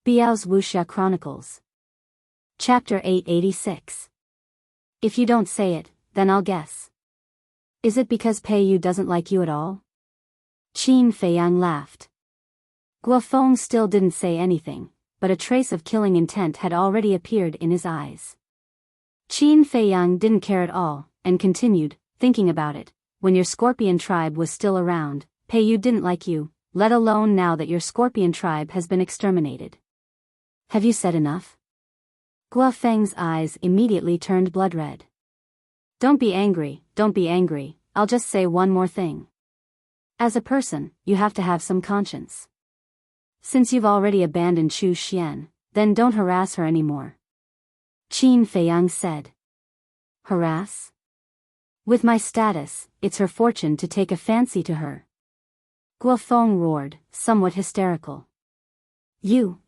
Biyao's Wuxia Chronicles. Chapter 886. If you don't say it, then I'll guess. Is it because Peiyu doesn't like you at all? Qin Feiyang laughed. Guofeng still didn't say anything, but a trace of killing intent had already appeared in his eyes. Qin Feiyang didn't care at all, and continued, thinking about it. When your scorpion tribe was still around, Peiyu didn't like you, let alone now that your scorpion tribe has been exterminated. Have you said enough? Guofeng's eyes immediately turned blood red. Don't be angry, I'll just say one more thing. As a person, you have to have some conscience. Since you've already abandoned Chu Xian, then don't harass her anymore. Qin Feiyang said. Harass? With my status, it's her fortune to take a fancy to her. Guofeng roared, somewhat hysterical.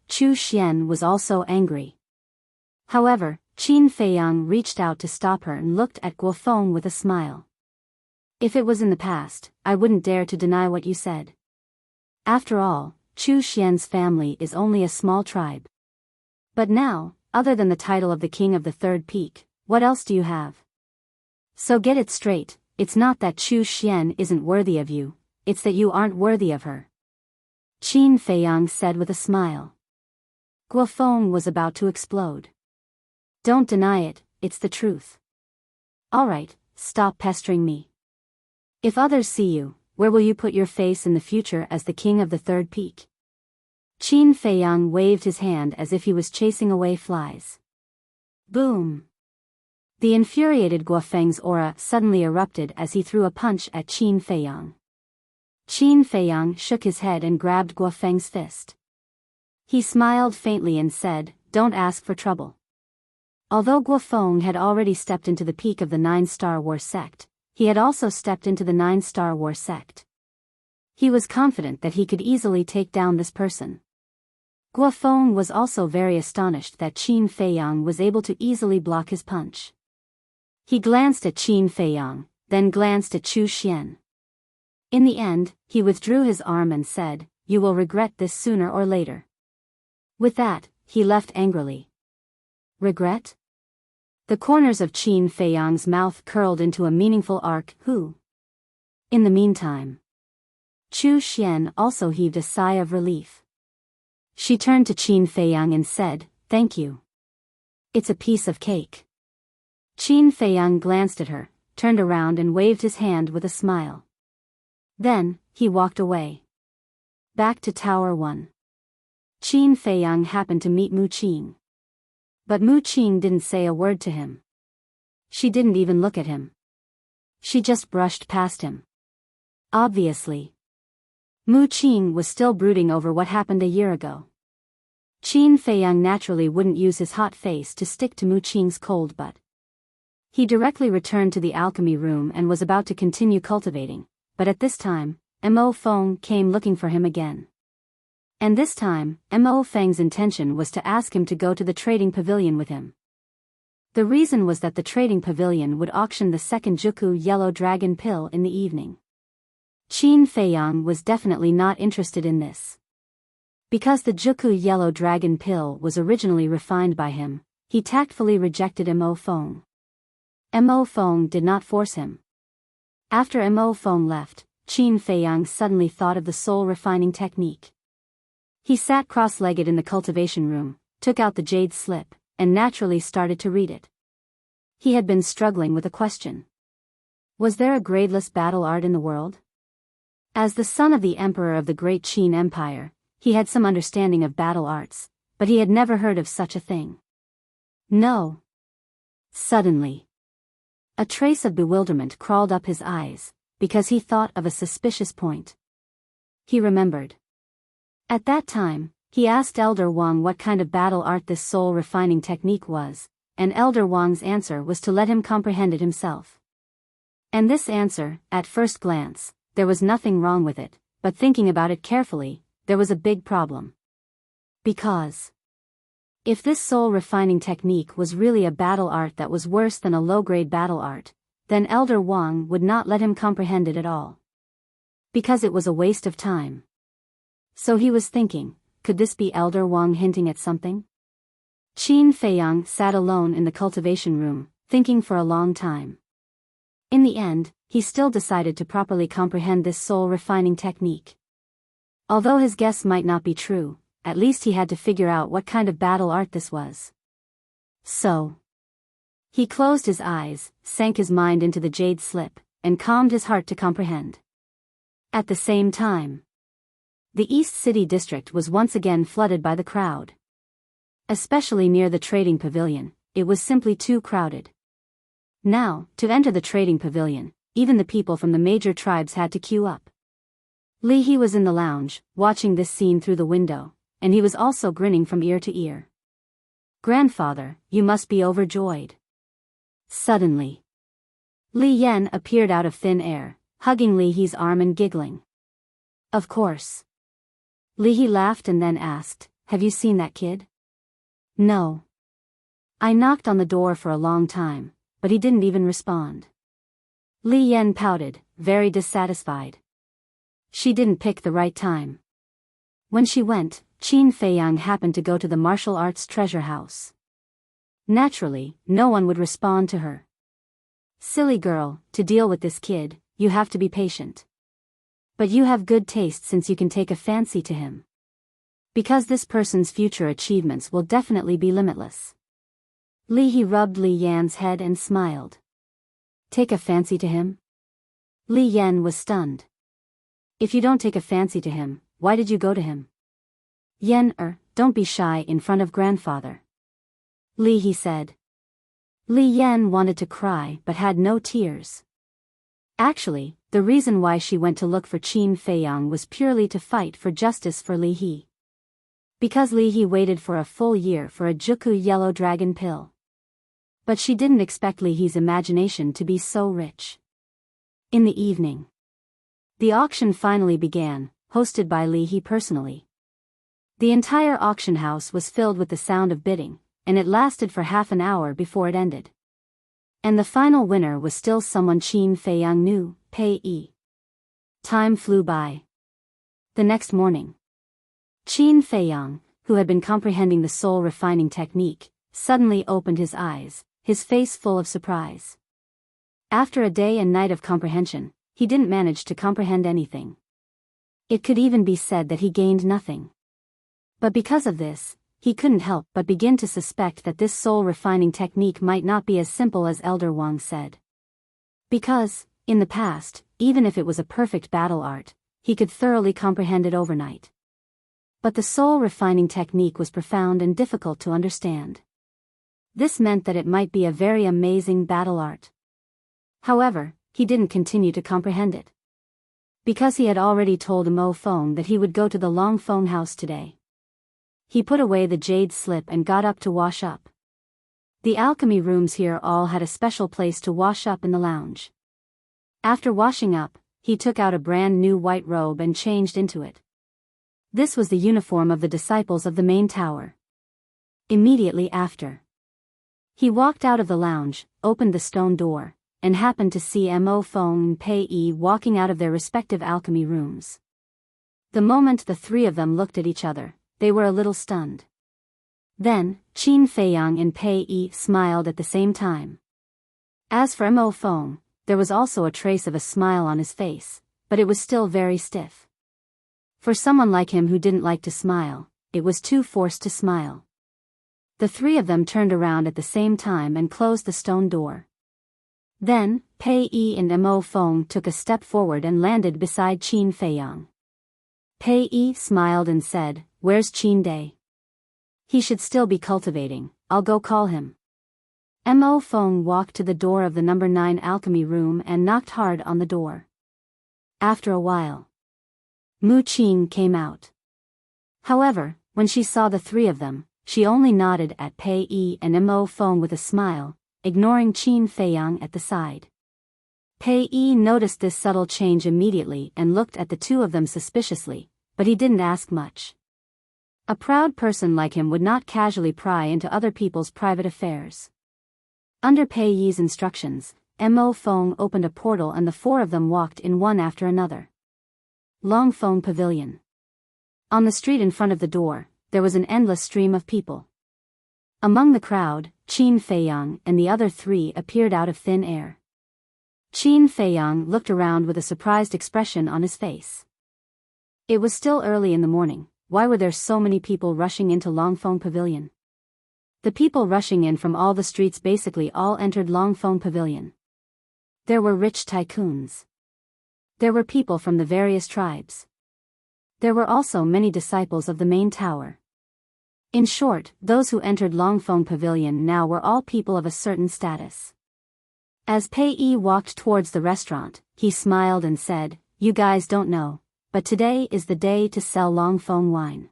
Chu Xian was also angry. However, Qin Feiyang reached out to stop her and looked at Guofeng with a smile. If it was in the past, I wouldn't dare to deny what you said. After all, Chu Xian's family is only a small tribe. But now, other than the title of the king of the third peak, what else do you have? So get it straight, it's not that Chu Xian isn't worthy of you, it's that you aren't worthy of her. Qin Feiyang said with a smile. Guofeng was about to explode. Don't deny it, it's the truth. Alright, stop pestering me. If others see you, where will you put your face in the future as the king of the third peak? Qin Feiyang waved his hand as if he was chasing away flies. Boom! The infuriated Guofeng's aura suddenly erupted as he threw a punch at Qin Feiyang. Qin Feiyang shook his head and grabbed Guofeng's fist. He smiled faintly and said, Don't ask for trouble. Although Guofeng had already stepped into the peak of the 9-Star War sect, he had also stepped into the 9-Star War sect. He was confident that he could easily take down this person. Guofeng was also very astonished that Qin Feiyang was able to easily block his punch. He glanced at Qin Feiyang, then glanced at Chu Xian. In the end, he withdrew his arm and said, You will regret this sooner or later. With that, he left angrily. Regret? The corners of Qin Feiyang's mouth curled into a meaningful arc. Who? In the meantime, Chu Xian also heaved a sigh of relief. She turned to Qin Feiyang and said, Thank you. It's a piece of cake. Qin Feiyang glanced at her, turned around and waved his hand with a smile. Then, he walked away. Back to Tower 1. Qin Feiyang happened to meet Mu Qing. But Mu Qing didn't say a word to him. She didn't even look at him. She just brushed past him. Obviously, Mu Qing was still brooding over what happened a year ago. Qin Feiyang naturally wouldn't use his hot face to stick to Mu Qing's cold butt. He directly returned to the alchemy room and was about to continue cultivating, but at this time, Mo Feng came looking for him again. And this time, Mo Feng's intention was to ask him to go to the trading pavilion with him. The reason was that the trading pavilion would auction the second Juku Yellow Dragon pill in the evening. Qin Feiyang was definitely not interested in this. Because the Juku Yellow Dragon pill was originally refined by him, he tactfully rejected Mo Feng. Mo Feng did not force him. After Mo Feng left, Qin Feiyang suddenly thought of the soul refining technique. He sat cross-legged in the cultivation room, took out the jade slip, and naturally started to read it. He had been struggling with a question. Was there a gradeless battle art in the world? As the son of the emperor of the great Qin Empire, he had some understanding of battle arts, but he had never heard of such a thing. No. Suddenly, a trace of bewilderment crawled up his eyes, because he thought of a suspicious point. He remembered. At that time, he asked Elder Wang what kind of battle art this soul refining technique was, and Elder Wang's answer was to let him comprehend it himself. And this answer, at first glance, there was nothing wrong with it, but thinking about it carefully, there was a big problem. Because if this soul refining technique was really a battle art that was worse than a low-grade battle art, then Elder Wang would not let him comprehend it at all. Because it was a waste of time. So he was thinking, could this be Elder Wang hinting at something? Qin Feiyang sat alone in the cultivation room, thinking for a long time. In the end, he still decided to properly comprehend this soul-refining technique. Although his guess might not be true, at least he had to figure out what kind of battle art this was. So, he closed his eyes, sank his mind into the jade slip, and calmed his heart to comprehend. At the same time, the East City district was once again flooded by the crowd. Especially near the trading pavilion, it was simply too crowded. Now, to enter the trading pavilion, even the people from the major tribes had to queue up. Li He was in the lounge, watching this scene through the window, and he was also grinning from ear to ear. "Grandfather, you must be overjoyed." Suddenly, Li Yan appeared out of thin air, hugging Li He's arm and giggling. "Of course." Li He laughed and then asked, "Have you seen that kid?" "No. I knocked on the door for a long time, but he didn't even respond." Li Yan pouted, very dissatisfied. She didn't pick the right time. When she went, Qin Feiyang happened to go to the martial arts treasure house. Naturally, no one would respond to her. "Silly girl, to deal with this kid, you have to be patient. But you have good taste since you can take a fancy to him. Because this person's future achievements will definitely be limitless." Li He rubbed Li Yan's head and smiled. "Take a fancy to him?" Li Yan was stunned. "If you don't take a fancy to him, why did you go to him?" Don't be shy in front of grandfather," Li He said. Li Yan wanted to cry but had no tears. Actually, the reason why she went to look for Qin Feiyang was purely to fight for justice for Li He. Because Li He waited for a full year for a Juku yellow dragon pill. But she didn't expect Li He's imagination to be so rich. In the evening, the auction finally began, hosted by Li He personally. The entire auction house was filled with the sound of bidding, and it lasted for half an hour before it ended. And the final winner was still someone Qin Feiyang knew, Pei Yi. Time flew by. The next morning, Qin Feiyang, who had been comprehending the soul-refining technique, suddenly opened his eyes, his face full of surprise. After a day and night of comprehension, he didn't manage to comprehend anything. It could even be said that he gained nothing. But because of this, he couldn't help but begin to suspect that this soul-refining technique might not be as simple as Elder Wang said. Because, in the past, even if it was a perfect battle art, he could thoroughly comprehend it overnight. But the soul-refining technique was profound and difficult to understand. This meant that it might be a very amazing battle art. However, he didn't continue to comprehend it. Because he had already told Mo Feng that he would go to the Long Feng house today. He put away the jade slip and got up to wash up. The alchemy rooms here all had a special place to wash up in the lounge. After washing up, he took out a brand new white robe and changed into it. This was the uniform of the disciples of the main tower. Immediately after, he walked out of the lounge, opened the stone door, and happened to see Mo Feng and Pei Yi walking out of their respective alchemy rooms. The moment the three of them looked at each other, they were a little stunned. Then, Qin Feiyang and Pei Yi smiled at the same time. As for Mo Feng, there was also a trace of a smile on his face, but it was still very stiff. For someone like him who didn't like to smile, it was too forced to smile. The three of them turned around at the same time and closed the stone door. Then, Pei Yi and Mo Feng took a step forward and landed beside Qin Feiyang. Pei Yi smiled and said, "Where's Qin Day? He should still be cultivating, I'll go call him." Mo Feng walked to the door of the number 9 alchemy room and knocked hard on the door. After a while, Mu Qin came out. However, when she saw the three of them, she only nodded at Pei Yi and Mo Feng with a smile, ignoring Qin Feiyang at the side. Pei Yi noticed this subtle change immediately and looked at the two of them suspiciously, but he didn't ask much. A proud person like him would not casually pry into other people's private affairs. Under Pei Yi's instructions, Mo Feng opened a portal and the four of them walked in one after another. Long Feng Pavilion. On the street in front of the door, there was an endless stream of people. Among the crowd, Qin Feiyang and the other three appeared out of thin air. Qin Feiyang looked around with a surprised expression on his face. It was still early in the morning. Why were there so many people rushing into Longfeng Pavilion? The people rushing in from all the streets basically all entered Longfeng Pavilion. There were rich tycoons. There were people from the various tribes. There were also many disciples of the main tower. In short, those who entered Longfeng Pavilion now were all people of a certain status. As Pei Yi walked towards the restaurant, he smiled and said, "You guys don't know, but today is the day to sell Longfeng wine."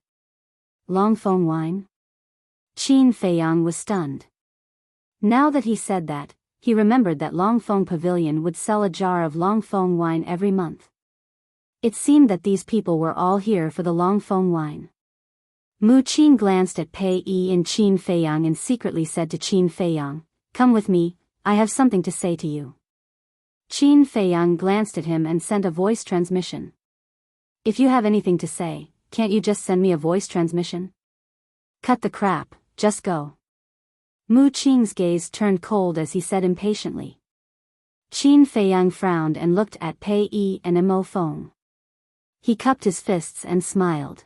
Longfeng wine? Qin Feiyang was stunned. Now that he said that, he remembered that Longfeng Pavilion would sell a jar of Longfeng wine every month. It seemed that these people were all here for the Longfeng wine. Mu Qing glanced at Pei Yi and Qin Feiyang and secretly said to Qin Feiyang, "Come with me, I have something to say to you." Qin Feiyang glanced at him and sent a voice transmission. "If you have anything to say, can't you just send me a voice transmission?" "Cut the crap, just go." Mu Qing's gaze turned cold as he said impatiently. Qin Feiyang frowned and looked at Pei Yi and Mo Feng. He cupped his fists and smiled.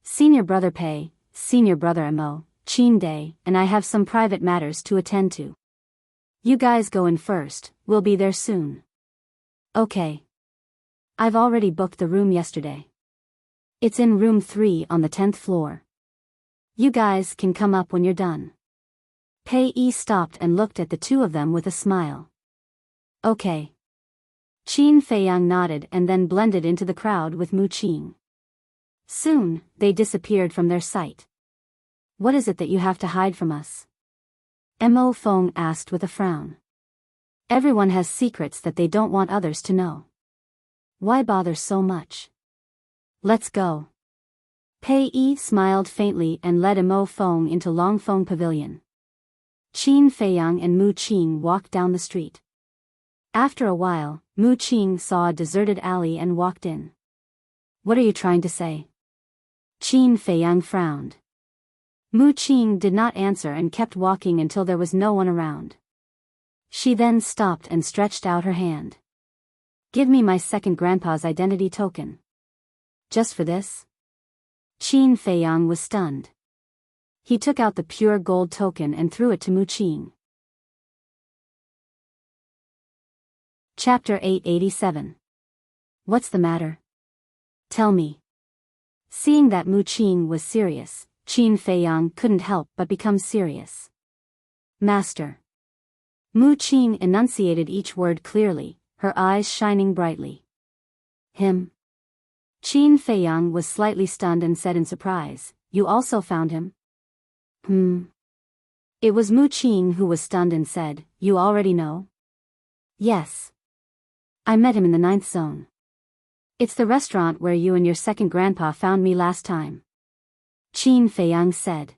"Senior brother Pei, senior brother Mo, Qin Day, and I have some private matters to attend to. You guys go in first, we'll be there soon." "Okay. I've already booked the room yesterday. It's in room 3 on the 10th floor. You guys can come up when you're done." Pei Yi stopped and looked at the two of them with a smile. "Okay." Qin Feiyang nodded and then blended into the crowd with Mu Qing. Soon, they disappeared from their sight. "What is it that you have to hide from us?" Mo Feng asked with a frown. "Everyone has secrets that they don't want others to know. Why bother so much? Let's go." Pei Yi smiled faintly and led Mo Feng into Longfeng Pavilion. Qin Feiyang and Mu Qing walked down the street. After a while, Mu Qing saw a deserted alley and walked in. "What are you trying to say?" Qin Feiyang frowned. Mu Qing did not answer and kept walking until there was no one around. She then stopped and stretched out her hand. "Give me my second grandpa's identity token." "Just for this?" Qin Feiyang was stunned. He took out the pure gold token and threw it to Mu Qing. Chapter 887. What's the matter? Tell me. Seeing that Mu Qing was serious, Qin Feiyang couldn't help but become serious. "Master." Mu Qing enunciated each word clearly, her eyes shining brightly. "Him?" Qin Feiyang was slightly stunned and said in surprise, "You also found him?" It was Mu Qing who was stunned and said, "You already know?" "Yes. I met him in the 9th zone. It's the restaurant where you and your second grandpa found me last time." Qin Feiyang said.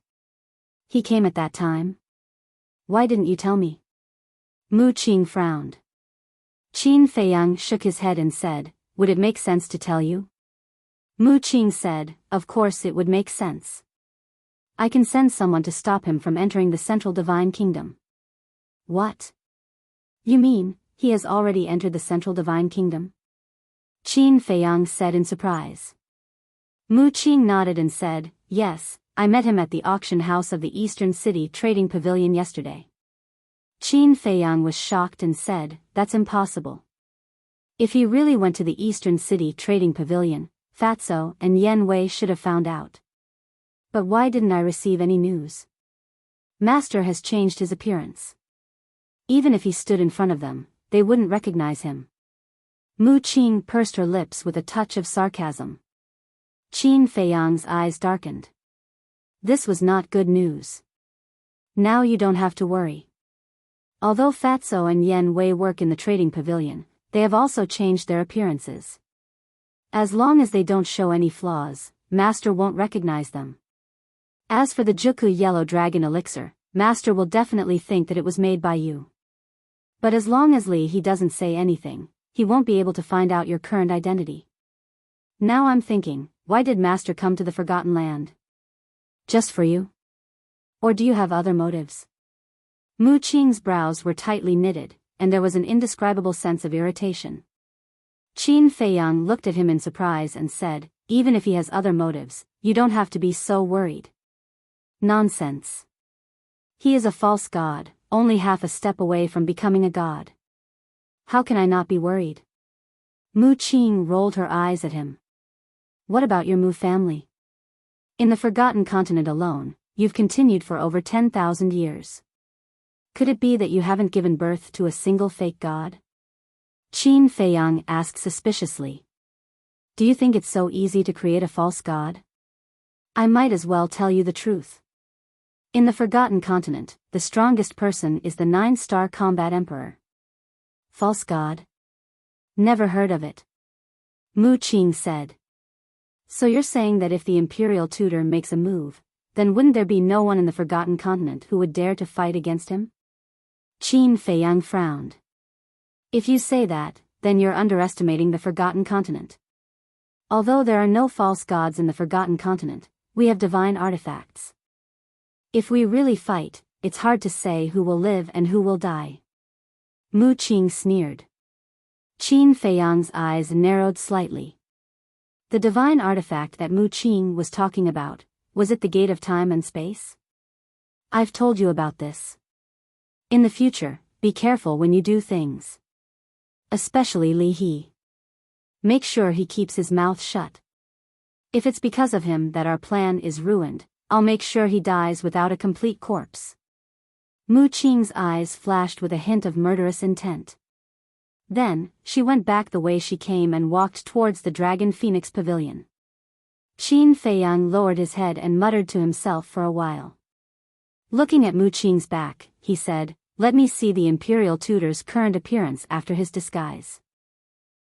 "He came at that time? Why didn't you tell me?" Mu Qing frowned. Qin Feiyang shook his head and said, "Would it make sense to tell you?" Mu Qing said, "Of course it would make sense. I can send someone to stop him from entering the Central Divine Kingdom." "What? You mean, he has already entered the Central Divine Kingdom?" Qin Feiyang said in surprise. Mu Qing nodded and said, "Yes, I met him at the auction house of the Eastern City Trading Pavilion yesterday." Qin Feiyang was shocked and said, "That's impossible. If he really went to the Eastern City Trading Pavilion, Fatso and Yen Wei should have found out. But why didn't I receive any news? Master has changed his appearance. Even if he stood in front of them, they wouldn't recognize him." Mu Qing pursed her lips with a touch of sarcasm. Qin Feiyang's eyes darkened. This was not good news. "Now you don't have to worry. Although Fatso and Yen Wei work in the trading pavilion, they have also changed their appearances. As long as they don't show any flaws, Master won't recognize them. As for the Juku Yellow Dragon Elixir, Master will definitely think that it was made by you. But as long as he doesn't say anything, he won't be able to find out your current identity. Now I'm thinking, why did Master come to the Forgotten Land? Just for you? Or do you have other motives? Mu Qing's brows were tightly knitted, and there was an indescribable sense of irritation. Qin Feiyang looked at him in surprise and said, even if he has other motives, you don't have to be so worried. Nonsense. He is a false god, only half a step away from becoming a god. How can I not be worried? Mu Qing rolled her eyes at him. What about your Mu family? In the Forgotten Continent alone, you've continued for over 10,000 years. Could it be that you haven't given birth to a single fake god? Qin Feiyang asked suspiciously. Do you think it's so easy to create a false god? I might as well tell you the truth. In the Forgotten Continent, the strongest person is the 9-star combat emperor. False god? Never heard of it. Mu Qing said. So you're saying that if the imperial tutor makes a move, then wouldn't there be no one in the Forgotten Continent who would dare to fight against him? Qin Feiyang frowned. If you say that, then you're underestimating the Forgotten Continent. Although there are no false gods in the Forgotten Continent, we have divine artifacts. If we really fight, it's hard to say who will live and who will die. Mu Qing sneered. Qin Feiyang's eyes narrowed slightly. The divine artifact that Mu Qing was talking about, was it the gate of time and space? I've told you about this. In the future, be careful when you do things. Especially Li He. Make sure he keeps his mouth shut. If it's because of him that our plan is ruined, I'll make sure he dies without a complete corpse. Mu Qing's eyes flashed with a hint of murderous intent. Then, she went back the way she came and walked towards the Dragon Phoenix Pavilion. Qin Feiyang lowered his head and muttered to himself for a while. Looking at Mu Qing's back, he said, let me see the Imperial Tutor's current appearance after his disguise.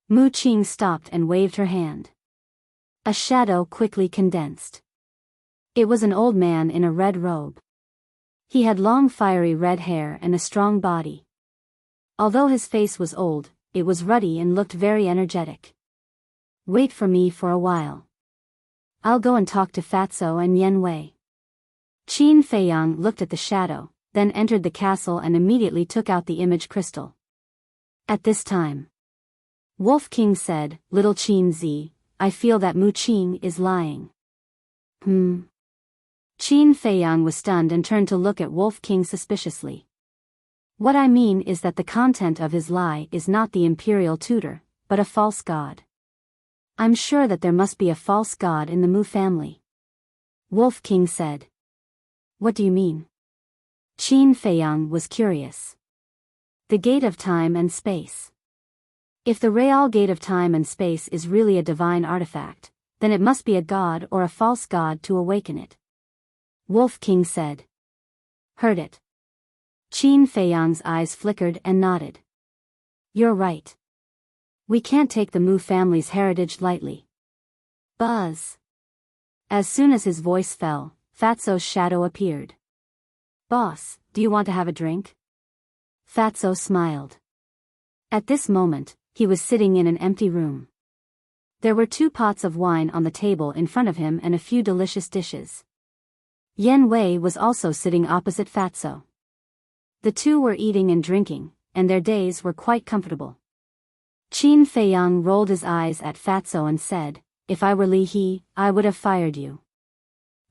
Mu Qing stopped and waved her hand. A shadow quickly condensed. It was an old man in a red robe. He had long fiery red hair and a strong body. Although his face was old, it was ruddy and looked very energetic. Wait for me for a while. I'll go and talk to Fatso and Yen Wei. Qin Feiyang looked at the shadow, then entered the castle and immediately took out the image crystal. At this time, Wolf King said, Little Qin Zi, I feel that Mu Qing is lying. Qin Feiyang was stunned and turned to look at Wolf King suspiciously. What I mean is that the content of his lie is not the imperial tutor, but a false god. I'm sure that there must be a false god in the Mu family. Wolf King said. What do you mean? Qin Feiyang was curious. The gate of time and space. If the Real Gate of Time and Space is really a divine artifact, then it must be a god or a false god to awaken it. Wolf King said. Heard it. Qin Feiyang's eyes flickered and nodded. You're right. We can't take the Mu family's heritage lightly. Buzz. As soon as his voice fell, Fatso's shadow appeared. Boss, do you want to have a drink? Fatso smiled. At this moment, he was sitting in an empty room. There were 2 pots of wine on the table in front of him and a few delicious dishes. Yen Wei was also sitting opposite Fatso. The two were eating and drinking, and their days were quite comfortable. Qin Feiyang rolled his eyes at Fatso and said, If I were Li He, I would have fired you.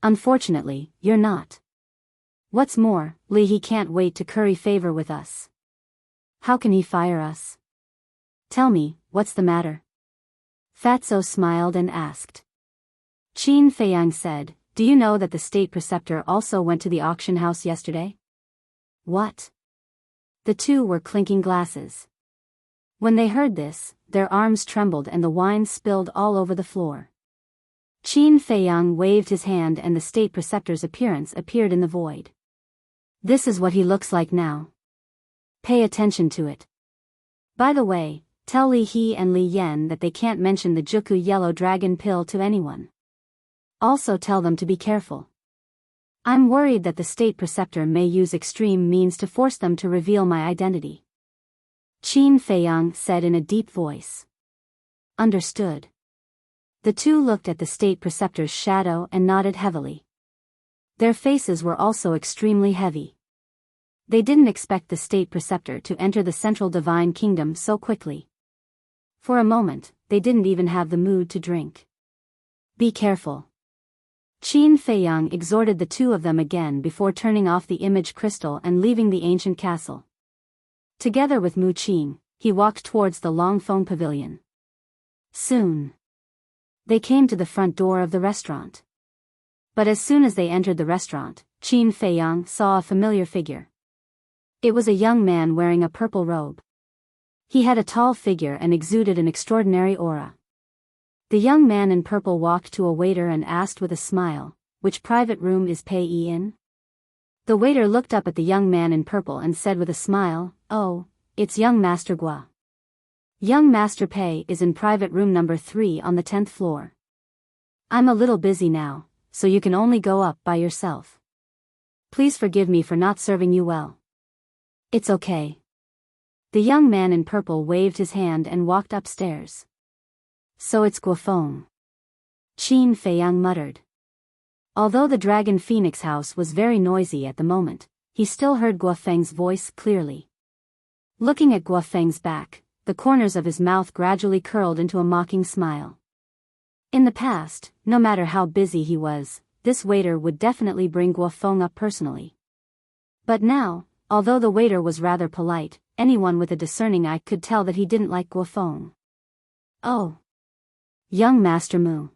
Unfortunately, you're not. What's more, Li He can't wait to curry favor with us. How can he fire us? Tell me, what's the matter? Fatso smiled and asked. Qin Feiyang said, Do you know that the state preceptor also went to the auction house yesterday? What? The two were clinking glasses. When they heard this, their arms trembled and the wine spilled all over the floor. Qin Feiyang waved his hand and the state preceptor's appearance appeared in the void. This is what he looks like now. Pay attention to it. By the way, tell Li He and Li Yen that they can't mention the Juku yellow dragon pill to anyone. Also tell them to be careful. I'm worried that the state preceptor may use extreme means to force them to reveal my identity. Qin Feiyang said in a deep voice. Understood. The two looked at the state preceptor's shadow and nodded heavily. Their faces were also extremely heavy. They didn't expect the state preceptor to enter the central divine kingdom so quickly. For a moment, they didn't even have the mood to drink. Be careful. Qin Feiyang exhorted the two of them again before turning off the image crystal and leaving the ancient castle. Together with Mu Qing, he walked towards the Longfeng pavilion. Soon, they came to the front door of the restaurant. But as soon as they entered the restaurant, Qin Feiyang saw a familiar figure. It was a young man wearing a purple robe. He had a tall figure and exuded an extraordinary aura. The young man in purple walked to a waiter and asked with a smile, "Which private room is Pei Yi in?" The waiter looked up at the young man in purple and said with a smile, "Oh, it's young Master Gua. Young Master Pei is in private room number 3 on the 10th floor. I'm a little busy now, so you can only go up by yourself. Please forgive me for not serving you well." "It's okay." The young man in purple waved his hand and walked upstairs. "So it's Guofeng," Qin Feiyang muttered. Although the Dragon Phoenix house was very noisy at the moment, he still heard Guofeng's voice clearly. Looking at Guofeng's back, the corners of his mouth gradually curled into a mocking smile. In the past, no matter how busy he was, this waiter would definitely bring Guofeng up personally. But now, although the waiter was rather polite, anyone with a discerning eye could tell that he didn't like Guofeng. "Oh. Young Master Mu.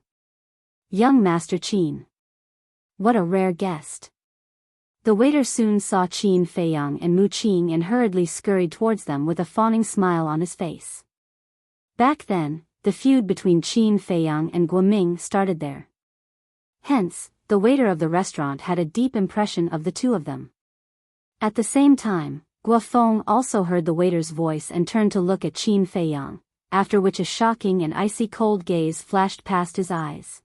Young Master Qin. What a rare guest." The waiter soon saw Qin Feiyang and Mu Qing and hurriedly scurried towards them with a fawning smile on his face. Back then, the feud between Qin Feiyang and Guoming started there. Hence, the waiter of the restaurant had a deep impression of the two of them. At the same time, Guofeng also heard the waiter's voice and turned to look at Qin Feiyang, after which a shocking and icy cold gaze flashed past his eyes.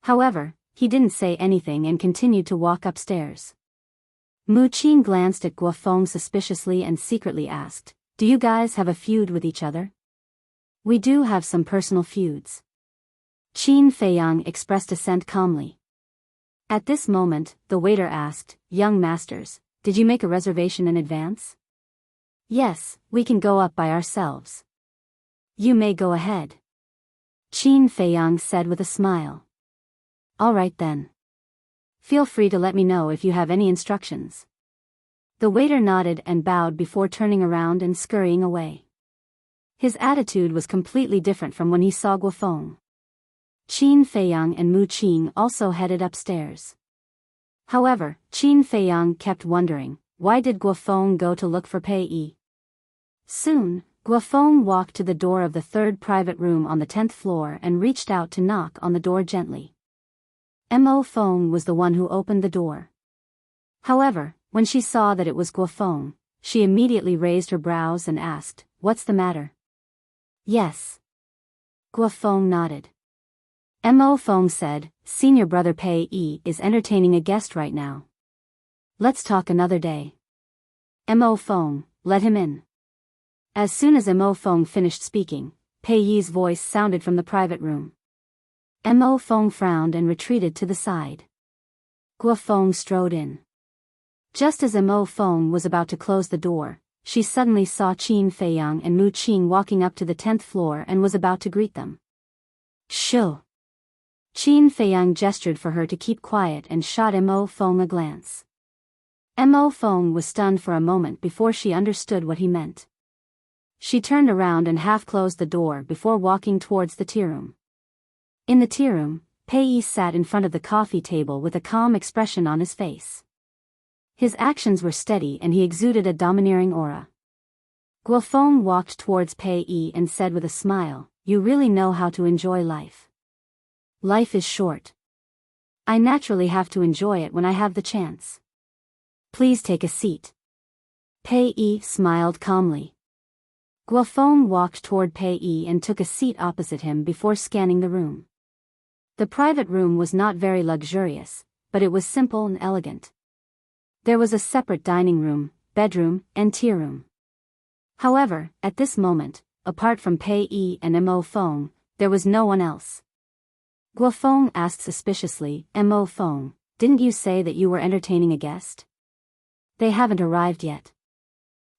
However, he didn't say anything and continued to walk upstairs. Mu Qing glanced at Guofeng suspiciously and secretly asked, "Do you guys have a feud with each other?" "We do have some personal feuds." Qin Feiyang expressed assent calmly. At this moment, the waiter asked, "Young masters, did you make a reservation in advance?" "Yes, we can go up by ourselves." "You may go ahead," Qin Feiyang said with a smile. "All right then. Feel free to let me know if you have any instructions." The waiter nodded and bowed before turning around and scurrying away. His attitude was completely different from when he saw Guofeng. Qin Feiyang and Mu Qing also headed upstairs. However, Qin Feiyang kept wondering, why did Guofeng go to look for Pei Yi? Soon, Guofeng walked to the door of the 3rd private room on the 10th floor and reached out to knock on the door gently. Mo Feng was the one who opened the door. However, when she saw that it was Guofeng, she immediately raised her brows and asked, "What's the matter?" "Yes." Guofeng nodded. Mo Feng said, "Senior brother Pei Yi is entertaining a guest right now. Let's talk another day." Mo Feng, let him in. As soon as Mo Feng finished speaking, Pei Yi's voice sounded from the private room. Mo Feng frowned and retreated to the side. Guofeng strode in. Just as Mo Feng was about to close the door, she suddenly saw Qin Feiyang and Mu Qing walking up to the 10th floor and was about to greet them. "Shoo!" Qin Feiyang gestured for her to keep quiet and shot Mo Feng a glance. Mo Feng was stunned for a moment before she understood what he meant. She turned around and half-closed the door before walking towards the tea room. In the tea room, Pei Yi sat in front of the coffee table with a calm expression on his face. His actions were steady and he exuded a domineering aura. Guofeng walked towards Pei Yi and said with a smile, "You really know how to enjoy life. Life is short. I naturally have to enjoy it when I have the chance. Please take a seat." Pei Yi smiled calmly. Guofeng walked toward Pei Yi and took a seat opposite him before scanning the room. The private room was not very luxurious, but it was simple and elegant. There was a separate dining room, bedroom, and tea room. However, at this moment, apart from Pei Yi and Mo Feng, there was no one else. Guofeng asked suspiciously. Mo Feng, didn't you say that you were entertaining a guest? They haven't arrived yet.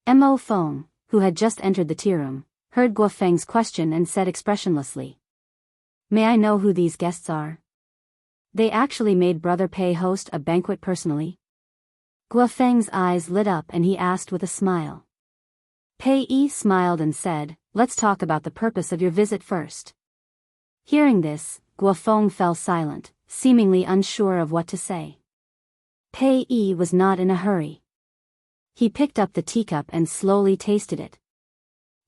Mo Feng, who had just entered the tea room, heard Guofeng's question and said expressionlessly. May I know who these guests are? They actually made Brother Pei host a banquet personally? Guofeng's eyes lit up and he asked with a smile. Pei Yi smiled and said, let's talk about the purpose of your visit first. Hearing this, Guofeng fell silent, seemingly unsure of what to say. Pei Yi was not in a hurry. He picked up the teacup and slowly tasted it.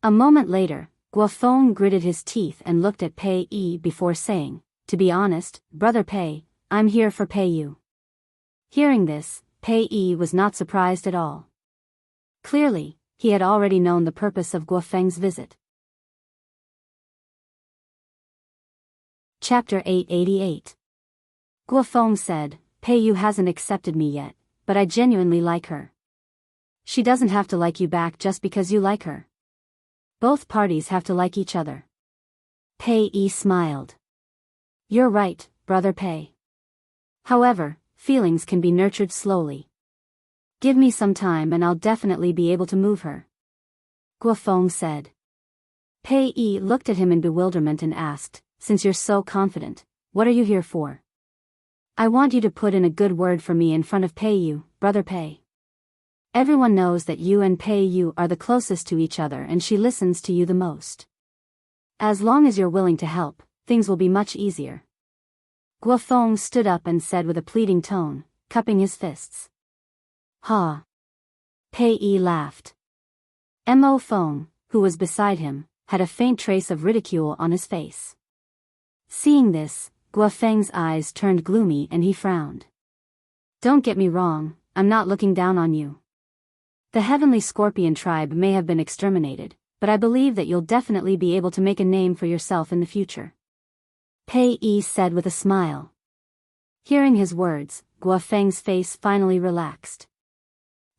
A moment later, Guofeng gritted his teeth and looked at Pei Yi before saying, to be honest, Brother Pei, I'm here for Pei Yu. Hearing this, Pei Yi was not surprised at all. Clearly, he had already known the purpose of Guofeng's visit. Chapter 888. Guofeng said, Pei Yu hasn't accepted me yet, but I genuinely like her. She doesn't have to like you back just because you like her. Both parties have to like each other. Pei Yi smiled. You're right, Brother Pei. However, feelings can be nurtured slowly. Give me some time and I'll definitely be able to move her. Guofeng said. Pei Yi looked at him in bewilderment and asked, since you're so confident, what are you here for? I want you to put in a good word for me in front of Pei Yu, Brother Pei. Everyone knows that you and Pei Yu are the closest to each other and she listens to you the most. As long as you're willing to help, things will be much easier. Guofeng stood up and said with a pleading tone, cupping his fists. Ha! Pei Yi laughed. Mo Feng, who was beside him, had a faint trace of ridicule on his face. Seeing this, Guofeng's eyes turned gloomy and he frowned. Don't get me wrong, I'm not looking down on you. The heavenly scorpion tribe may have been exterminated, but I believe that you'll definitely be able to make a name for yourself in the future. Pei Yi said with a smile. Hearing his words, Guofeng's face finally relaxed.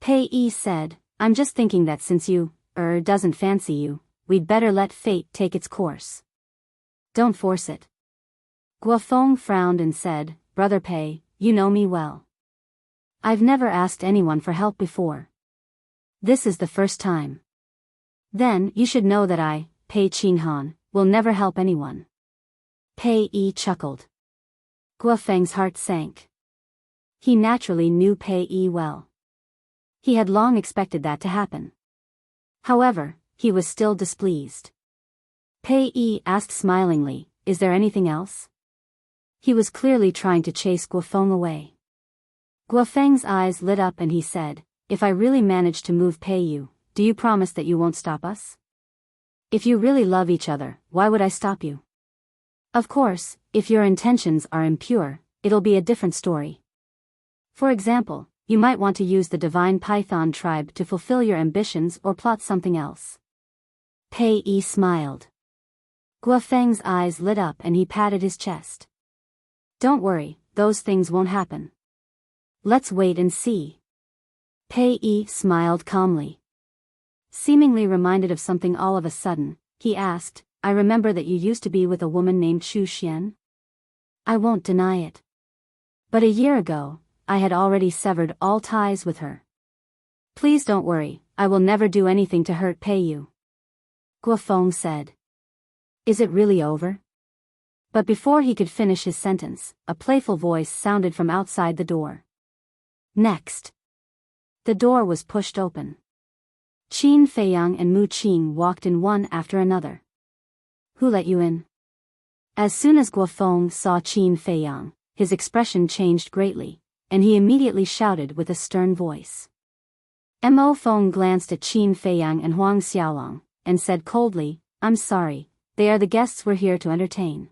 Pei Yi said, I'm just thinking that since you, doesn't fancy you, we'd better let fate take its course. Don't force it. Guofeng frowned and said, Brother Pei, you know me well. I've never asked anyone for help before. This is the first time. Then you should know that I, Pei Qinghan, will never help anyone. Pei Yi chuckled. Guofeng's heart sank. He naturally knew Pei Yi well. He had long expected that to happen. However, he was still displeased. Pei Yi asked smilingly, is there anything else? He was clearly trying to chase Guofeng away. Guofeng's eyes lit up and he said, if I really manage to move Pei Yu, do you promise that you won't stop us? If you really love each other, why would I stop you? Of course, if your intentions are impure, it'll be a different story. For example, you might want to use the divine python tribe to fulfill your ambitions or plot something else. Pei Yi smiled. Guofeng's eyes lit up and he patted his chest. Don't worry, those things won't happen. Let's wait and see. Pei Yi smiled calmly. Seemingly reminded of something all of a sudden, he asked, I remember that you used to be with a woman named Chu Xian. I won't deny it. But a year ago, I had already severed all ties with her. Please don't worry, I will never do anything to hurt Pei Yu. Guofeng said. Is it really over? But before he could finish his sentence, a playful voice sounded from outside the door. Next. The door was pushed open. Qin Feiyang and Mu Qing walked in one after another. Who let you in? As soon as Guofeng saw Qin Feiyang, his expression changed greatly, and he immediately shouted with a stern voice. Mo Feng glanced at Qin Feiyang and Huang Xiaolong, and said coldly, I'm sorry, they are the guests we're here to entertain.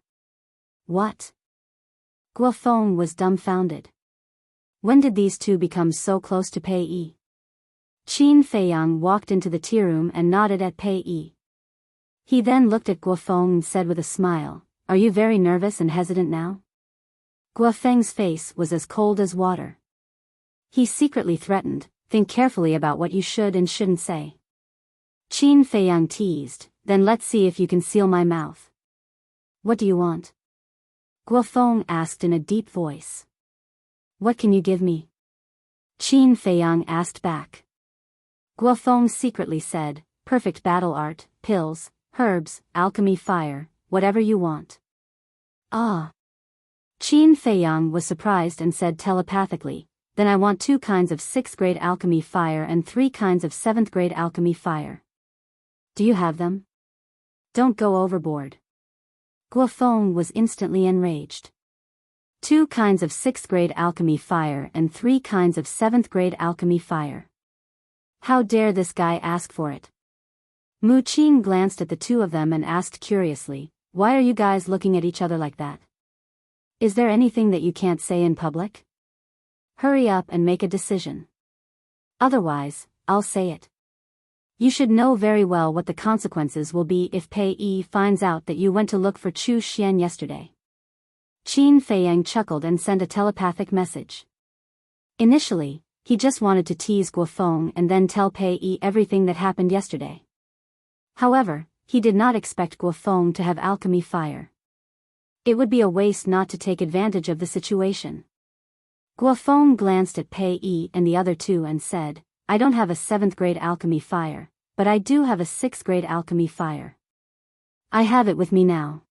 What? Guofeng was dumbfounded. When did these two become so close to Pei Yi? Qin Feiyang walked into the tea room and nodded at Pei Yi. He then looked at Guofeng and said with a smile, Are you very nervous and hesitant now? Guofeng's face was as cold as water. He secretly threatened, think carefully about what you should and shouldn't say. Qin Feiyang teased, then let's see if you can seal my mouth. What do you want? Guofeng asked in a deep voice. What can you give me? Qin Feiyang asked back. Guofeng secretly said, perfect battle art, pills, herbs, alchemy, fire, whatever you want. Ah. Qin Feiyang was surprised and said telepathically, then I want 2 kinds of 6th grade alchemy fire and 3 kinds of 7th grade alchemy fire. Do you have them? Don't go overboard. Guofeng was instantly enraged. 2 kinds of 6th grade alchemy fire and 3 kinds of 7th grade alchemy fire. How dare this guy ask for it? Mu Qing glanced at the 2 of them and asked curiously, why are you guys looking at each other like that? Is there anything that you can't say in public? Hurry up and make a decision. Otherwise, I'll say it. You should know very well what the consequences will be if Pei Yi finds out that you went to look for Chu Xian yesterday. Qin Feiyang chuckled and sent a telepathic message. Initially, he just wanted to tease Guofeng and then tell Pei Yi everything that happened yesterday. However, he did not expect Guofeng to have alchemy fire. It would be a waste not to take advantage of the situation. Guofeng glanced at Pei Yi and the other 2 and said, I don't have a 7th grade alchemy fire, but I do have a 6th grade alchemy fire. I have it with me now.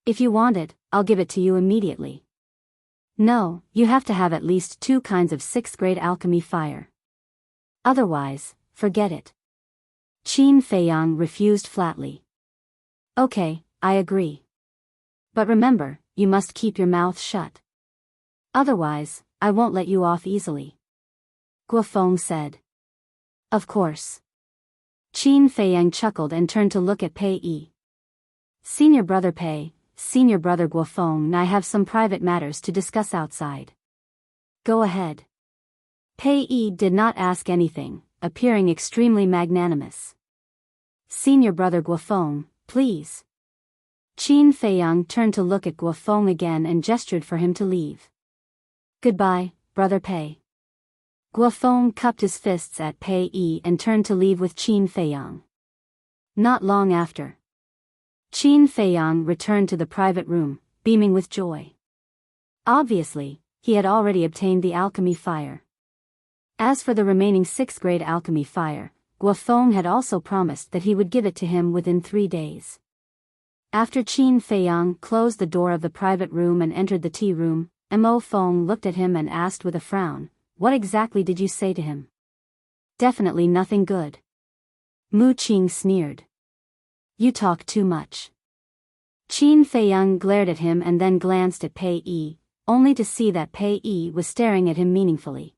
If you want it, I'll give it to you immediately. No, you have to have at least 2 kinds of 6th grade alchemy fire. Otherwise, forget it. Qin Feiyang refused flatly. Okay, I agree. But remember, you must keep your mouth shut. Otherwise, I won't let you off easily. Guofeng said. Of course. Qin Feiyang chuckled and turned to look at Pei Yi. Senior brother Pei, senior brother Guofeng and I have some private matters to discuss outside. Go ahead. Pei Yi did not ask anything, appearing extremely magnanimous. Senior brother Guofeng, please. Qin Feiyang turned to look at Guofeng again and gestured for him to leave. Goodbye, brother Pei. Guofeng cupped his fists at Pei Yi and turned to leave with Qin Feiyang. Not long after, Qin Feiyang returned to the private room, beaming with joy. Obviously, he had already obtained the alchemy fire. As for the remaining 6th grade alchemy fire, Guofeng had also promised that he would give it to him within 3 days. After Qin Feiyang closed the door of the private room and entered the tea room, Mo Feng looked at him and asked with a frown, what exactly did you say to him? Definitely nothing good. Mu Qing sneered. You talk too much. Qin Feiyang glared at him and then glanced at Pei Yi, only to see that Pei Yi was staring at him meaningfully.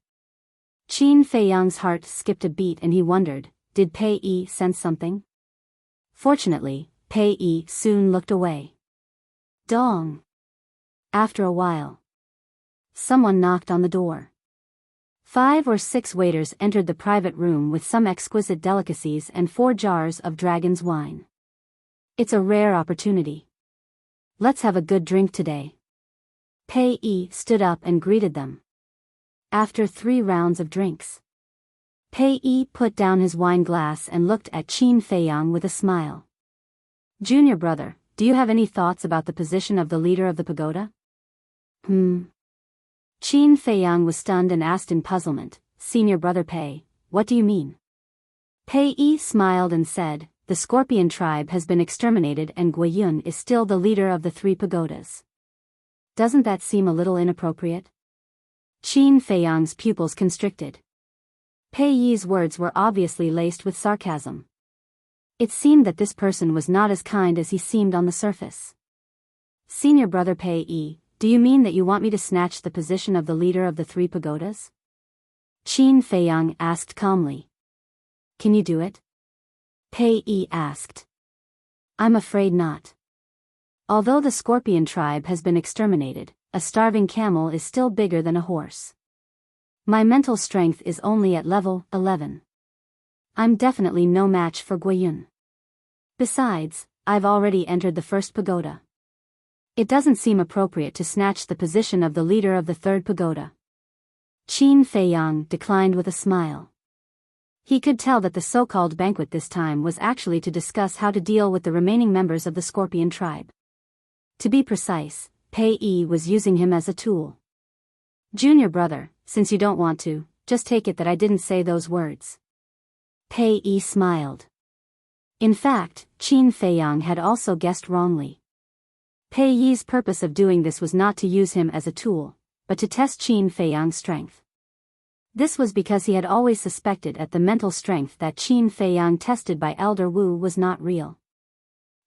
Qin Feiyang's heart skipped a beat and he wondered, did Pei Yi sense something? Fortunately, Pei Yi soon looked away. Dong. After a while, someone knocked on the door. 5 or 6 waiters entered the private room with some exquisite delicacies and 4 jars of dragon's wine. It's a rare opportunity. Let's have a good drink today. Pei Yi stood up and greeted them. After 3 rounds of drinks, Pei Yi put down his wine glass and looked at Qin Feiyang with a smile. Junior brother, do you have any thoughts about the position of the leader of the pagoda? Qin Feiyang was stunned and asked in puzzlement, Senior brother Pei, what do you mean? Pei Yi smiled and said, the Scorpion tribe has been exterminated and Guiyun is still the leader of the 3 pagodas. Doesn't that seem a little inappropriate? Qin Feiyang's pupils constricted. Pei Yi's words were obviously laced with sarcasm. It seemed that this person was not as kind as he seemed on the surface. Senior brother Pei Yi, do you mean that you want me to snatch the position of the leader of the 3 pagodas? Qin Feiyang asked calmly. Can you do it? Pei Yi asked. I'm afraid not. Although the Scorpion tribe has been exterminated, a starving camel is still bigger than a horse. My mental strength is only at level 11. I'm definitely no match for Guiyun. Besides, I've already entered the 1st pagoda. It doesn't seem appropriate to snatch the position of the leader of the 3rd pagoda. Qin Feiyang declined with a smile. He could tell that the so-called banquet this time was actually to discuss how to deal with the remaining members of the Scorpion tribe. To be precise, Pei Yi was using him as a tool. Junior brother, since you don't want to, just take it that I didn't say those words. Pei Yi smiled. In fact, Qin Feiyang had also guessed wrongly. Pei Yi's purpose of doing this was not to use him as a tool, but to test Qin Feiyang's strength. This was because he had always suspected that the mental strength that Qin Feiyang tested by Elder Wu was not real.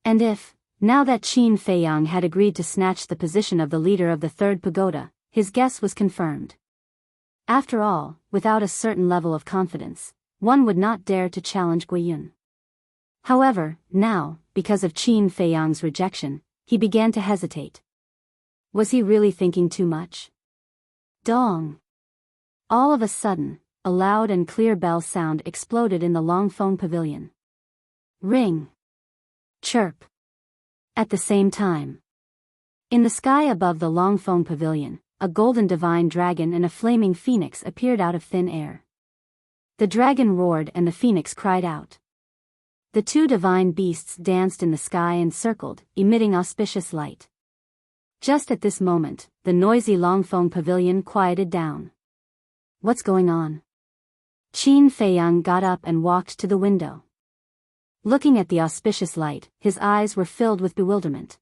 And if, now that Qin Feiyang had agreed to snatch the position of the leader of the third pagoda, his guess was confirmed. After all, without a certain level of confidence, one would not dare to challenge Guiyun. However, now, because of Qin Feiyang's rejection, he began to hesitate. Was he really thinking too much? Dong! All of a sudden, a loud and clear bell sound exploded in the Longfeng pavilion. Ring! Chirp! At the same time. In the sky above the Longfeng pavilion, a golden divine dragon and a flaming phoenix appeared out of thin air. The dragon roared and the phoenix cried out. The two divine beasts danced in the sky and circled, emitting auspicious light. Just at this moment, the noisy Longfeng pavilion quieted down. What's going on? Qin Feiyang got up and walked to the window. Looking at the auspicious light, his eyes were filled with bewilderment.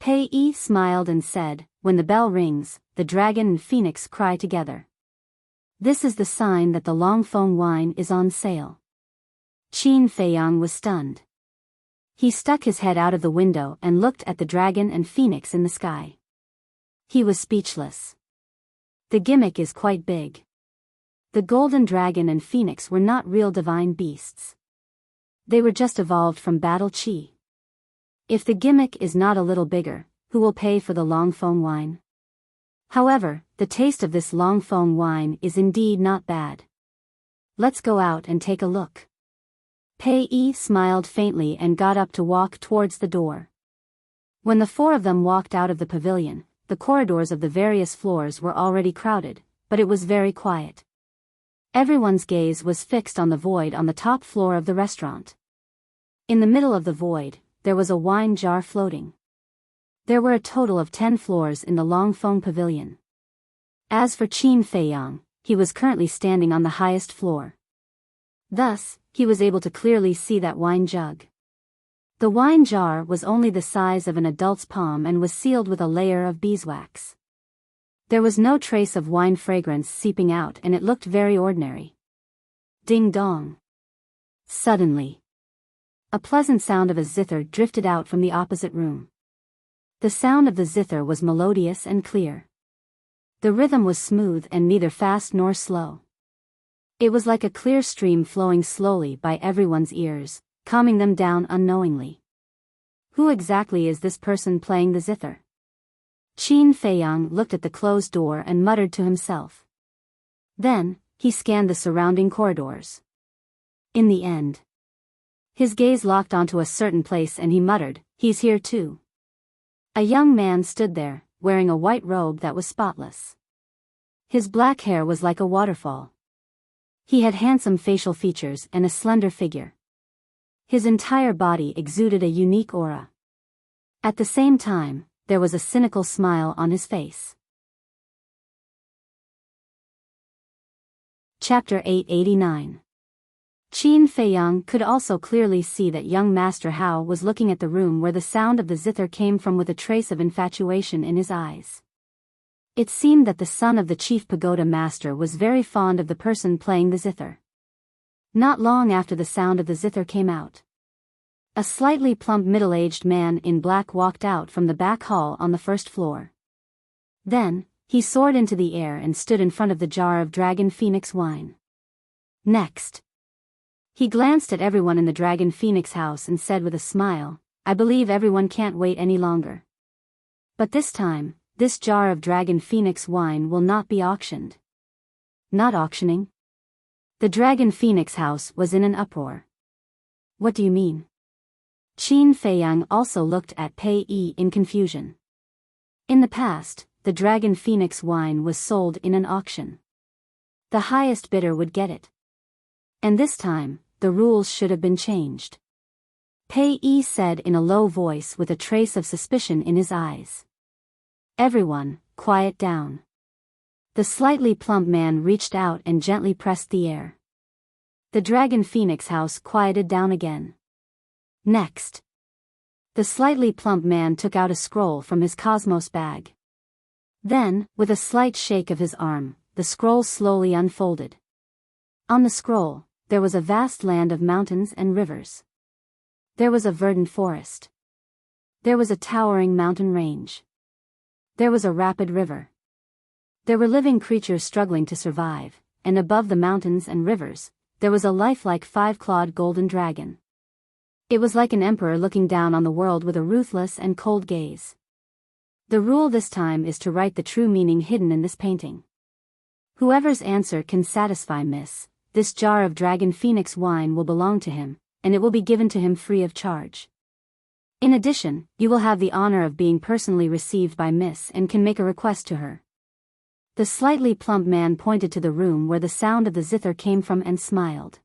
Pei Yi smiled and said, "When the bell rings, the dragon and phoenix cry together. This is the sign that the Longfeng wine is on sale." Qin Feiyang was stunned. He stuck his head out of the window and looked at the dragon and phoenix in the sky. He was speechless. The gimmick is quite big. The golden dragon and phoenix were not real divine beasts. They were just evolved from battle qi. If the gimmick is not a little bigger, who will pay for the Longfeng wine? However, the taste of this Longfeng wine is indeed not bad. Let's go out and take a look. Pei Yi smiled faintly and got up to walk towards the door. When the four of them walked out of the pavilion, the corridors of the various floors were already crowded, but it was very quiet. Everyone's gaze was fixed on the void on the top floor of the restaurant. In the middle of the void, there was a wine jar floating. There were a total of 10 floors in the Longfeng pavilion. As for Qin Feiyang, he was currently standing on the highest floor. Thus, he was able to clearly see that wine jug. The wine jar was only the size of an adult's palm and was sealed with a layer of beeswax. There was no trace of wine fragrance seeping out and it looked very ordinary. Ding dong. Suddenly, a pleasant sound of a zither drifted out from the opposite room. The sound of the zither was melodious and clear. The rhythm was smooth and neither fast nor slow. It was like a clear stream flowing slowly by everyone's ears, calming them down unknowingly. Who exactly is this person playing the zither? Qin Feiyang looked at the closed door and muttered to himself. Then, he scanned the surrounding corridors. In the end, his gaze locked onto a certain place and he muttered, "He's here too." A young man stood there, wearing a white robe that was spotless. His black hair was like a waterfall. He had handsome facial features and a slender figure. His entire body exuded a unique aura. At the same time, there was a cynical smile on his face. Chapter 889. Qin Feiyang could also clearly see that young Master Hao was looking at the room where the sound of the zither came from with a trace of infatuation in his eyes. It seemed that the son of the chief pagoda master was very fond of the person playing the zither. Not long after the sound of the zither came out, a slightly plump middle-aged man in black walked out from the back hall on the first floor. Then, he soared into the air and stood in front of the jar of Dragon Phoenix wine. Next, he glanced at everyone in the Dragon Phoenix house and said with a smile, "I believe everyone can't wait any longer. But this time, this jar of Dragon Phoenix wine will not be auctioned." Not auctioning? The Dragon Phoenix house was in an uproar. What do you mean? Qin Feiyang also looked at Pei Yi in confusion. In the past, the Dragon Phoenix wine was sold in an auction. The highest bidder would get it. And this time, the rules should have been changed. Pei Yi said in a low voice with a trace of suspicion in his eyes. Everyone, quiet down. The slightly plump man reached out and gently pressed the air. The dragon phoenix house quieted down again. Next. The slightly plump man took out a scroll from his cosmos bag. Then, with a slight shake of his arm, the scroll slowly unfolded. On the scroll, there was a vast land of mountains and rivers. There was a verdant forest. There was a towering mountain range. There was a rapid river. There were living creatures struggling to survive, and above the mountains and rivers, there was a lifelike five-clawed golden dragon. It was like an emperor looking down on the world with a ruthless and cold gaze. The rule this time is to write the true meaning hidden in this painting. Whoever's answer can satisfy Miss, this jar of dragon phoenix wine will belong to him, and it will be given to him free of charge. In addition, you will have the honor of being personally received by Miss and can make a request to her. The slightly plump man pointed to the room where the sound of the zither came from and smiled.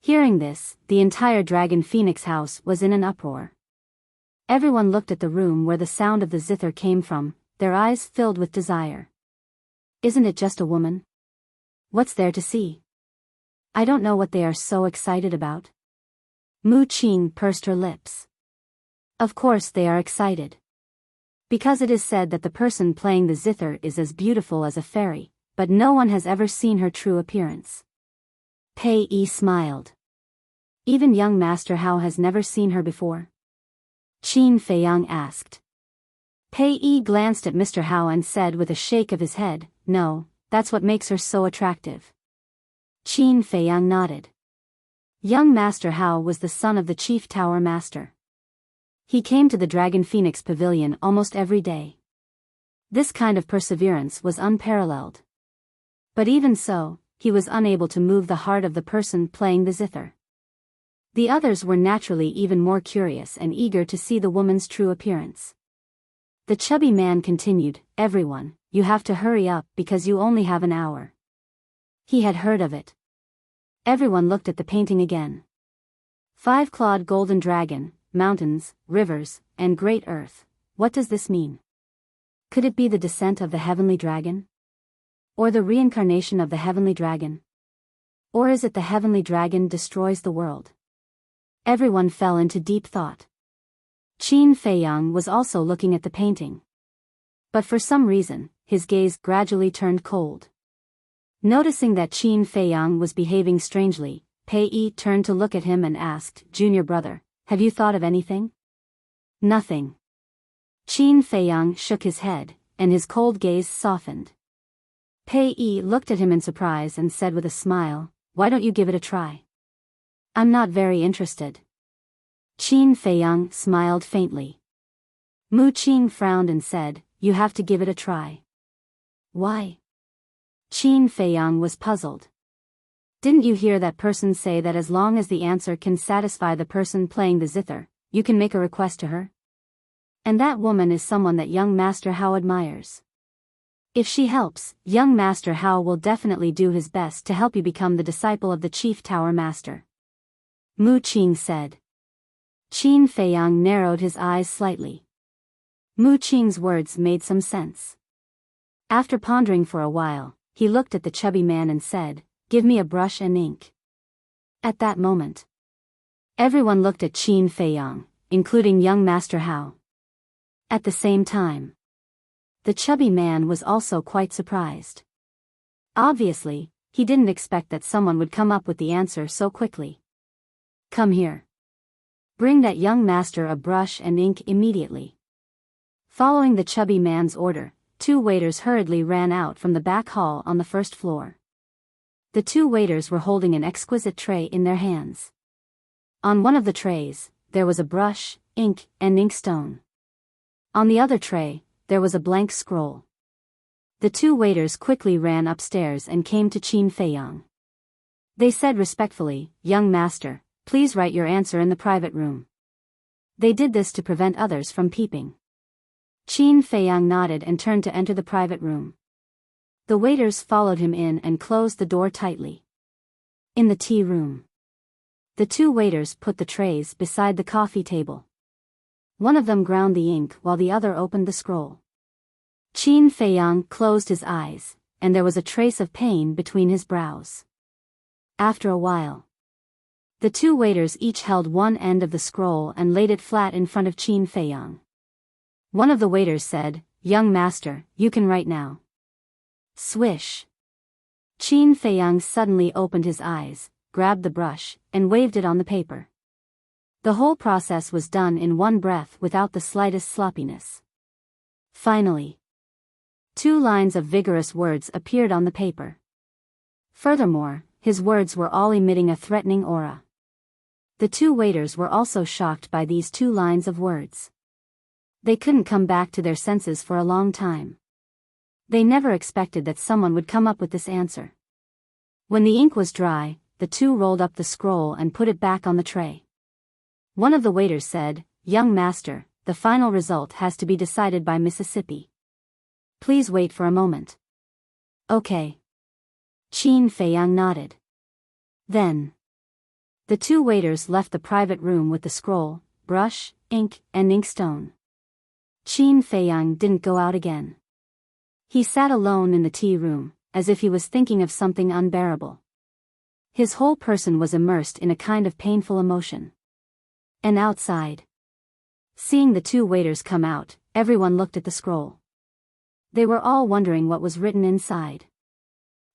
Hearing this, the entire dragon phoenix house was in an uproar. Everyone looked at the room where the sound of the zither came from, their eyes filled with desire. Isn't it just a woman? What's there to see? I don't know what they are so excited about. Mu Qing pursed her lips. Of course they are excited. Because it is said that the person playing the zither is as beautiful as a fairy, but no one has ever seen her true appearance. Pei Yi smiled. Even young Master Hao has never seen her before? Qin Feiyang asked. Pei Yi glanced at Mr. Hao and said with a shake of his head, no, that's what makes her so attractive. Qin Feiyang nodded. Young Master Hao was the son of the Chief Tower Master. He came to the Dragon Phoenix Pavilion almost every day. This kind of perseverance was unparalleled. But even so, he was unable to move the heart of the person playing the zither. The others were naturally even more curious and eager to see the woman's true appearance. The chubby man continued, everyone, you have to hurry up because you only have an hour. He had heard of it. Everyone looked at the painting again. Five-clawed golden dragon, mountains, rivers, and great earth. What does this mean? Could it be the descent of the heavenly dragon? Or the reincarnation of the heavenly dragon? Or is it the heavenly dragon destroys the world? Everyone fell into deep thought. Qin Feiyang was also looking at the painting. But for some reason, his gaze gradually turned cold. Noticing that Qin Feiyang was behaving strangely, Pei Yi turned to look at him and asked, Junior brother, have you thought of anything? Nothing. Qin Feiyang shook his head, and his cold gaze softened. Pei Yi looked at him in surprise and said with a smile, why don't you give it a try? I'm not very interested. Qin Feiyang smiled faintly. Mu Qing frowned and said, you have to give it a try. Why? Qin Feiyang was puzzled. Didn't you hear that person say that as long as the answer can satisfy the person playing the zither, you can make a request to her? And that woman is someone that young Master Hao admires. If she helps, young Master Hao will definitely do his best to help you become the disciple of the Chief Tower Master. Mu Qing said. Qin Feiyang narrowed his eyes slightly. Mu Qing's words made some sense. After pondering for a while, he looked at the chubby man and said, give me a brush and ink. At that moment, everyone looked at Qin Feiyang, including young Master Hao. At the same time, the chubby man was also quite surprised. Obviously, he didn't expect that someone would come up with the answer so quickly. Come here. Bring that young master a brush and ink immediately. Following the chubby man's order, two waiters hurriedly ran out from the back hall on the first floor. The two waiters were holding an exquisite tray in their hands. On one of the trays, there was a brush, ink, and inkstone. On the other tray, there was a blank scroll. The two waiters quickly ran upstairs and came to Qin Feiyang. They said respectfully, young master, please write your answer in the private room. They did this to prevent others from peeping. Qin Feiyang nodded and turned to enter the private room. The waiters followed him in and closed the door tightly. In the tea room, the two waiters put the trays beside the coffee table. One of them ground the ink while the other opened the scroll. Qin Feiyang closed his eyes, and there was a trace of pain between his brows. After a while, the two waiters each held one end of the scroll and laid it flat in front of Qin Feiyang. One of the waiters said, "Young master, you can write now." Swish. Qin Feiyang suddenly opened his eyes, grabbed the brush, and waved it on the paper. The whole process was done in one breath without the slightest sloppiness. Finally, 2 lines of vigorous words appeared on the paper. Furthermore, his words were all emitting a threatening aura. The two waiters were also shocked by these 2 lines of words. They couldn't come back to their senses for a long time. They never expected that someone would come up with this answer. When the ink was dry, the two rolled up the scroll and put it back on the tray. One of the waiters said, "Young master, the final result has to be decided by Mississippi. Please wait for a moment." "Okay." Qin Feiyang nodded. Then, the two waiters left the private room with the scroll, brush, ink, and inkstone. Qin Feiyang didn't go out again. He sat alone in the tea room, as if he was thinking of something unbearable. His whole person was immersed in a kind of painful emotion. And outside, seeing the two waiters come out, everyone looked at the scroll. They were all wondering what was written inside.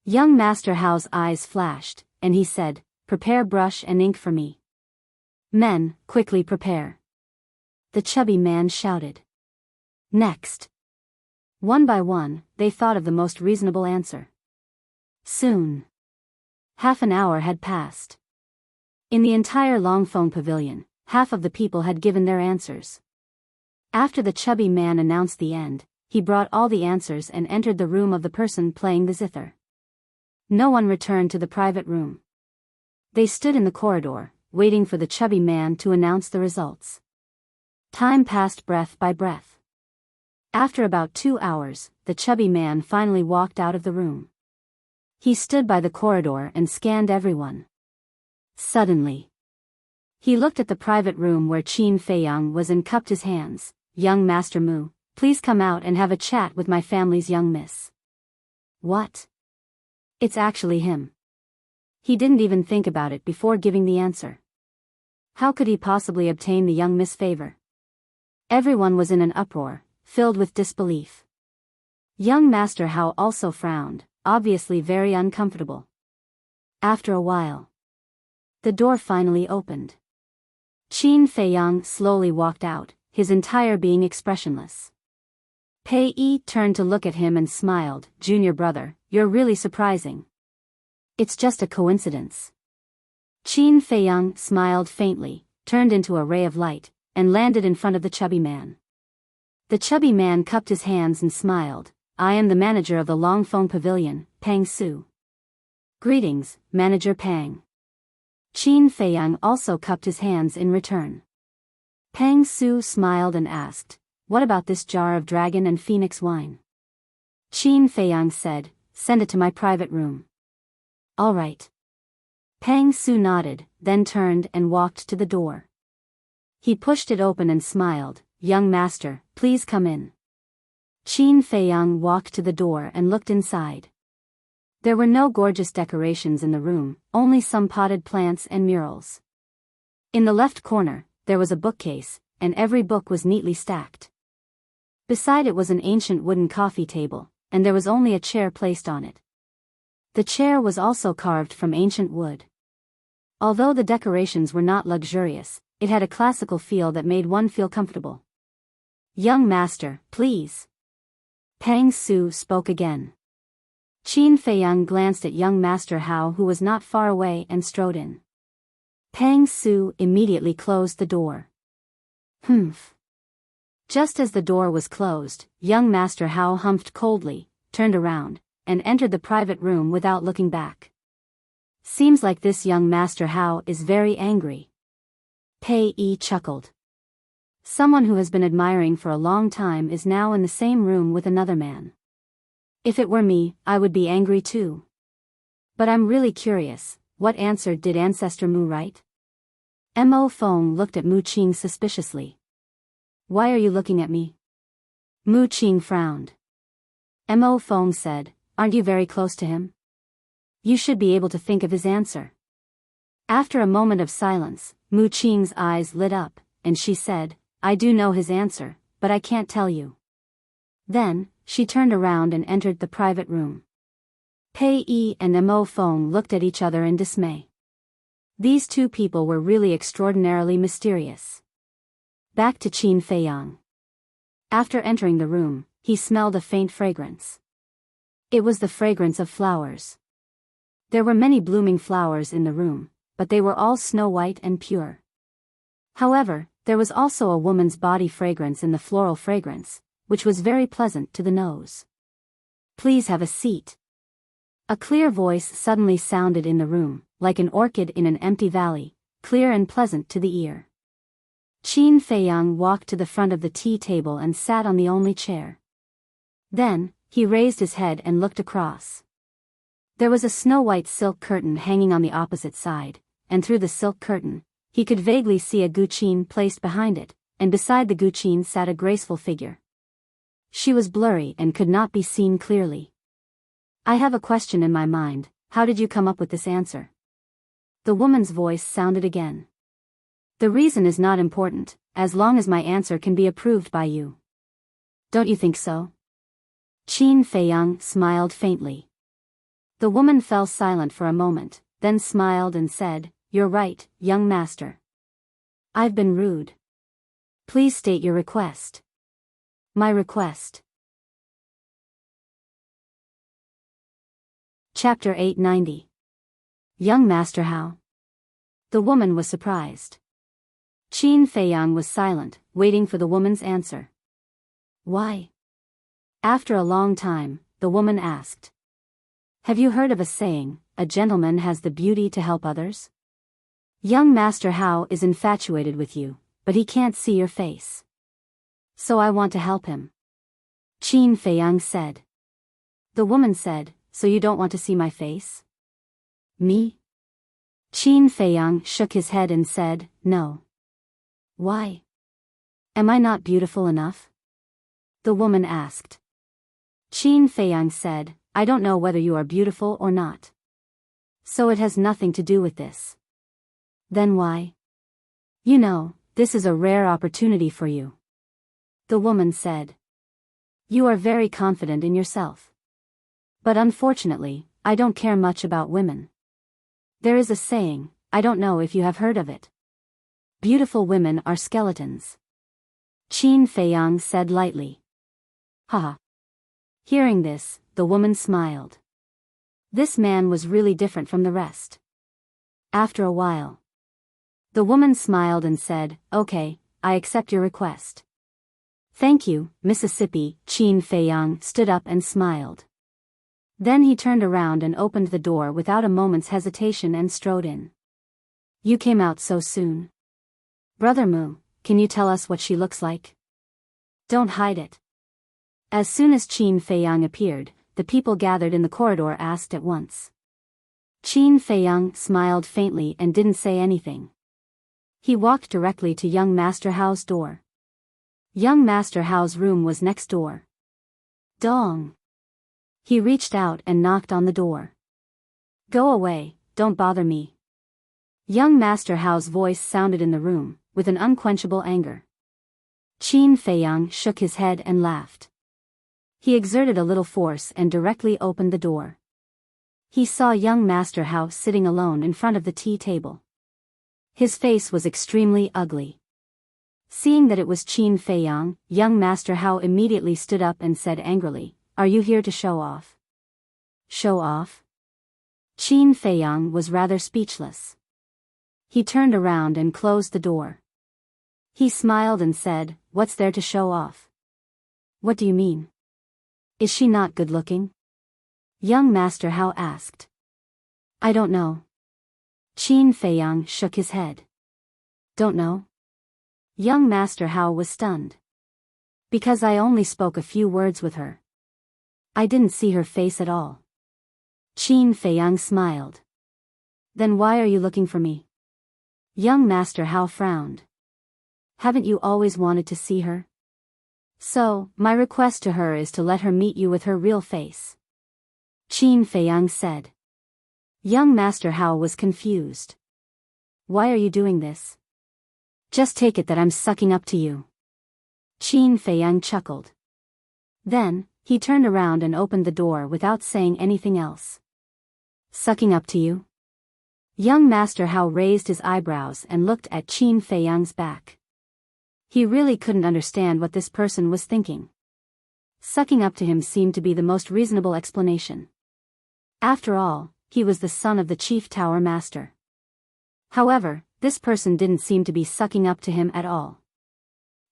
Young Master Hao's eyes flashed, and he said, "Prepare brush and ink for me. Men, quickly prepare." The chubby man shouted. Next. One by one, they thought of the most reasonable answer. Soon. Half an hour had passed. In the entire Longfeng Pavilion, half of the people had given their answers. After the chubby man announced the end, he brought all the answers and entered the room of the person playing the zither. No one returned to the private room. They stood in the corridor, waiting for the chubby man to announce the results. Time passed breath by breath. After about 2 hours, the chubby man finally walked out of the room. He stood by the corridor and scanned everyone. Suddenly, he looked at the private room where Qin Feiyang was and cupped his hands. "Young Master Mu, please come out and have a chat with my family's young miss." What? It's actually him. He didn't even think about it before giving the answer. How could he possibly obtain the young miss' favor? Everyone was in an uproar, filled with disbelief. Young Master Hao also frowned, obviously very uncomfortable. After a while, the door finally opened. Qin Feiyang slowly walked out, his entire being expressionless. Pei Yi turned to look at him and smiled. "Junior brother, you're really surprising. It's just a coincidence." Qin Feiyang smiled faintly, turned into a ray of light, and landed in front of the chubby man. The chubby man cupped his hands and smiled. "I am the manager of the Longfeng Pavilion, Pang Su." "Greetings, Manager Pang." Qin Feiyang also cupped his hands in return. Pang Su smiled and asked, "What about this jar of dragon and phoenix wine?" Qin Feiyang said, "Send it to my private room." "All right." Pang Su nodded, then turned and walked to the door. He pushed it open and smiled. "Young master, please come in." Qin Feiyang walked to the door and looked inside. There were no gorgeous decorations in the room, only some potted plants and murals. In the left corner, there was a bookcase, and every book was neatly stacked. Beside it was an ancient wooden coffee table, and there was only a chair placed on it. The chair was also carved from ancient wood. Although the decorations were not luxurious, it had a classical feel that made one feel comfortable. "Young master, please." Pang Su spoke again. Qin Feiyang glanced at young Master Hao, who was not far away, and strode in. Pang Su immediately closed the door. Humph. Just as the door was closed, young Master Hao humphed coldly, turned around, and entered the private room without looking back. "Seems like this young Master Hao is very angry." Pei Yi chuckled. Someone who has been admiring for a long time is now in the same room with another man. If it were me, I would be angry too. But I'm really curious, what answer did Ancestor Mu write? Mo Feng looked at Mu Qing suspiciously. "Why are you looking at me?" Mu Qing frowned. Mo Feng said, aren't you very close to him? You should be able to think of his answer. After a moment of silence, Mu Qing's eyes lit up, and she said, I do know his answer, but I can't tell you. Then, she turned around and entered the private room. Pei Yi and Mo Feng looked at each other in dismay. These two people were really extraordinarily mysterious. Back to Qin Feiyang. After entering the room, he smelled a faint fragrance. It was the fragrance of flowers. There were many blooming flowers in the room, but they were all snow-white and pure. However, there was also a woman's body fragrance in the floral fragrance, which was very pleasant to the nose. Please have a seat. A clear voice suddenly sounded in the room, like an orchid in an empty valley, clear and pleasant to the ear. Qin Feiyang walked to the front of the tea table and sat on the only chair. Then, he raised his head and looked across. There was a snow-white silk curtain hanging on the opposite side, and through the silk curtain, he could vaguely see a guqin placed behind it, and beside the guqin sat a graceful figure. She was blurry and could not be seen clearly. I have a question in my mind, how did you come up with this answer? The woman's voice sounded again. The reason is not important, as long as my answer can be approved by you. Don't you think so? Qin Feiyang smiled faintly. The woman fell silent for a moment, then smiled and said, You're right, young master. I've been rude. Please state your request. My request. Chapter 890. Young Master How? The woman was surprised. Qin Feiyang was silent, waiting for the woman's answer. Why? After a long time, the woman asked. Have you heard of a saying, a gentleman has the beauty to help others? Young Master How is infatuated with you, but he can't see your face. So I want to help him. Qin Feiyang said. The woman said, So you don't want to see my face? Me? Qin Feiyang shook his head and said, No. Why? Am I not beautiful enough? The woman asked. Qin Feiyang said, I don't know whether you are beautiful or not. So it has nothing to do with this. Then why? You know, this is a rare opportunity for you. The woman said. You are very confident in yourself. But unfortunately, I don't care much about women. There is a saying, I don't know if you have heard of it. Beautiful women are skeletons. Qin Feiyang said lightly. Haha. Hearing this, the woman smiled. This man was really different from the rest. After a while, the woman smiled and said, Okay, I accept your request. Thank you, Mississippi. Qin Feiyang stood up and smiled. Then he turned around and opened the door without a moment's hesitation and strode in. You came out so soon. Brother Mu, can you tell us what she looks like? Don't hide it. As soon as Qin Feiyang appeared, the people gathered in the corridor asked at once. Qin Feiyang smiled faintly and didn't say anything. He walked directly to young Master Hao's door. Young Master Hao's room was next door. Dong. He reached out and knocked on the door. Go away, don't bother me. Young Master Hao's voice sounded in the room, with an unquenchable anger. Qin Feiyang shook his head and laughed. He exerted a little force and directly opened the door. He saw young Master Hao sitting alone in front of the tea table. His face was extremely ugly. Seeing that it was Qin Feiyang, young Master Hao immediately stood up and said angrily, Are you here to show off? Show off? Qin Feiyang was rather speechless. He turned around and closed the door. He smiled and said, What's there to show off? What do you mean? Is she not good-looking? Young Master Hao asked. I don't know. Qin Feiyang shook his head. Don't know? Young Master Hao was stunned. Because I only spoke a few words with her. I didn't see her face at all. Qin Feiyang smiled. Then why are you looking for me? Young Master Hao frowned. Haven't you always wanted to see her? So, my request to her is to let her meet you with her real face. Qin Feiyang said. Young Master Hao was confused. Why are you doing this? Just take it that I'm sucking up to you. Qin Feiyang chuckled. Then, he turned around and opened the door without saying anything else. Sucking up to you? Young Master Hao raised his eyebrows and looked at Qin Feiyang's back. He really couldn't understand what this person was thinking. Sucking up to him seemed to be the most reasonable explanation. After all, he was the son of the chief tower master. However, this person didn't seem to be sucking up to him at all.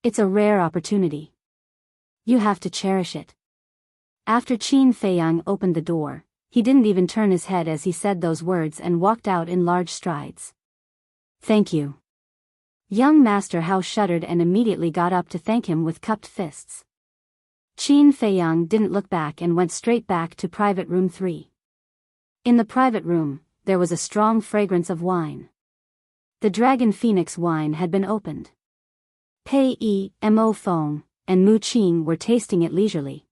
It's a rare opportunity. You have to cherish it. After Qin Feiyang opened the door, he didn't even turn his head as he said those words and walked out in large strides. Thank you. Young Master Hao shuddered and immediately got up to thank him with cupped fists. Qin Feiyang didn't look back and went straight back to private room 3. In the private room, there was a strong fragrance of wine. The Dragon Phoenix wine had been opened. Pei Yi, Mo Feng, and Mu Qing were tasting it leisurely.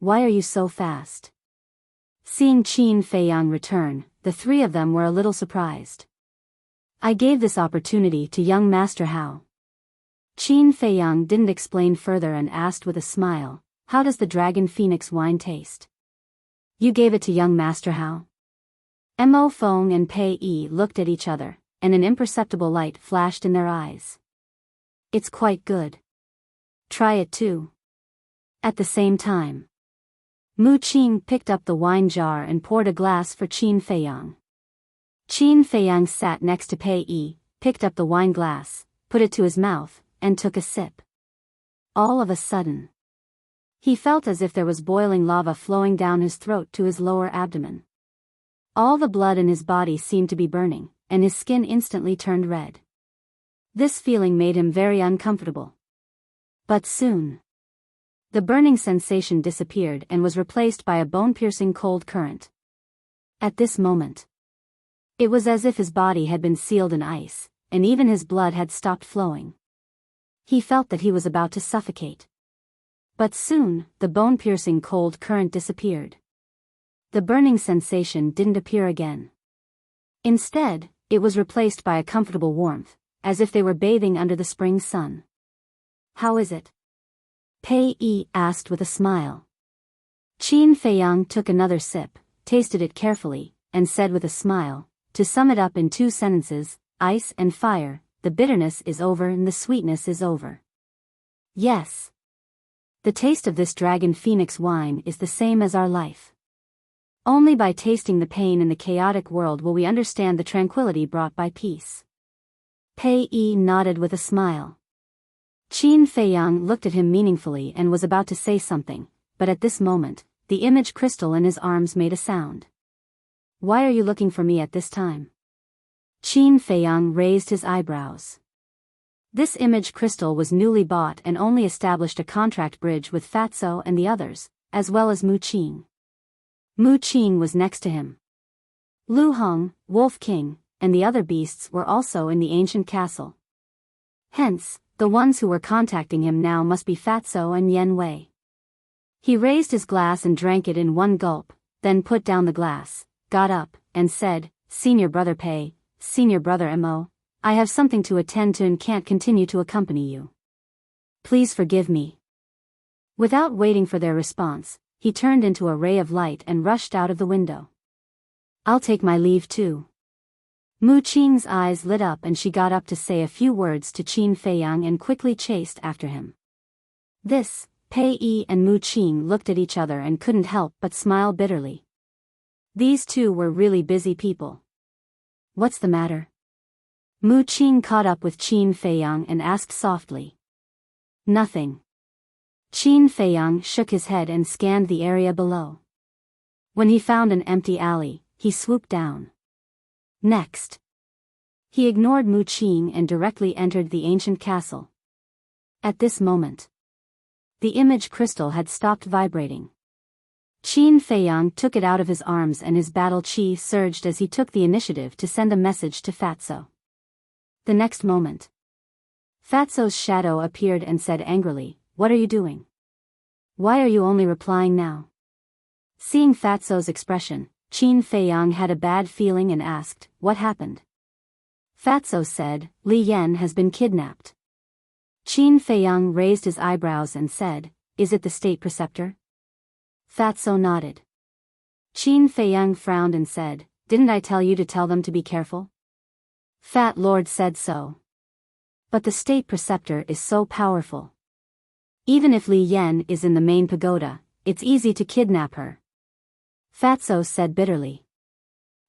Why are you so fast? Seeing Qin Feiyang return, the three of them were a little surprised. I gave this opportunity to young Master Hao. Qin Feiyang didn't explain further and asked with a smile, how does the Dragon Phoenix wine taste? You gave it to young Master Hao? Mo Feng and Pei Yi looked at each other, and an imperceptible light flashed in their eyes. It's quite good. Try it too. At the same time, Mu Qing picked up the wine jar and poured a glass for Qin Feiyang. Qin Feiyang sat next to Pei Yi, picked up the wine glass, put it to his mouth, and took a sip. All of a sudden, he felt as if there was boiling lava flowing down his throat to his lower abdomen. All the blood in his body seemed to be burning, and his skin instantly turned red. This feeling made him very uncomfortable. But soon, the burning sensation disappeared and was replaced by a bone-piercing cold current. At this moment, it was as if his body had been sealed in ice, and even his blood had stopped flowing. He felt that he was about to suffocate. But soon, the bone-piercing cold current disappeared. The burning sensation didn't appear again. Instead, it was replaced by a comfortable warmth, as if they were bathing under the spring sun. How is it? Pei Yi asked with a smile. Qin Feiyang took another sip, tasted it carefully, and said with a smile, to sum it up in 2 sentences, ice and fire, the bitterness is over and the sweetness is over. Yes. The taste of this Dragon Phoenix wine is the same as our life. Only by tasting the pain in the chaotic world will we understand the tranquility brought by peace. Pei Yi nodded with a smile. Qin Feiyang looked at him meaningfully and was about to say something, but at this moment, the image crystal in his arms made a sound. Why are you looking for me at this time? Qin Feiyang raised his eyebrows. This image crystal was newly bought and only established a contract bridge with Fatso and the others, as well as Mu Qing. Mu Qing was next to him. Lu Heng, Wolf King, and the other beasts were also in the ancient castle. Hence, the ones who were contacting him now must be Fatso and Yen Wei. He raised his glass and drank it in one gulp, then put down the glass, got up, and said, Senior Brother Pei, Senior Brother Mo, I have something to attend to and can't continue to accompany you. Please forgive me. Without waiting for their response, he turned into a ray of light and rushed out of the window. I'll take my leave too. Mu Qing's eyes lit up and she got up to say a few words to Qin Feiyang and quickly chased after him. This, Pei Yi and Mu Qing looked at each other and couldn't help but smile bitterly. These two were really busy people. What's the matter? Mu Qing caught up with Qin Feiyang and asked softly. Nothing. Qin Feiyang shook his head and scanned the area below. When he found an empty alley, he swooped down. Next, he ignored Mu Qing and directly entered the ancient castle. At this moment, the image crystal had stopped vibrating. Qin Feiyang took it out of his arms and his battle chi surged as he took the initiative to send a message to Fatso. The next moment, Fatso's shadow appeared and said angrily, what are you doing? Why are you only replying now? Seeing Fatso's expression, Qin Feiyang had a bad feeling and asked, what happened? Fatso said, Li Yan has been kidnapped. Qin Feiyang raised his eyebrows and said, is it the state preceptor? Fatso nodded. Qin Feiyang frowned and said, didn't I tell you to tell them to be careful? Fat Lord said so. But the state preceptor is so powerful. Even if Li Yan is in the main pagoda, it's easy to kidnap her. Fatso said bitterly.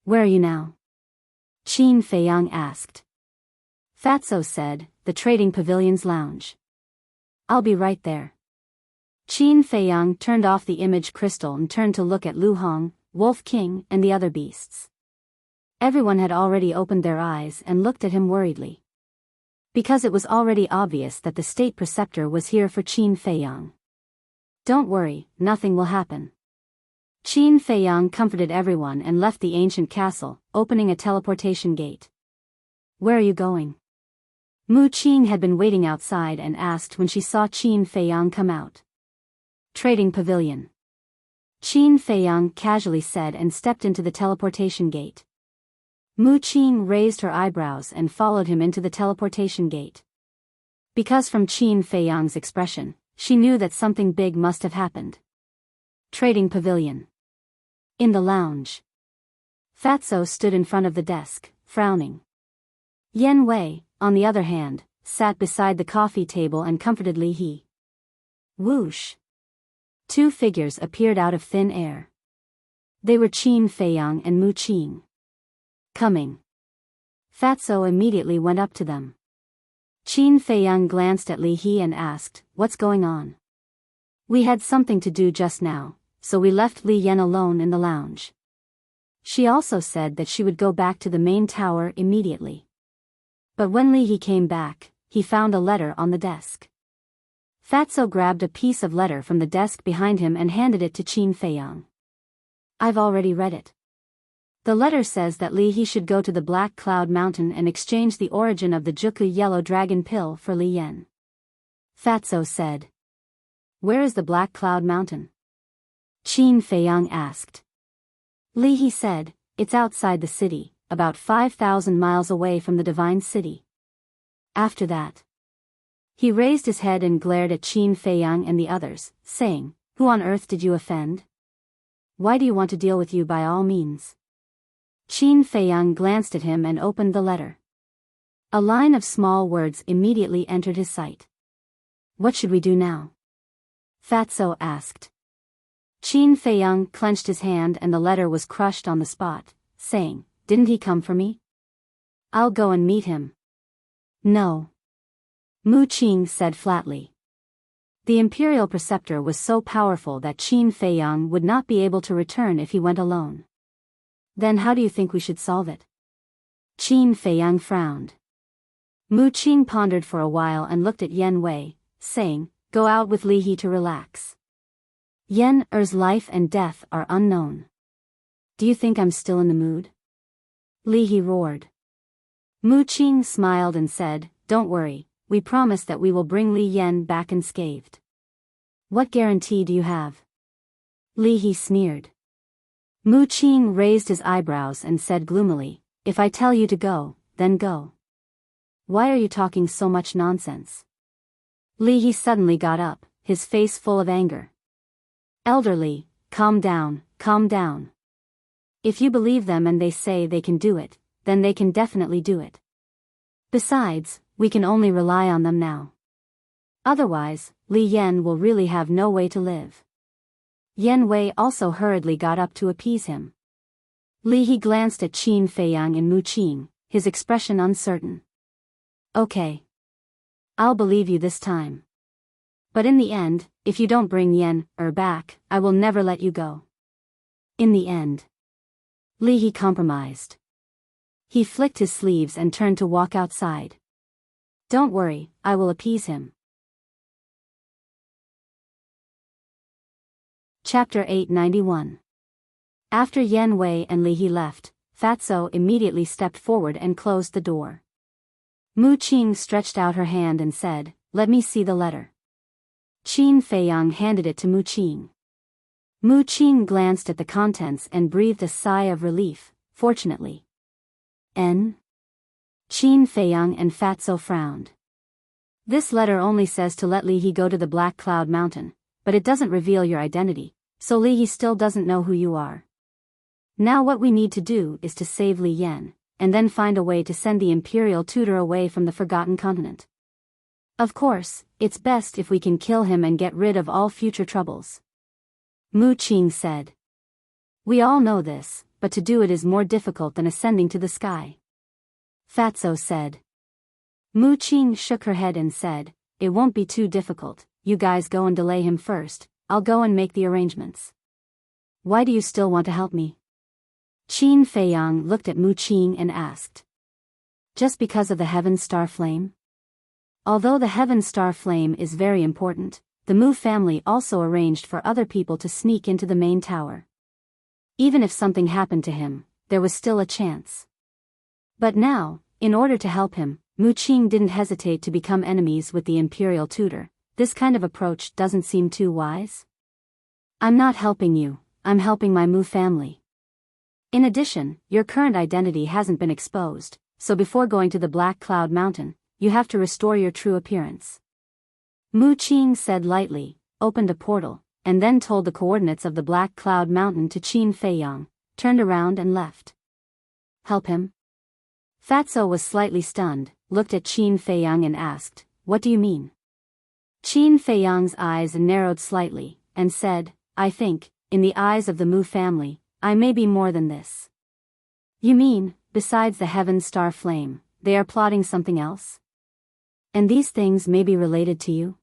Where are you now? Qin Feiyang asked. Fatso said, the trading pavilion's lounge. I'll be right there. Qin Feiyang turned off the image crystal and turned to look at Lu Hong, Wolf King, and the other beasts. Everyone had already opened their eyes and looked at him worriedly. Because it was already obvious that the state preceptor was here for Qin Feiyang. Don't worry, nothing will happen. Qin Feiyang comforted everyone and left the ancient castle, opening a teleportation gate. Where are you going? Mu Qing had been waiting outside and asked when she saw Qin Feiyang come out. Trading pavilion. Qin Feiyang casually said and stepped into the teleportation gate. Mu Qing raised her eyebrows and followed him into the teleportation gate. Because from Qin Feiyang's expression, she knew that something big must have happened. Trading pavilion. In the lounge. Fatso stood in front of the desk, frowning. Yen Wei, on the other hand, sat beside the coffee table and comforted Li He. Whoosh! Two figures appeared out of thin air. They were Qin Feiyang and Mu Qing. Coming. Fatso immediately went up to them. Qin Feiyang glanced at Li He and asked, what's going on? We had something to do just now, so we left Li Yan alone in the lounge. She also said that she would go back to the main tower immediately. But when Li He came back, he found a letter on the desk. Fatso grabbed a piece of letter from the desk behind him and handed it to Qin Feiyang. I've already read it. The letter says that Li He should go to the Black Cloud Mountain and exchange the origin of the Juku Yellow Dragon Pill for Li Yan. Fatso said. Where is the Black Cloud Mountain? Qin Feiyang asked. Li He said, it's outside the city, about 5,000 miles away from the Divine City. After that, he raised his head and glared at Qin Feiyang and the others, saying, who on earth did you offend? Why do you want to deal with you by all means? Qin Feiyang glanced at him and opened the letter. A line of small words immediately entered his sight. What should we do now? Fatso asked. Qin Feiyang clenched his hand and the letter was crushed on the spot, saying, didn't he come for me? I'll go and meet him. No. Mu Qing said flatly. The imperial preceptor was so powerful that Qin Feiyang would not be able to return if he went alone. Then how do you think we should solve it? Qin Feiyang frowned. Mu Qing pondered for a while and looked at Yen Wei, saying, go out with Li He to relax. Yen Er's life and death are unknown. Do you think I'm still in the mood? Li He roared. Mu Qing smiled and said, don't worry, we promise that we will bring Li Yan back unscathed. What guarantee do you have? Li He sneered. Mu Qing raised his eyebrows and said gloomily, if I tell you to go, then go. Why are you talking so much nonsense? Li He suddenly got up, his face full of anger. Elderly, calm down, calm down. If you believe them and they say they can do it, then they can definitely do it. Besides, we can only rely on them now. Otherwise, Li Yan will really have no way to live. Yen Wei also hurriedly got up to appease him. Li He glanced at Qin Feiyang and Mu Qing, his expression uncertain. Okay. I'll believe you this time. But in the end, if you don't bring Yen Er back, I will never let you go. In the end, Li He compromised. He flicked his sleeves and turned to walk outside. Don't worry, I will appease him. Chapter 891. After Yen Wei and Li He left, Fatso immediately stepped forward and closed the door. Mu Qing stretched out her hand and said, let me see the letter. Qin Feiyang handed it to Mu Qing. Mu Qing glanced at the contents and breathed a sigh of relief, fortunately. N. Qin Feiyang and Fatso frowned. This letter only says to let Li He go to the Black Cloud Mountain, but it doesn't reveal your identity, so Li He still doesn't know who you are. Now what we need to do is to save Li Yan, and then find a way to send the Imperial Tutor away from the Forgotten Continent. Of course, it's best if we can kill him and get rid of all future troubles. Mu Qing said. We all know this, but to do it is more difficult than ascending to the sky. Fatso said. Mu Qing shook her head and said, it won't be too difficult, you guys go and delay him first, I'll go and make the arrangements. Why do you still want to help me? Qin Feiyang looked at Mu Qing and asked. Just because of the Heaven Star Flame? Although the Heaven Star Flame is very important, the Mu family also arranged for other people to sneak into the main tower. Even if something happened to him, there was still a chance. But now, in order to help him, Mu Qing didn't hesitate to become enemies with the Imperial Tutor. This kind of approach doesn't seem too wise. I'm not helping you, I'm helping my Mu family. In addition, your current identity hasn't been exposed, so before going to the Black Cloud Mountain, you have to restore your true appearance. Mu Qing said lightly, opened a portal, and then told the coordinates of the Black Cloud Mountain to Qin Feiyang, turned around and left. Help him? Fatso was slightly stunned, looked at Qin Feiyang and asked, what do you mean? Qin Feiyang's eyes narrowed slightly, and said, I think, in the eyes of the Mu family, I may be more than this. You mean, besides the Heaven Star Flame, they are plotting something else? And these things may be related to you?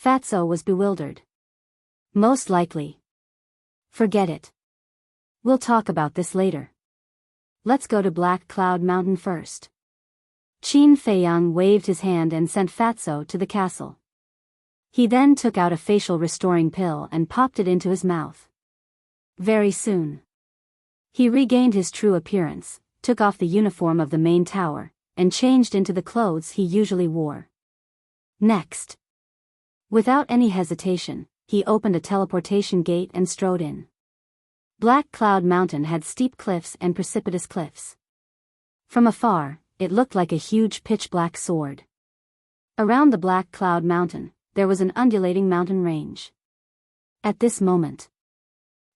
Fatso was bewildered. Most likely. Forget it. We'll talk about this later. Let's go to Black Cloud Mountain first. Qin Feiyang waved his hand and sent Fatso to the castle. He then took out a facial restoring pill and popped it into his mouth. Very soon. He regained his true appearance, took off the uniform of the main tower, and changed into the clothes he usually wore. Next. Without any hesitation, he opened a teleportation gate and strode in. Black Cloud Mountain had steep cliffs and precipitous cliffs. From afar, it looked like a huge pitch-black sword. Around the Black Cloud Mountain, there was an undulating mountain range. At this moment,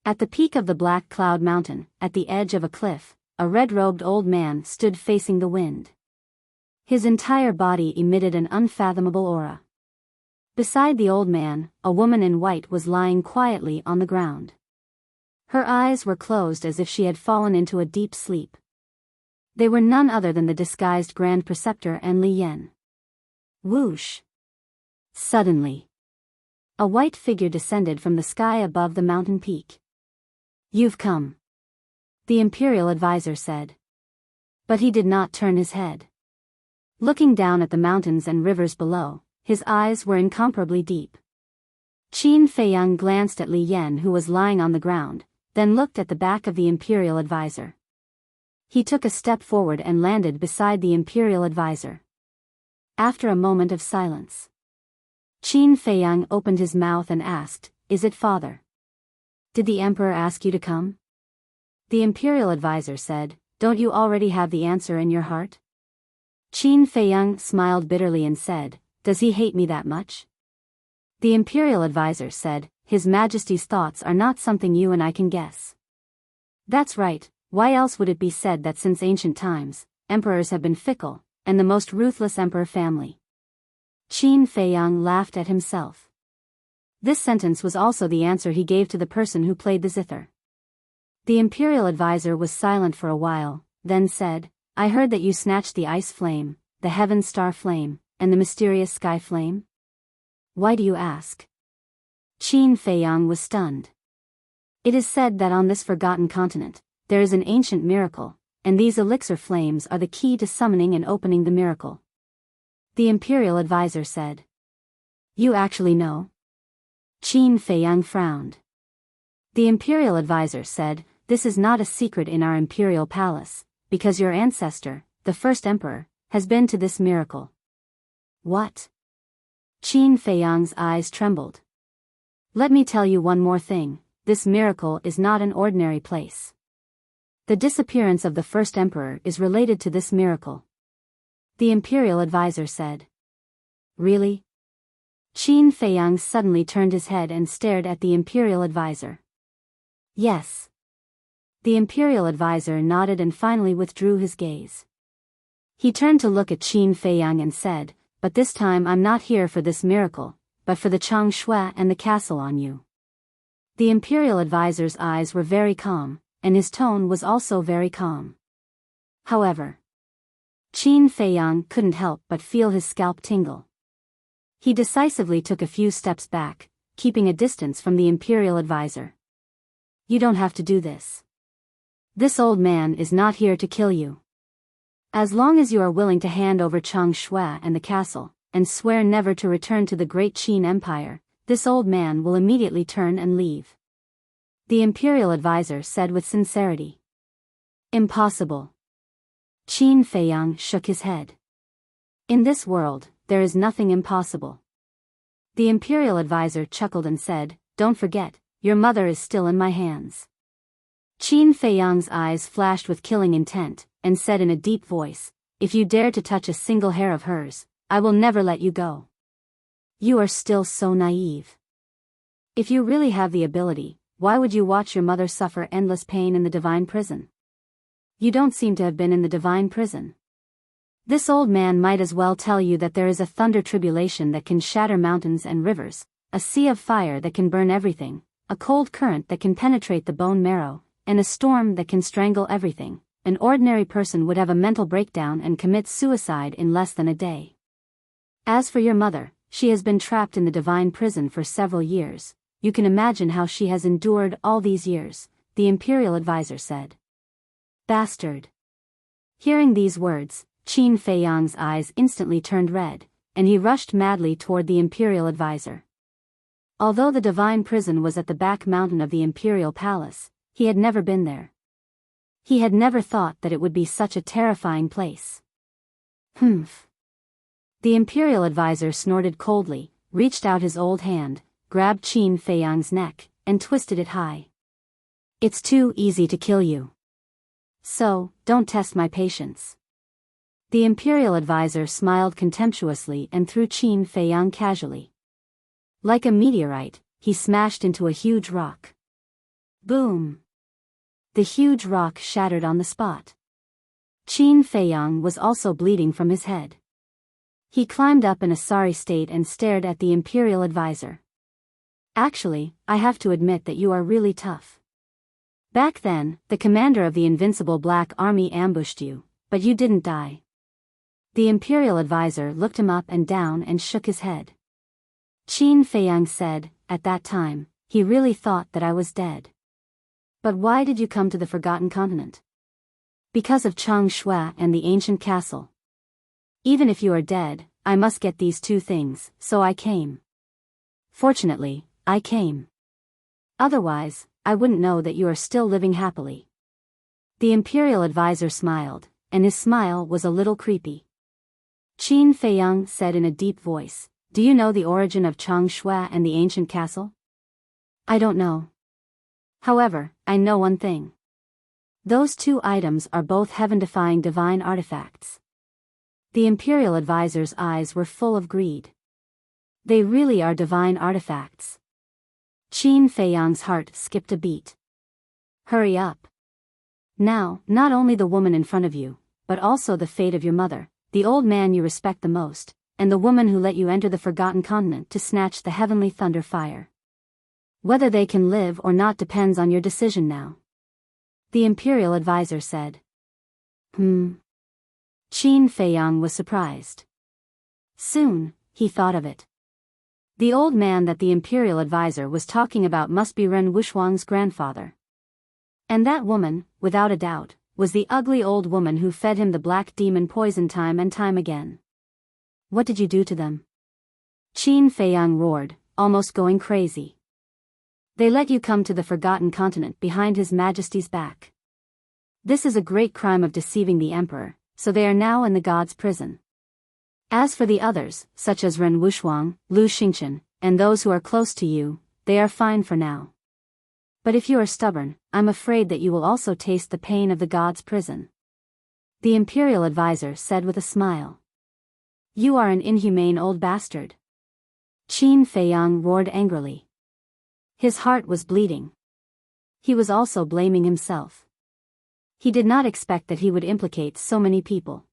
at the peak of the Black Cloud Mountain, at the edge of a cliff, a red-robed old man stood facing the wind. His entire body emitted an unfathomable aura. Beside the old man, a woman in white was lying quietly on the ground. Her eyes were closed as if she had fallen into a deep sleep. They were none other than the disguised Grand Preceptor and Li Yan. Whoosh! Suddenly, a white figure descended from the sky above the mountain peak. You've come, the Imperial Advisor said. But he did not turn his head. Looking down at the mountains and rivers below, his eyes were incomparably deep. Qin Feiyang glanced at Li Yan who was lying on the ground, then looked at the back of the Imperial Advisor. He took a step forward and landed beside the Imperial Advisor. After a moment of silence, Qin Feiyang opened his mouth and asked, Is it father? Did the Emperor ask you to come? The Imperial Advisor said, Don't you already have the answer in your heart? Qin Feiyang smiled bitterly and said, Does he hate me that much? The Imperial Advisor said, His Majesty's thoughts are not something you and I can guess. That's right, why else would it be said that since ancient times, emperors have been fickle, and the most ruthless emperor family? Qin Feiyang laughed at himself. This sentence was also the answer he gave to the person who played the zither. The Imperial Advisor was silent for a while, then said, I heard that you snatched the Ice Flame, the Heaven Star Flame, and the mysterious Sky Flame? Why do you ask? Qin Feiyang was stunned. It is said that on this forgotten continent, there is an ancient miracle, and these elixir flames are the key to summoning and opening the miracle. The Imperial Advisor said. You actually know? Qin Feiyang frowned. The Imperial Advisor said, This is not a secret in our Imperial Palace, because your ancestor, the first emperor, has been to this miracle. What? Qin Feiyang's eyes trembled. Let me tell you one more thing, this miracle is not an ordinary place. The disappearance of the first emperor is related to this miracle. The imperial advisor said. Really? Qin Feiyang suddenly turned his head and stared at the imperial advisor. Yes. The imperial advisor nodded and finally withdrew his gaze. He turned to look at Qin Feiyang and said, but this time I'm not here for this miracle, but for the Changshui and the castle on you. The imperial advisor's eyes were very calm, and his tone was also very calm. However, Qin Feiyang couldn't help but feel his scalp tingle. He decisively took a few steps back, keeping a distance from the imperial advisor. You don't have to do this. This old man is not here to kill you. As long as you are willing to hand over Changshui and the castle, and swear never to return to the great Qin Empire, this old man will immediately turn and leave. The imperial advisor said with sincerity. Impossible. Qin Feiyang shook his head. In this world, there is nothing impossible. The imperial advisor chuckled and said, don't forget, your mother is still in my hands. Qin Feiyang's eyes flashed with killing intent, and said in a deep voice, if you dare to touch a single hair of hers, I will never let you go. You are still so naive. If you really have the ability, why would you watch your mother suffer endless pain in the divine prison? You don't seem to have been in the divine prison. This old man might as well tell you that there is a thunder tribulation that can shatter mountains and rivers, a sea of fire that can burn everything, a cold current that can penetrate the bone marrow, and a storm that can strangle everything. An ordinary person would have a mental breakdown and commit suicide in less than a day. As for your mother, she has been trapped in the divine prison for several years. You can imagine how she has endured all these years, the imperial advisor said. Bastard. Hearing these words, Qin Feiyang's eyes instantly turned red, and he rushed madly toward the imperial advisor. Although the divine prison was at the back mountain of the imperial palace, he had never been there. He had never thought that it would be such a terrifying place. Humph. The imperial advisor snorted coldly, reached out his old hand, grabbed Qin Feiyang's neck, and twisted it high. It's too easy to kill you. So, don't test my patience. The imperial advisor smiled contemptuously and threw Qin Feiyang casually. Like a meteorite, he smashed into a huge rock. Boom! The huge rock shattered on the spot. Qin Feiyang was also bleeding from his head. He climbed up in a sorry state and stared at the imperial advisor. Actually, I have to admit that you are really tough. Back then, the commander of the invincible Black Army ambushed you, but you didn't die. The imperial advisor looked him up and down and shook his head. Qin Feiyang said, at that time, he really thought that I was dead. But why did you come to the Forgotten Continent? Because of Changshui and the ancient castle. Even if you are dead, I must get these two things, so I came. Fortunately, I came. Otherwise, I wouldn't know that you are still living happily. The imperial advisor smiled, and his smile was a little creepy. Qin Feiyang said in a deep voice, do you know the origin of Changshui and the ancient castle? I don't know. However, I know one thing. Those two items are both heaven-defying divine artifacts. The imperial advisor's eyes were full of greed. They really are divine artifacts. Qin Feiyang's heart skipped a beat. Hurry up. Now, not only the woman in front of you, but also the fate of your mother, the old man you respect the most, and the woman who let you enter the Forgotten Continent to snatch the heavenly thunder fire. Whether they can live or not depends on your decision now. The imperial advisor said. Qin Feiyang was surprised. Soon, he thought of it. The old man that the imperial advisor was talking about must be Ren Wuxuang's grandfather. And that woman, without a doubt, was the ugly old woman who fed him the black demon poison time and time again. What did you do to them? Qin Feiyang roared, almost going crazy. They let you come to the Forgotten Continent behind His Majesty's back. This is a great crime of deceiving the Emperor, so they are now in the God's prison. As for the others, such as Ren Wushuang, Lu Xingchen, and those who are close to you, they are fine for now. But if you are stubborn, I'm afraid that you will also taste the pain of the god's prison. The imperial advisor said with a smile. You are an inhumane old bastard. Qin Feiyang roared angrily. His heart was bleeding. He was also blaming himself. He did not expect that he would implicate so many people.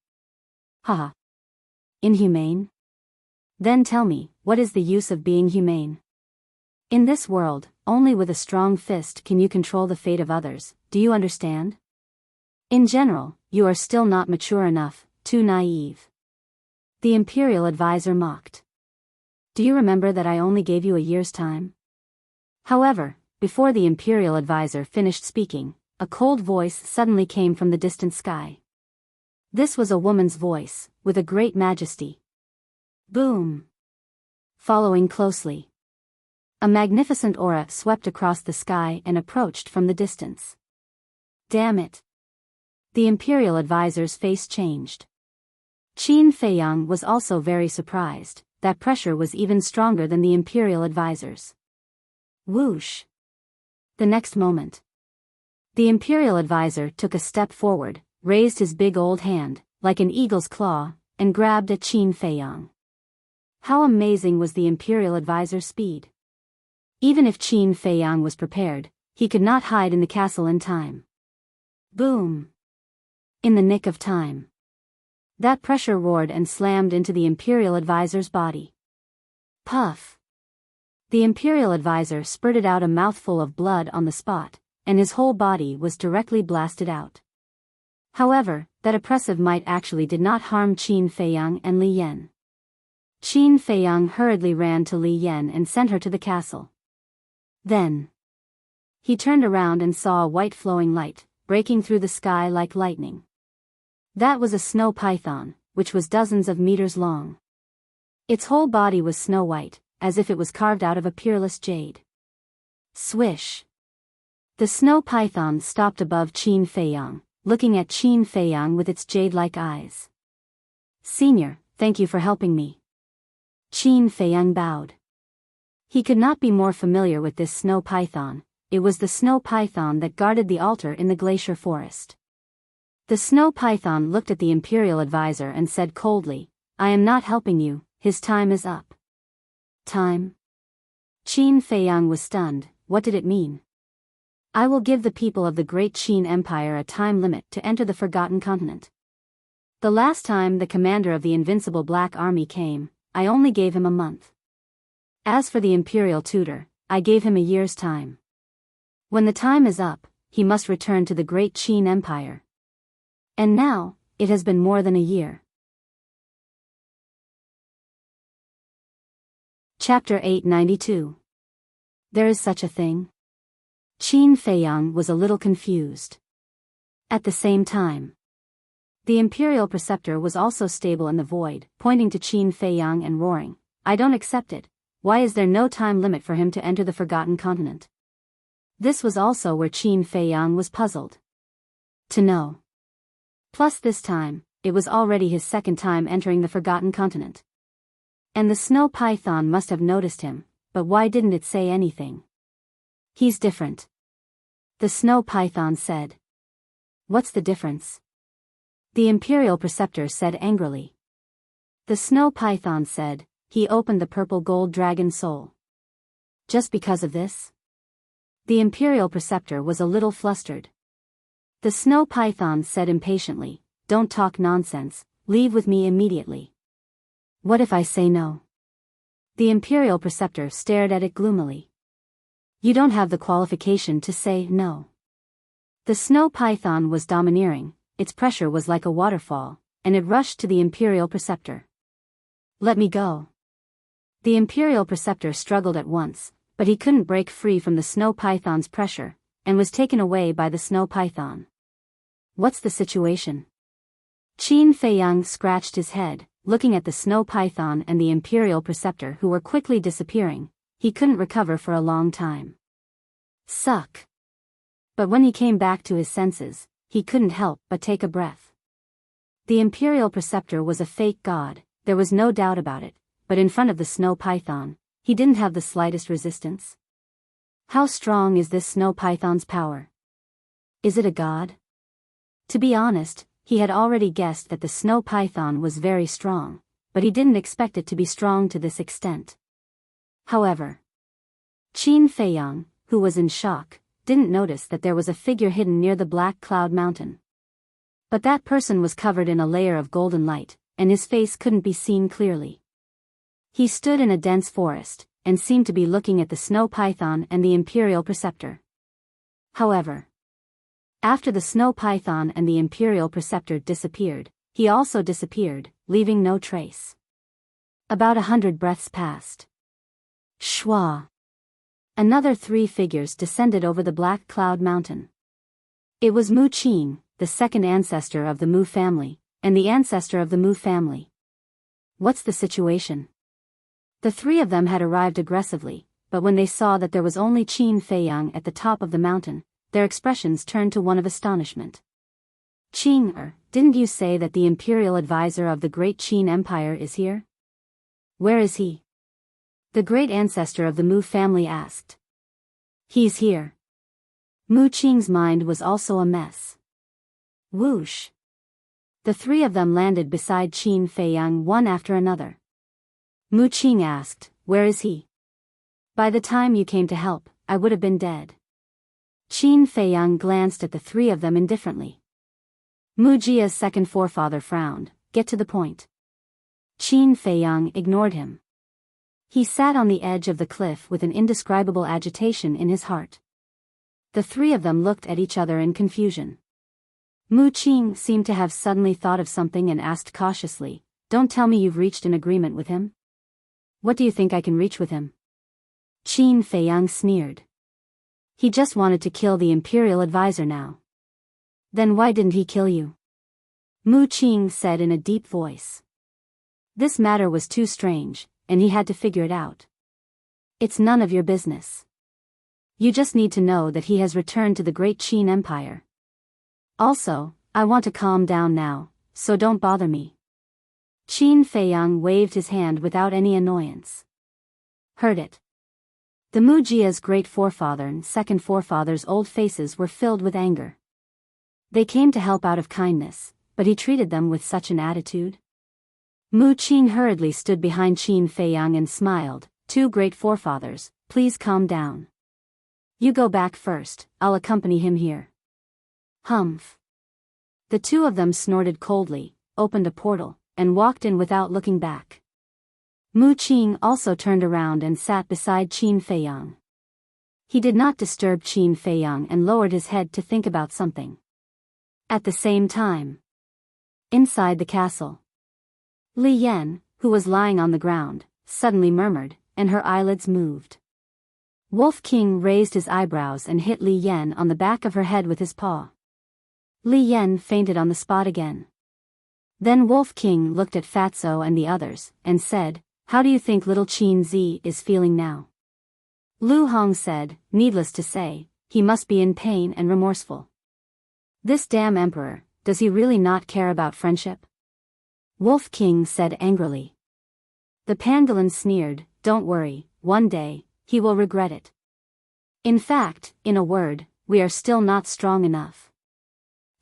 Haha. Inhumane? Then tell me, what is the use of being humane? In this world, only with a strong fist can you control the fate of others, do you understand? In general, you are still not mature enough, too naive. The imperial advisor mocked. Do you remember that I only gave you a year's time? However, before the imperial advisor finished speaking, a cold voice suddenly came from the distant sky. This was a woman's voice, with a great majesty. Boom! Following closely. A magnificent aura swept across the sky and approached from the distance. Damn it! The imperial advisor's face changed. Qin Feiyang was also very surprised. That pressure was even stronger than the imperial advisor's. Whoosh! The next moment, the imperial advisor took a step forward, raised his big old hand, like an eagle's claw, and grabbed at Qin Feiyang. How amazing was the imperial advisor's speed! Even if Qin Feiyang was prepared, he could not hide in the castle in time. Boom! In the nick of time. That pressure roared and slammed into the imperial advisor's body. Puff! The imperial advisor spurted out a mouthful of blood on the spot, and his whole body was directly blasted out. However, that oppressive might actually did not harm Qin Feiyang and Li Yan. Qin Feiyang hurriedly ran to Li Yan and sent her to the castle. Then he turned around and saw a white flowing light, breaking through the sky like lightning. That was a snow python, which was dozens of meters long. Its whole body was snow white, as if it was carved out of a peerless jade. Swish! The snow python stopped above Qin Feiyang, looking at Qin Feiyang with its jade-like eyes. Senior, thank you for helping me. Qin Feiyang bowed. He could not be more familiar with this snow python. It was the snow python that guarded the altar in the glacier forest. The snow python looked at the imperial advisor and said coldly, I am not helping you, his time is up. Time? Qin Feiyang was stunned. What did it mean? I will give the people of the great Qin Empire a time limit to enter the Forgotten Continent. The last time the commander of the invincible Black Army came, I only gave him a month. As for the imperial tutor, I gave him a year's time. When the time is up, he must return to the great Qin Empire. And now, it has been more than a year. Chapter 892. There is such a thing? Qin Feiyang was a little confused. At the same time, the imperial preceptor was also stable in the void, pointing to Qin Feiyang and roaring, I don't accept it. Why is there no time limit for him to enter the Forgotten Continent? This was also where Qin Feiyang was puzzled to know. Plus this time, it was already his second time entering the Forgotten Continent. And the snow python must have noticed him, but why didn't it say anything? He's different. The snow python said. What's the difference? The imperial preceptor said angrily. The snow python said, he opened the purple gold dragon soul. Just because of this? The imperial preceptor was a little flustered. The snow python said impatiently, don't talk nonsense, leave with me immediately. What if I say no? The imperial preceptor stared at it gloomily. You don't have the qualification to say no. The snow python was domineering, its pressure was like a waterfall, and it rushed to the imperial preceptor. Let me go. The imperial preceptor struggled at once, but he couldn't break free from the snow python's pressure, and was taken away by the snow python. What's the situation? Qin Feiyang scratched his head, looking at the snow python and the imperial preceptor who were quickly disappearing. He couldn't recover for a long time. Suck. But when he came back to his senses, he couldn't help but take a breath. The imperial preceptor was a fake god. there was no doubt about it, but in front of the snow python, he didn't have the slightest resistance. How strong is this snow python's power? Is it a god? To be honest, he had already guessed that the snow python was very strong, but he didn't expect it to be strong to this extent. However, Qin Feiyang, who was in shock, didn't notice that there was a figure hidden near the black cloud mountain. But that person was covered in a layer of golden light, and his face couldn't be seen clearly. He stood in a dense forest, and seemed to be looking at the snow python and the imperial preceptor. However, after the snow python and the imperial preceptor disappeared, he also disappeared, leaving no trace. About 100 breaths passed. Shwa! Another 3 figures descended over the black cloud mountain. It was Mu Qing, the second ancestor of the Mu family, and the ancestor of the Mu family. What's the situation? The 3 of them had arrived aggressively, but when they saw that there was only Qin Feiyang at the top of the mountain, their expressions turned to one of astonishment. Qing, didn't you say that the imperial advisor of the great Qin Empire is here? Where is he? The great ancestor of the Mu family asked. He's here. Mu Qing's mind was also a mess. Whoosh! The 3 of them landed beside Qin Feiyang one after another. Mu Qing asked, where is he? By the time you came to help, I would have been dead. Qin Feiyang glanced at the 3 of them indifferently. Mu Jia's second forefather frowned. Get to the point. Qin Feiyang ignored him. He sat on the edge of the cliff with an indescribable agitation in his heart. The 3 of them looked at each other in confusion. Mu Qing seemed to have suddenly thought of something and asked cautiously, don't tell me you've reached an agreement with him? What do you think I can reach with him? Qin Feiyang sneered. He just wanted to kill the imperial advisor now. Then why didn't he kill you? Mu Qing said in a deep voice. This matter was too strange, and he had to figure it out. It's none of your business. You just need to know that he has returned to the great Qin Empire. Also, I want to calm down now, so don't bother me. Qin Feiyang waved his hand without any annoyance. Heard it. The Mu Jia's great forefather and second forefather's old faces were filled with anger. They came to help out of kindness, but he treated them with such an attitude. Mu Qing hurriedly stood behind Qin Feiyang and smiled. 2 great forefathers, please calm down. You go back first, I'll accompany him here. Humph. The 2 of them snorted coldly, opened a portal, and walked in without looking back. Mu Qing also turned around and sat beside Qin Feiyang. He did not disturb Qin Feiyang and lowered his head to think about something. At the same time, inside the castle, Li Yan, who was lying on the ground, suddenly murmured, and her eyelids moved. Wolf King raised his eyebrows and hit Li Yan on the back of her head with his paw. Li Yan fainted on the spot again. Then Wolf King looked at Fatso and the others, and said, how do you think little Qin Zi is feeling now? Lu Hong said, needless to say, he must be in pain and remorseful. This damn emperor, does he really not care about friendship? Wolf King said angrily. The pangolin sneered, don't worry, one day, he will regret it. In fact, in a word, we are still not strong enough.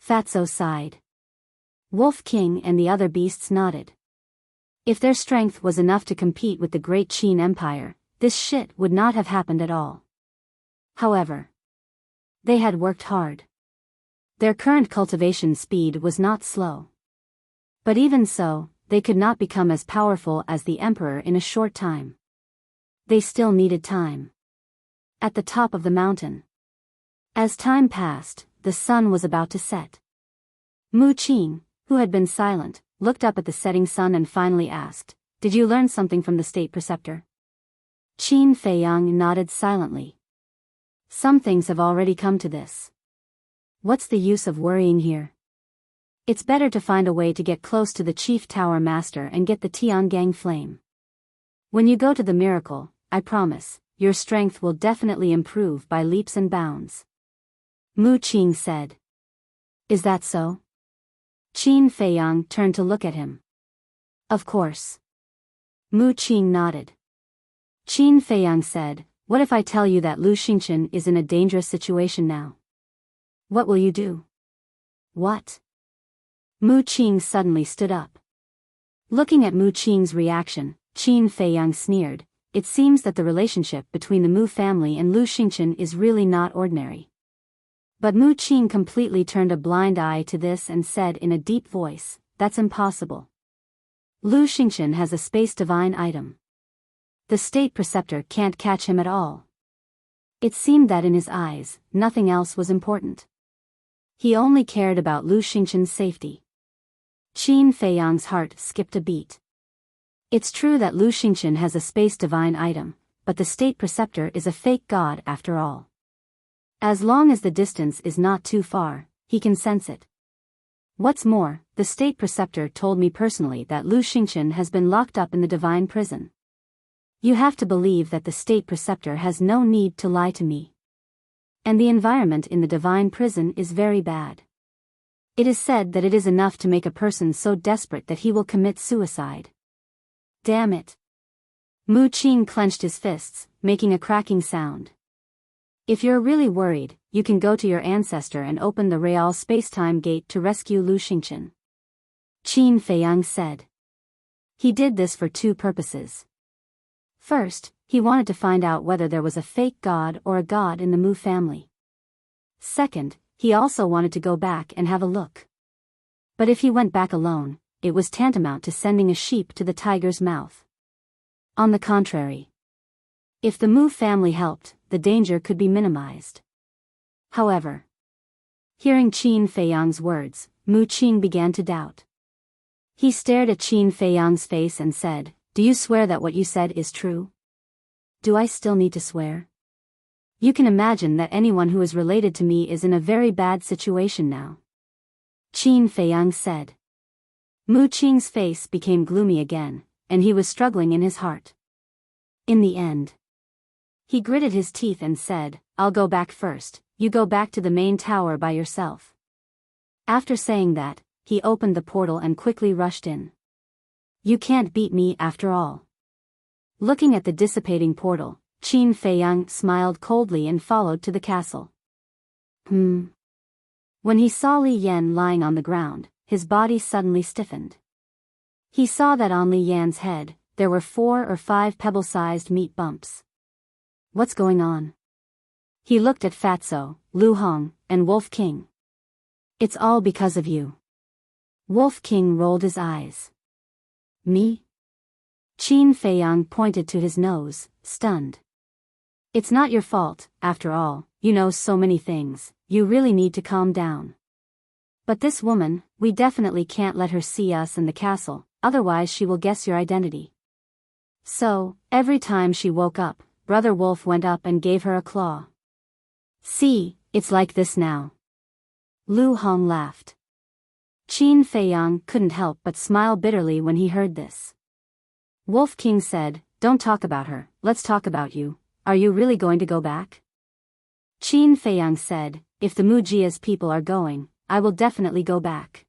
Fatso sighed. Wolf King and the other beasts nodded. If their strength was enough to compete with the great Qin Empire, this shit would not have happened at all. However, they had worked hard. Their current cultivation speed was not slow. But even so, they could not become as powerful as the emperor in a short time. They still needed time. At the top of the mountain, as time passed, the sun was about to set. Mu Qing, who had been silent, looked up at the setting sun and finally asked, did you learn something from the state preceptor? Qin Feiyang nodded silently. Some things have already come to this. What's the use of worrying here? It's better to find a way to get close to the chief tower master and get the Tiangang flame. When you go to the miracle, I promise, your strength will definitely improve by leaps and bounds. Mu Qing said. Is that so? Qin Feiyang turned to look at him. Of course. Mu Qing nodded. Qin Feiyang said, what if I tell you that Lu Xingchen is in a dangerous situation now? What will you do? What? Mu Qing suddenly stood up. Looking at Mu Qing's reaction, Qin Feiyang sneered, it seems that the relationship between the Mu family and Lu Xingchen is really not ordinary. But Mu Qing completely turned a blind eye to this and said in a deep voice, that's impossible. Lu Xingchen has a space divine item. The state preceptor can't catch him at all. It seemed that in his eyes, nothing else was important. He only cared about Lu Xingchen's safety. Qin Feiyang's heart skipped a beat. It's true that Lu Xingchen has a space divine item, but the state preceptor is a fake god after all. As long as the distance is not too far, he can sense it. What's more, the state preceptor told me personally that Lu Xingchen has been locked up in the divine prison. You have to believe that the state preceptor has no need to lie to me. And the environment in the divine prison is very bad. It is said that it is enough to make a person so desperate that he will commit suicide. Damn it. Mu Qing clenched his fists, making a cracking sound. If you're really worried, you can go to your ancestor and open the Real Spacetime Gate to rescue Lu Xingchen. Qin Feiyang said. He did this for two purposes. First, he wanted to find out whether there was a fake god or a god in the Mu family. Second, he also wanted to go back and have a look. But if he went back alone, it was tantamount to sending a sheep to the tiger's mouth. On the contrary, if the Mu family helped, the danger could be minimized. However, hearing Qin Feiyang's words, Mu Qing began to doubt. He stared at Qin Feiyang's face and said, do you swear that what you said is true? Do I still need to swear? You can imagine that anyone who is related to me is in a very bad situation now. Qin Feiyang said. Mu Qing's face became gloomy again, and he was struggling in his heart. In the end, he gritted his teeth and said, I'll go back first, you go back to the main tower by yourself. After saying that, he opened the portal and quickly rushed in. You can't beat me after all. Looking at the dissipating portal, Qin Feiyang smiled coldly and followed to the castle. When he saw Li Yan lying on the ground, his body suddenly stiffened. He saw that on Li Yan's head, there were 4 or 5 pebble-sized meat bumps. What's going on? He looked at Fatso, Lu Hong, and Wolf King. It's all because of you. Wolf King rolled his eyes. Me? Qin Feiyang pointed to his nose, stunned. It's not your fault, after all, you know so many things, you really need to calm down. But this woman, we definitely can't let her see us in the castle, otherwise she will guess your identity. So, every time she woke up, Brother Wolf went up and gave her a claw. See, it's like this now. Lu Hong laughed. Qin Feiyang couldn't help but smile bitterly when he heard this. Wolf King said, don't talk about her, let's talk about you. Are you really going to go back? Qin Feiyang said, if the Mujia's people are going, I will definitely go back.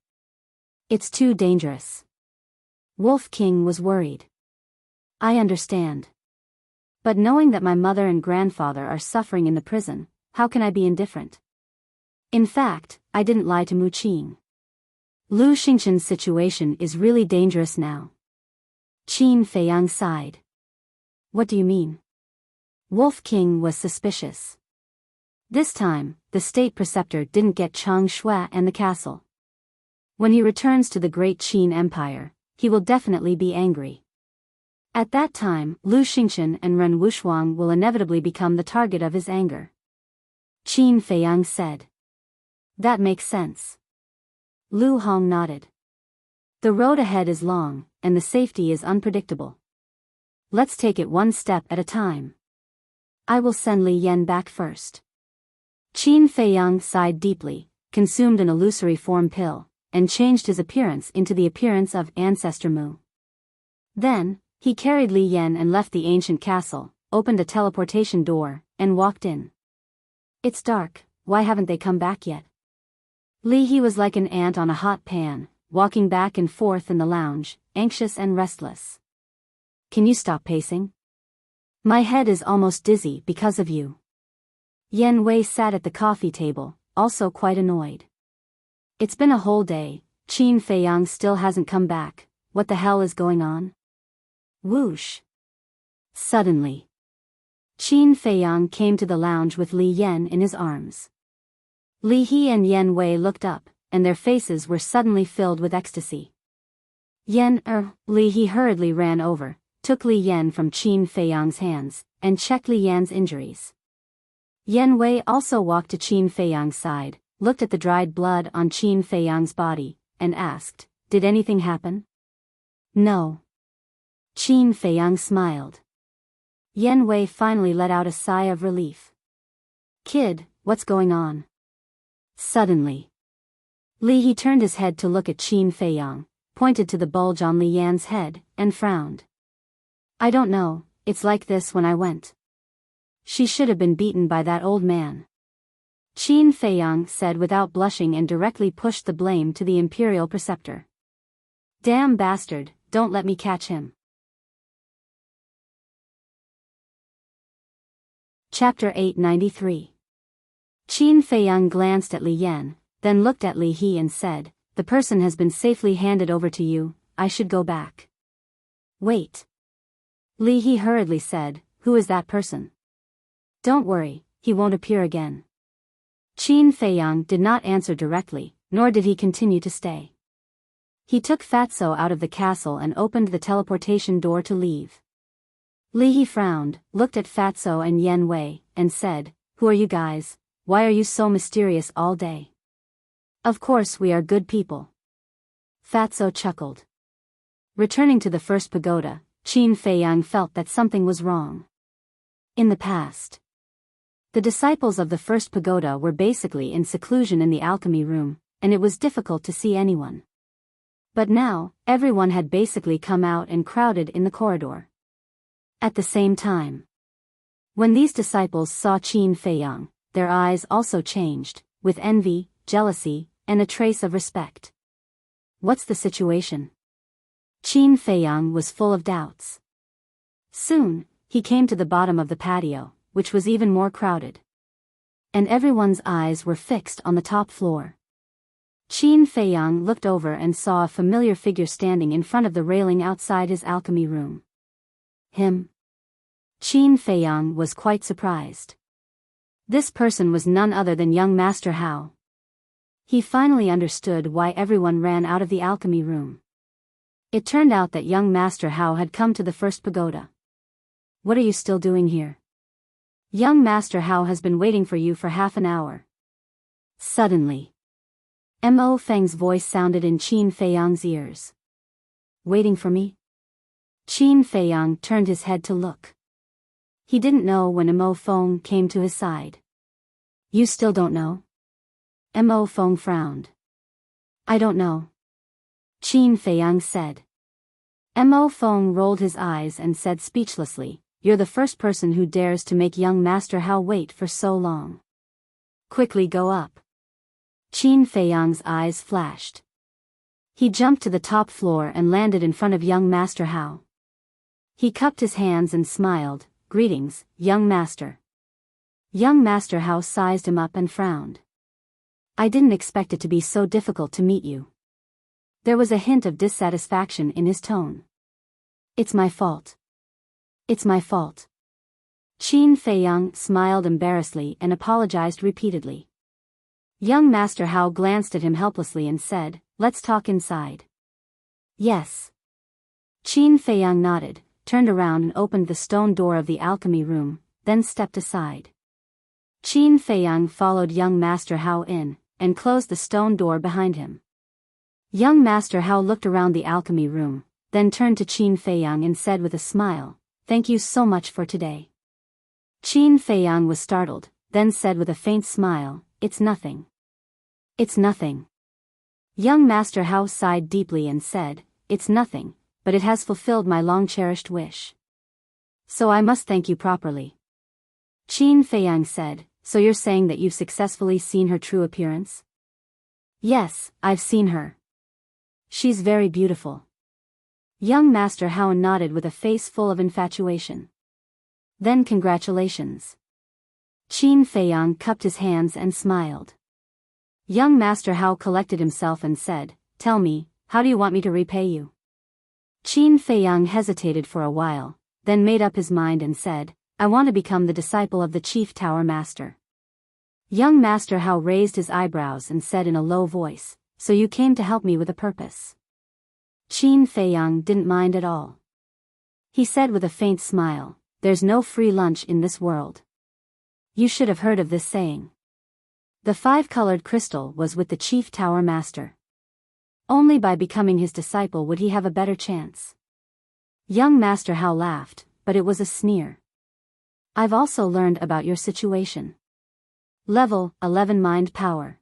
It's too dangerous. Wolf King was worried. I understand. But knowing that my mother and grandfather are suffering in the prison, how can I be indifferent? In fact, I didn't lie to Mu Qing. Lu Xingchen's situation is really dangerous now. Qin Feiyang sighed. What do you mean? Wolf King was suspicious. This time, the state preceptor didn't get Chang Shui and the castle. When he returns to the great Qin Empire, he will definitely be angry. At that time, Lu Xingchen and Ren Wushuang will inevitably become the target of his anger. Qin Feiyang said. That makes sense. Lu Hong nodded. The road ahead is long, and the safety is unpredictable. Let's take it one step at a time. I will send Li Yan back first. Qin Feiyang sighed deeply, consumed an illusory form pill, and changed his appearance into the appearance of Ancestor Mu. Then, he carried Li Yan and left the ancient castle, opened a teleportation door, and walked in. It's dark, why haven't they come back yet? Li He was like an ant on a hot pan, walking back and forth in the lounge, anxious and restless. Can you stop pacing? My head is almost dizzy because of you. Yen Wei sat at the coffee table, also quite annoyed. It's been a whole day, Qin Feiyang still hasn't come back, what the hell is going on? Whoosh. Suddenly, Qin Feiyang came to the lounge with Li Yan in his arms. Li He and Yen Wei looked up, and their faces were suddenly filled with ecstasy. Li He hurriedly ran over, took Li Yan from Qin Feiyang's hands, and checked Li Yan's injuries. Yen Wei also walked to Qin Feiyang's side, looked at the dried blood on Qin Feiyang's body, and asked, "Did anything happen?" "No." Qin Feiyang smiled. Yen Wei finally let out a sigh of relief. "Kid, what's going on?" Suddenly, Li He turned his head to look at Qin Feiyang, pointed to the bulge on Li Yan's head, and frowned. "I don't know, it's like this when I went. She should have been beaten by that old man." Qin Feiyang said without blushing and directly pushed the blame to the imperial preceptor. "Damn bastard, don't let me catch him." Chapter 893. Qin Feiyang glanced at Li Yan, then looked at Li He and said, "The person has been safely handed over to you, I should go back." "Wait." Li He hurriedly said, "Who is that person?" "Don't worry, he won't appear again." Qin Feiyang did not answer directly, nor did he continue to stay. He took Fatso out of the castle and opened the teleportation door to leave. Li He frowned, looked at Fatso and Yen Wei, and said, "Who are you guys? Why are you so mysterious all day?" "Of course we are good people." Fatso chuckled. Returning to the first pagoda, Qin Feiyang felt that something was wrong. In the past, the disciples of the first pagoda were basically in seclusion in the alchemy room, and it was difficult to see anyone. But now, everyone had basically come out and crowded in the corridor. At the same time, when these disciples saw Qin Feiyang, their eyes also changed, with envy, jealousy, and a trace of respect. What's the situation? Qin Feiyang was full of doubts. Soon, he came to the bottom of the patio, which was even more crowded. And everyone's eyes were fixed on the top floor. Qin Feiyang looked over and saw a familiar figure standing in front of the railing outside his alchemy room. Him. Qin Feiyang was quite surprised. This person was none other than young Master Hao. He finally understood why everyone ran out of the alchemy room. It turned out that young Master Hao had come to the first pagoda. "What are you still doing here? Young Master Hao has been waiting for you for half an hour." Suddenly, Mo Feng's voice sounded in Qin Feiyang's ears. "Waiting for me?" Qin Feiyang turned his head to look. He didn't know when Mo Feng came to his side. "You still don't know?" Mo Feng frowned. "I don't know," Qin Feiyang said. Mo Feng rolled his eyes and said speechlessly, "You're the first person who dares to make young Master Hao wait for so long. Quickly go up." Qin Feiyang's eyes flashed. He jumped to the top floor and landed in front of young Master Hao. He cupped his hands and smiled, "Greetings, young master." Young Master Hao sized him up and frowned. "I didn't expect it to be so difficult to meet you." There was a hint of dissatisfaction in his tone. "It's my fault. It's my fault." Qin Feiyang smiled embarrassedly and apologized repeatedly. Young Master Hao glanced at him helplessly and said, "Let's talk inside." "Yes." Qin Feiyang nodded, turned around and opened the stone door of the alchemy room, then stepped aside. Qin Feiyang followed young Master Hao in, and closed the stone door behind him. Young Master Hao looked around the alchemy room, then turned to Qin Feiyang and said with a smile, "Thank you so much for today." Qin Feiyang was startled, then said with a faint smile, "It's nothing. It's nothing." Young Master Hao sighed deeply and said, "It's nothing, but it has fulfilled my long-cherished wish. So I must thank you properly." Qin Feiyang said, "So you're saying that you've successfully seen her true appearance?" "Yes, I've seen her." She's very beautiful. Young Master Hao nodded with a face full of infatuation. Then congratulations. Qin Feiyang cupped his hands and smiled. Young Master Hao collected himself and said, "Tell me, how do you want me to repay you?" Qin Feiyang hesitated for a while, then made up his mind and said, "I want to become the disciple of the Chief Tower Master." Young Master Hao raised his eyebrows and said in a low voice, "So you came to help me with a purpose?" Qin Feiyang didn't mind at all. He said with a faint smile, "There's no free lunch in this world. You should have heard of this saying. The five-colored crystal was with the Chief Tower Master. Only by becoming his disciple would he have a better chance." Young Master Hao laughed, but it was a sneer. "I've also learned about your situation. Level 11 mind power.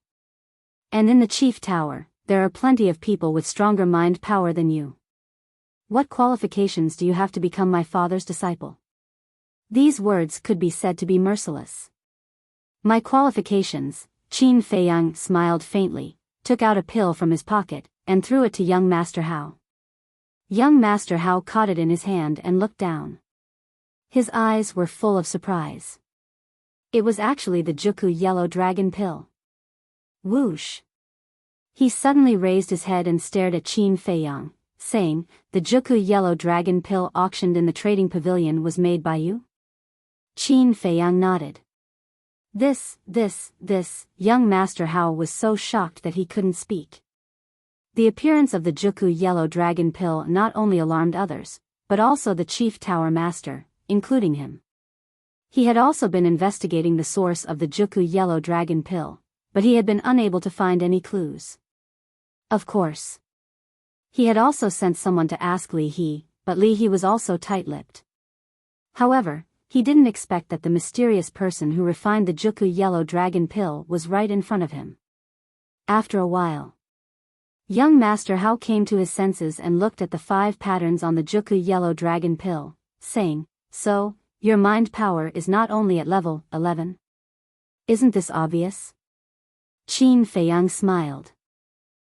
And in the Chief Tower, there are plenty of people with stronger mind power than you. What qualifications do you have to become my father's disciple?" These words could be said to be merciless. "My qualifications," Qin Feiyang smiled faintly, took out a pill from his pocket, and threw it to young Master Hao. Young Master Hao caught it in his hand and looked down. His eyes were full of surprise. It was actually the Juku Yellow Dragon Pill. Whoosh! He suddenly raised his head and stared at Qin Feiyang, saying, "The Juku Yellow Dragon Pill auctioned in the trading pavilion was made by you?" Qin Feiyang nodded. This, young Master Hao was so shocked that he couldn't speak. The appearance of the Juku Yellow Dragon Pill not only alarmed others, but also the Chief Tower Master, including him. He had also been investigating the source of the Juku Yellow Dragon Pill, but he had been unable to find any clues. Of course. He had also sent someone to ask Li He, but Li He was also tight-lipped. However, he didn't expect that the mysterious person who refined the Juku Yellow Dragon Pill was right in front of him. After a while, young Master Hao came to his senses and looked at the 5 patterns on the Juku Yellow Dragon Pill, saying, "So, your mind power is not only at level 11? Isn't this obvious?" Qin Feiyang smiled.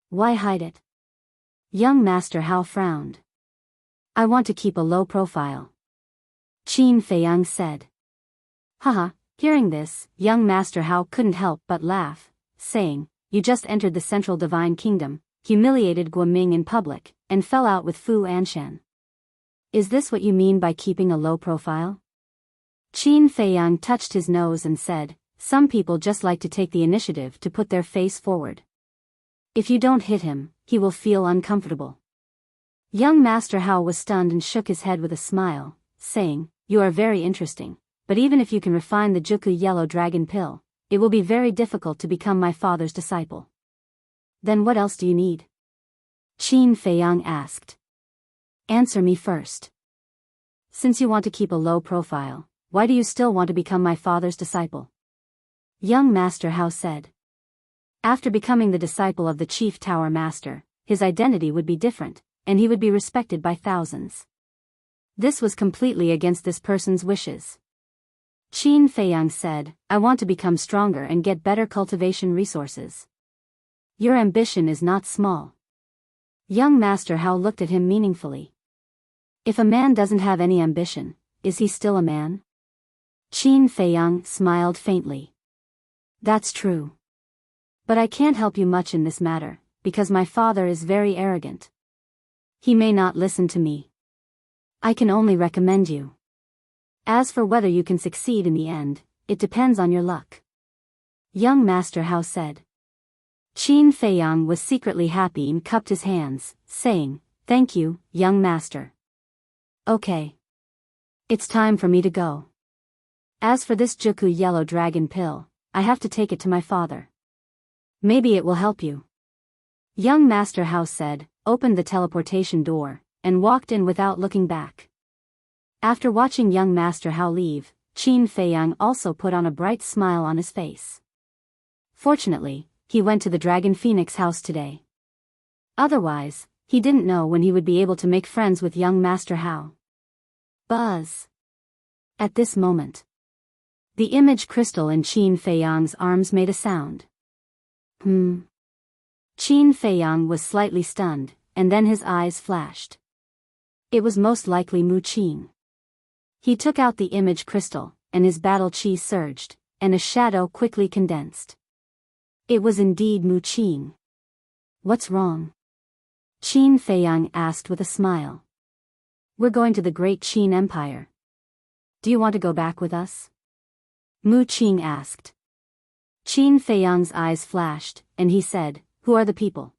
"Why hide it?" Young Master Hao frowned. "I want to keep a low profile," Qin Feiyang said. Haha, hearing this, young Master Hao couldn't help but laugh, saying, "You just entered the Central Divine Kingdom, humiliated Guoming in public, and fell out with Fu Anshan. Is this what you mean by keeping a low profile?" Qin Feiyang touched his nose and said, "Some people just like to take the initiative to put their face forward. If you don't hit him, he will feel uncomfortable." Young Master Hao was stunned and shook his head with a smile, saying, "You are very interesting, but even if you can refine the Juku Yellow Dragon Pill, it will be very difficult to become my father's disciple." "Then what else do you need?" Qin Feiyang asked. "Answer me first. Since you want to keep a low profile, why do you still want to become my father's disciple?" Young Master Hao said. After becoming the disciple of the Chief Tower Master, his identity would be different, and he would be respected by thousands. This was completely against this person's wishes. Qin Feiyang said, "I want to become stronger and get better cultivation resources." "Your ambition is not small." Young Master Hao looked at him meaningfully. "If a man doesn't have any ambition, is he still a man?" Qin Feiyang smiled faintly. "That's true. But I can't help you much in this matter, because my father is very arrogant. He may not listen to me. I can only recommend you. As for whether you can succeed in the end, it depends on your luck," young Master Hao said. Qin Feiyang was secretly happy and cupped his hands, saying, "Thank you, young master. Okay. It's time for me to go. As for this Juku Yellow Dragon Pill, I have to take it to my father. Maybe it will help you." Young Master Hao said, opened the teleportation door, and walked in without looking back. After watching young Master Hao leave, Qin Feiyang also put on a bright smile on his face. Fortunately, he went to the Dragon Phoenix house today. Otherwise, he didn't know when he would be able to make friends with young Master Hao. Buzz. At this moment, the image crystal in Qin Feiyang's arms made a sound. Qin Feiyang was slightly stunned, and then his eyes flashed. It was most likely Mu Qing. He took out the image crystal, and his battle chi surged, and a shadow quickly condensed. It was indeed Mu Qing. What's wrong? Qin Feiyang asked with a smile. We're going to the great Qin Empire. Do you want to go back with us? Mu Qing asked. Qin Feiyang's eyes flashed, and he said, Who are the people?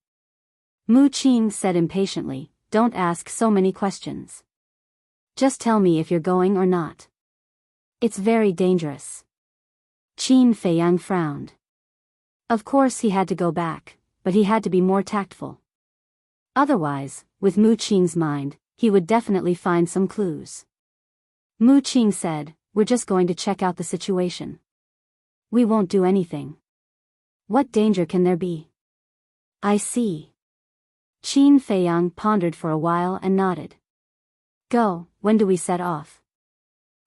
Mu Qing said impatiently, Don't ask so many questions. Just tell me if you're going or not. It's very dangerous. Qin Feiyang frowned. Of course he had to go back, but he had to be more tactful. Otherwise, with Mu Qing's mind, he would definitely find some clues. Mu Qing said, We're just going to check out the situation. We won't do anything. What danger can there be? I see. Qin Feiyang pondered for a while and nodded. Go, when do we set off?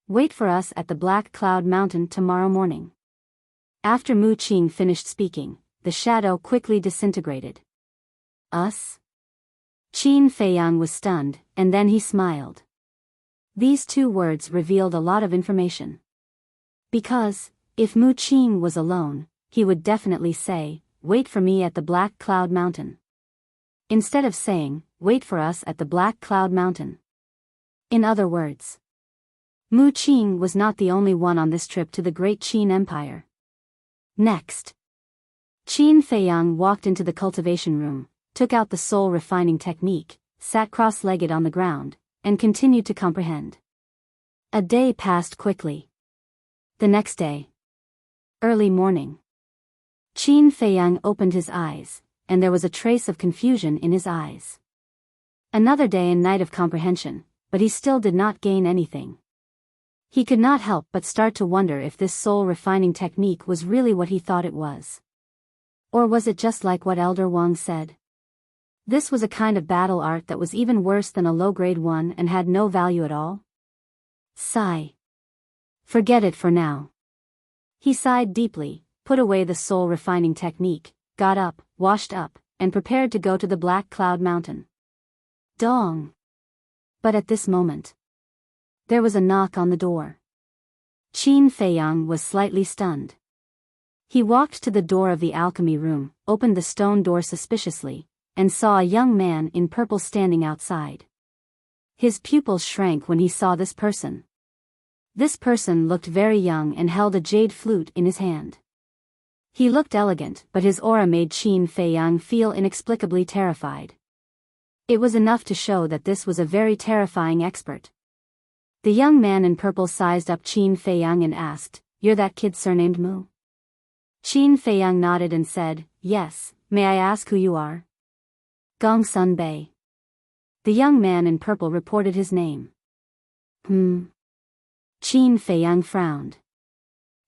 Wait for us at the Black Cloud Mountain tomorrow morning. After Mu Qing finished speaking, the shadow quickly disintegrated. Us? Qin Feiyang was stunned, and then he smiled. These two words revealed a lot of information. Because, if Mu Qing was alone, he would definitely say, Wait for me at the Black Cloud Mountain. Instead of saying, Wait for us at the Black Cloud Mountain. In other words, Mu Qing was not the only one on this trip to the Great Qin Empire. Next, Qin Feiyang walked into the cultivation room, took out the soul refining technique, sat cross-legged on the ground, and continued to comprehend. A day passed quickly. The next day, early morning, Qin Feiyang opened his eyes, and there was a trace of confusion in his eyes. Another day and night of comprehension, but he still did not gain anything. He could not help but start to wonder if this soul-refining technique was really what he thought it was. Or was it just like what Elder Wang said? This was a kind of battle art that was even worse than a low-grade one and had no value at all? Sigh. Forget it for now. He sighed deeply, put away the soul-refining technique, got up, washed up, and prepared to go to the Black Cloud Mountain. Dong! But at this moment, there was a knock on the door. Qin Feiyang was slightly stunned. He walked to the door of the alchemy room, opened the stone door suspiciously, and saw a young man in purple standing outside. His pupils shrank when he saw this person. This person looked very young and held a jade flute in his hand. He looked elegant, but his aura made Qin Feiyang feel inexplicably terrified. It was enough to show that this was a very terrifying expert. The young man in purple sized up Qin Feiyang and asked, You're that kid surnamed Mu? Qin Feiyang nodded and said, Yes, may I ask who you are? Gongsun Bei. The young man in purple reported his name. Qin Feiyang frowned.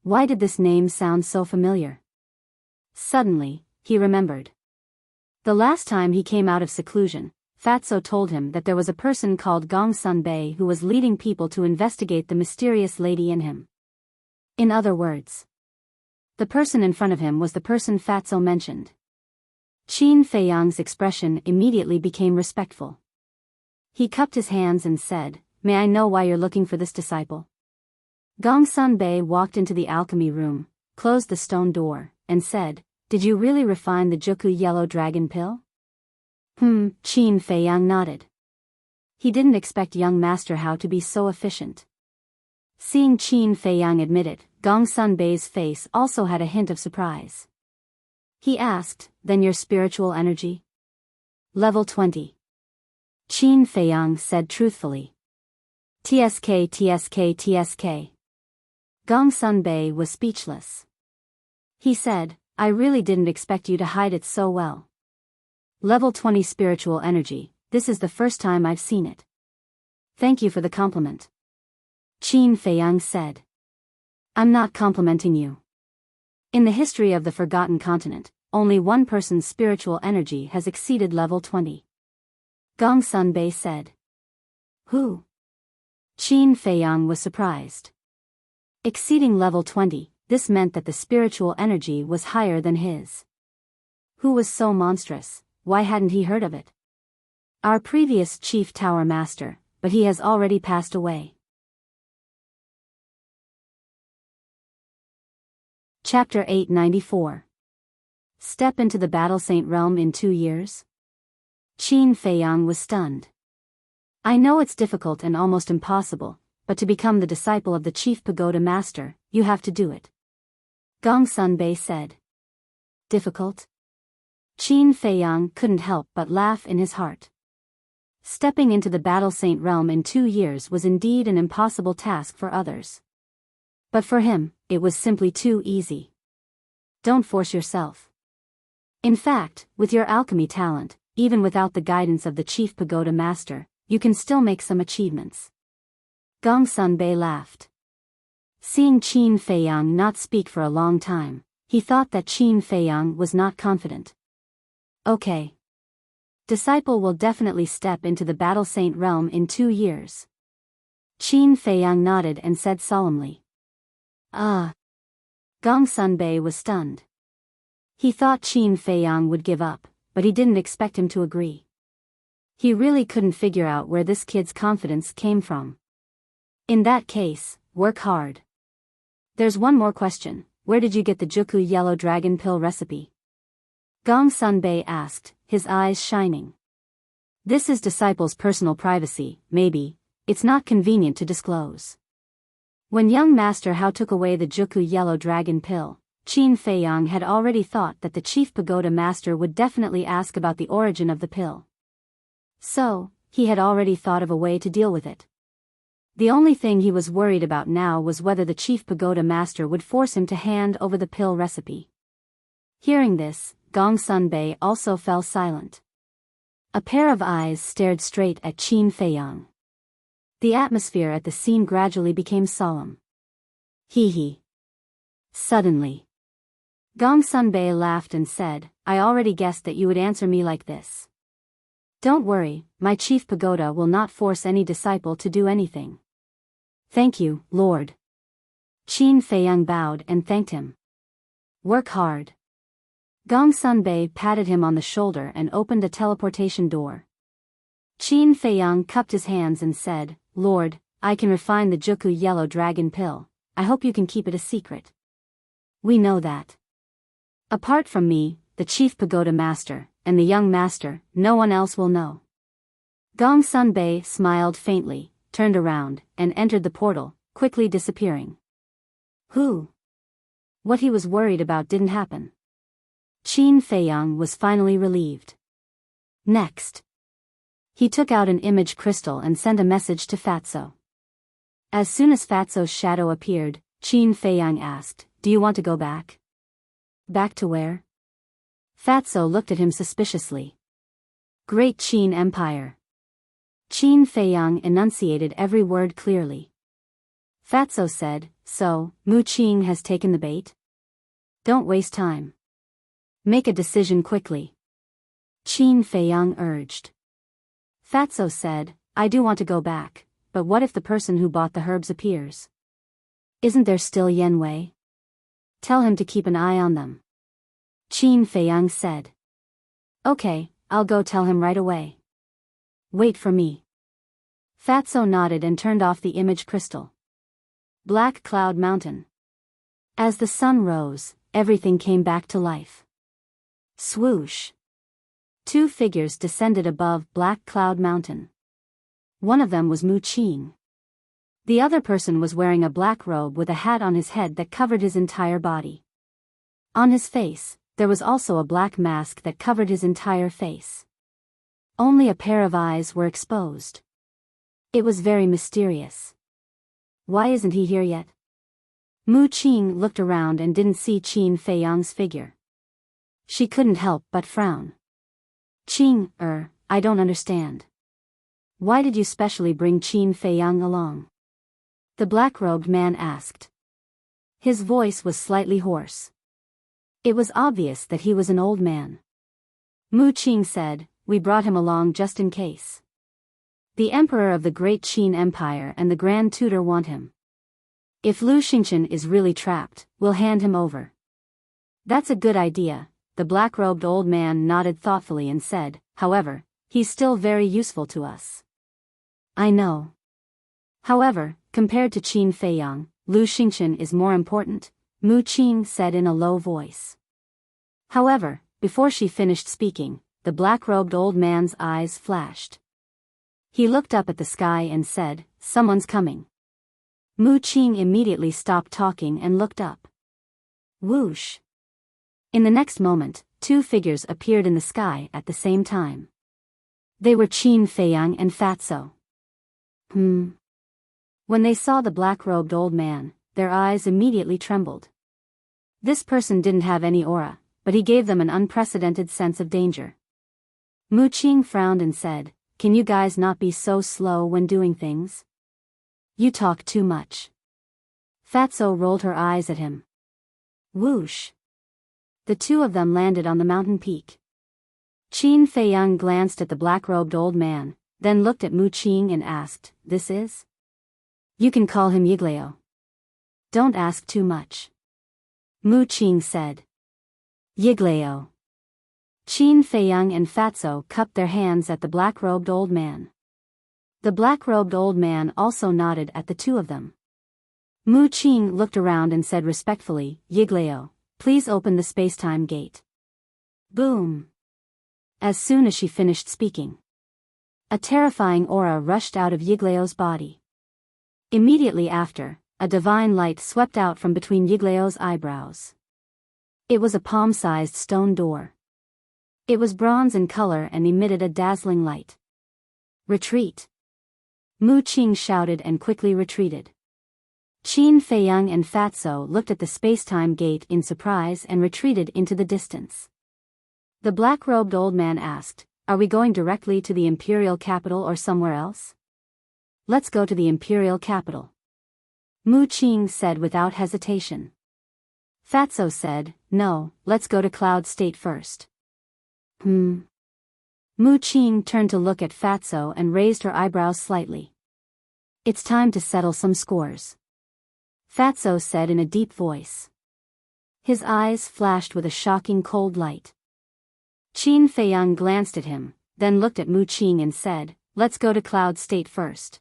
Why did this name sound so familiar? Suddenly, he remembered. The last time he came out of seclusion, Fatso told him that there was a person called Gongsun Bei who was leading people to investigate the mysterious lady in him. In other words, the person in front of him was the person Fatso mentioned. Qin Feiyang's expression immediately became respectful. He cupped his hands and said, May I know why you're looking for this disciple? Gongsun Bei walked into the alchemy room, closed the stone door, and said, Did you really refine the Juku yellow dragon pill? Qin Feiyang nodded. He didn't expect young Master Hao to be so efficient. Seeing Qin Feiyang admit it, Gongsun Bei's face also had a hint of surprise. He asked, Then your spiritual energy? Level 20. Qin Feiyang said truthfully. TSK TSK TSK. Gongsun Bei was speechless. He said, I really didn't expect you to hide it so well. Level 20 spiritual energy, this is the first time I've seen it. Thank you for the compliment. Qin Feiyang said. I'm not complimenting you. In the history of the Forgotten Continent, only one person's spiritual energy has exceeded level 20. Gongsun Bei said. Who? Qin Feiyang was surprised. Exceeding level 20, this meant that the spiritual energy was higher than his. Who was so monstrous? Why hadn't he heard of it? Our previous chief tower master, but he has already passed away. Chapter 894. Step into the Battle Saint realm in 2 years? Qin Feiyang was stunned. I know it's difficult and almost impossible, but to become the disciple of the chief pagoda master, you have to do it. Gong Sunbei said. Difficult? Qin Feiyang couldn't help but laugh in his heart. Stepping into the Battle Saint realm in 2 years was indeed an impossible task for others. But for him, it was simply too easy. Don't force yourself. In fact, with your alchemy talent, even without the guidance of the chief pagoda master, you can still make some achievements. Gong Sunbei laughed. Seeing Qin Feiyang not speak for a long time, he thought that Qin Feiyang was not confident. Okay. Disciple will definitely step into the Battle Saint realm in 2 years. Qin Feiyang nodded and said solemnly. Ah. Gong Sunbei was stunned. He thought Qin Feiyang would give up, but he didn't expect him to agree. He really couldn't figure out where this kid's confidence came from. In that case, work hard. There's one more question. Where did you get the Juku yellow dragon pill recipe? Gong Sunbei asked, his eyes shining. This is disciple's personal privacy, maybe. It's not convenient to disclose. When young Master Hao took away the Juku yellow dragon pill, Qin Feiyang had already thought that the chief pagoda master would definitely ask about the origin of the pill. So, he had already thought of a way to deal with it. The only thing he was worried about now was whether the chief pagoda master would force him to hand over the pill recipe. Hearing this, Gong Sunbei also fell silent. A pair of eyes stared straight at Qin Feiyang. The atmosphere at the scene gradually became solemn. Hee. Suddenly, Gong Sunbei laughed and said, I already guessed that you would answer me like this. Don't worry, my chief pagoda will not force any disciple to do anything. Thank you, Lord. Qin Feiyang bowed and thanked him. Work hard. Gong Sunbei patted him on the shoulder and opened a teleportation door. Qin Feiyang cupped his hands and said, Lord, I can refine the Juku yellow dragon pill. I hope you can keep it a secret. We know that. Apart from me, the chief pagoda master, and the young master, no one else will know. Gong Sunbei smiled faintly, turned around, and entered the portal, quickly disappearing. Who? What he was worried about didn't happen. Qin Feiyang was finally relieved. Next, he took out an image crystal and sent a message to Fatso. As soon as Fatso's shadow appeared, Qin Feiyang asked, Do you want to go back? Back to where? Fatso looked at him suspiciously. Great Qin Empire. Qin Feiyang enunciated every word clearly. Fatso said, So, Mu Qing has taken the bait? Don't waste time. Make a decision quickly. Qin Feiyang urged. Fatso said, I do want to go back, but what if the person who bought the herbs appears? Isn't there still Yen Wei? Tell him to keep an eye on them. Qin Feiyang said. Okay, I'll go tell him right away. Wait for me. Fatso nodded and turned off the image crystal. Black Cloud Mountain. As the sun rose, everything came back to life. Swoosh. 2 figures descended above Black Cloud Mountain. One of them was Mu Qing. The other person was wearing a black robe with a hat on his head that covered his entire body. On his face, there was also a black mask that covered his entire face. Only a pair of eyes were exposed. It was very mysterious. Why isn't he here yet? Mu Qing looked around and didn't see Qin Feiyang's figure. She couldn't help but frown. Qing, I don't understand. Why did you specially bring Qin Feiyang along? The black-robed man asked. His voice was slightly hoarse. It was obvious that he was an old man. Mu Qing said, We brought him along just in case. The emperor of the great Qin Empire and the Grand Tutor want him. If Lu Xingchen is really trapped, we'll hand him over. That's a good idea. The black-robed old man nodded thoughtfully and said, However, He's still very useful to us. I know. However, compared to Qin Feiyang, Lu Xingchen is more important, Mu Qing said in a low voice. However, before she finished speaking, the black-robed old man's eyes flashed. He looked up at the sky and said, "Someone's coming." Mu Qing immediately stopped talking and looked up. Whoosh! In the next moment, two figures appeared in the sky at the same time. They were Qin Feiyang and Fatso. When they saw the black-robed old man, their eyes immediately trembled. This person didn't have any aura, but he gave them an unprecedented sense of danger. Mu Qing frowned and said, "Can you guys not be so slow when doing things? You talk too much." Fatso rolled her eyes at him. Whoosh! The two of them landed on the mountain peak. Qin Feiyang glanced at the black-robed old man, then looked at Mu Qing and asked, "This is?" "You can call him Yiglao. Don't ask too much." Mu Qing said. Yiglao. Qin Feiyang and Fatso cupped their hands at the black-robed old man. The black-robed old man also nodded at the two of them. Mu Qing looked around and said respectfully, "Yiglao, please open the space-time gate." Boom! As soon as she finished speaking, a terrifying aura rushed out of Yiglao's body. Immediately after, a divine light swept out from between Yiglao's eyebrows. It was a palm-sized stone door. It was bronze in color and emitted a dazzling light. "Retreat!" Mu Qing shouted and quickly retreated. Qin Feiyang and Fatso looked at the space-time gate in surprise and retreated into the distance. The black-robed old man asked, "Are we going directly to the imperial capital or somewhere else?" "Let's go to the imperial capital," Mu Qing said without hesitation. Fatso said, "No, let's go to Cloud State first." Mu Qing turned to look at Fatso and raised her eyebrows slightly. "It's time to settle some scores," Fatso said in a deep voice. His eyes flashed with a shocking cold light. Qin Feiyang glanced at him, then looked at Mu Qing and said, "Let's go to Cloud State first."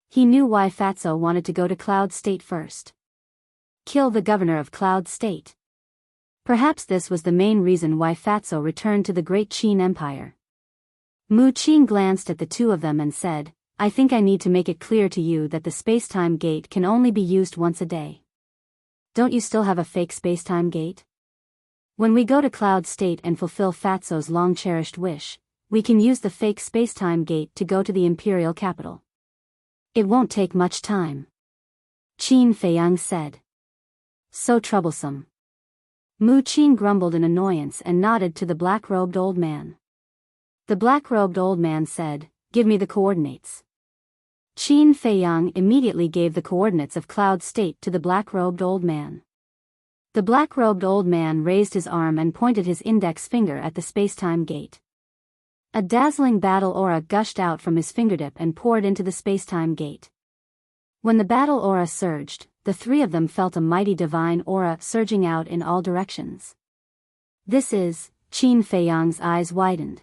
He knew why Fatso wanted to go to Cloud State first. Kill the governor of Cloud State. Perhaps this was the main reason why Fatso returned to the Great Qin Empire. Mu Qing glanced at the two of them and said, "I think I need to make it clear to you that the space-time gate can only be used once a day. Don't you still have a fake space-time gate? When we go to Cloud State and fulfill Fatso's long-cherished wish, we can use the fake space-time gate to go to the imperial capital. It won't take much time," Qin Feiyang said. "So troublesome." Mu Qing grumbled in annoyance and nodded to the black-robed old man. The black-robed old man said, "Give me the coordinates." Qin Feiyang immediately gave the coordinates of Cloud State to the black-robed old man. The black-robed old man raised his arm and pointed his index finger at the space-time gate. A dazzling battle aura gushed out from his fingertip and poured into the space-time gate. When the battle aura surged, the three of them felt a mighty divine aura surging out in all directions. "This is," Qin Feiyang's eyes widened.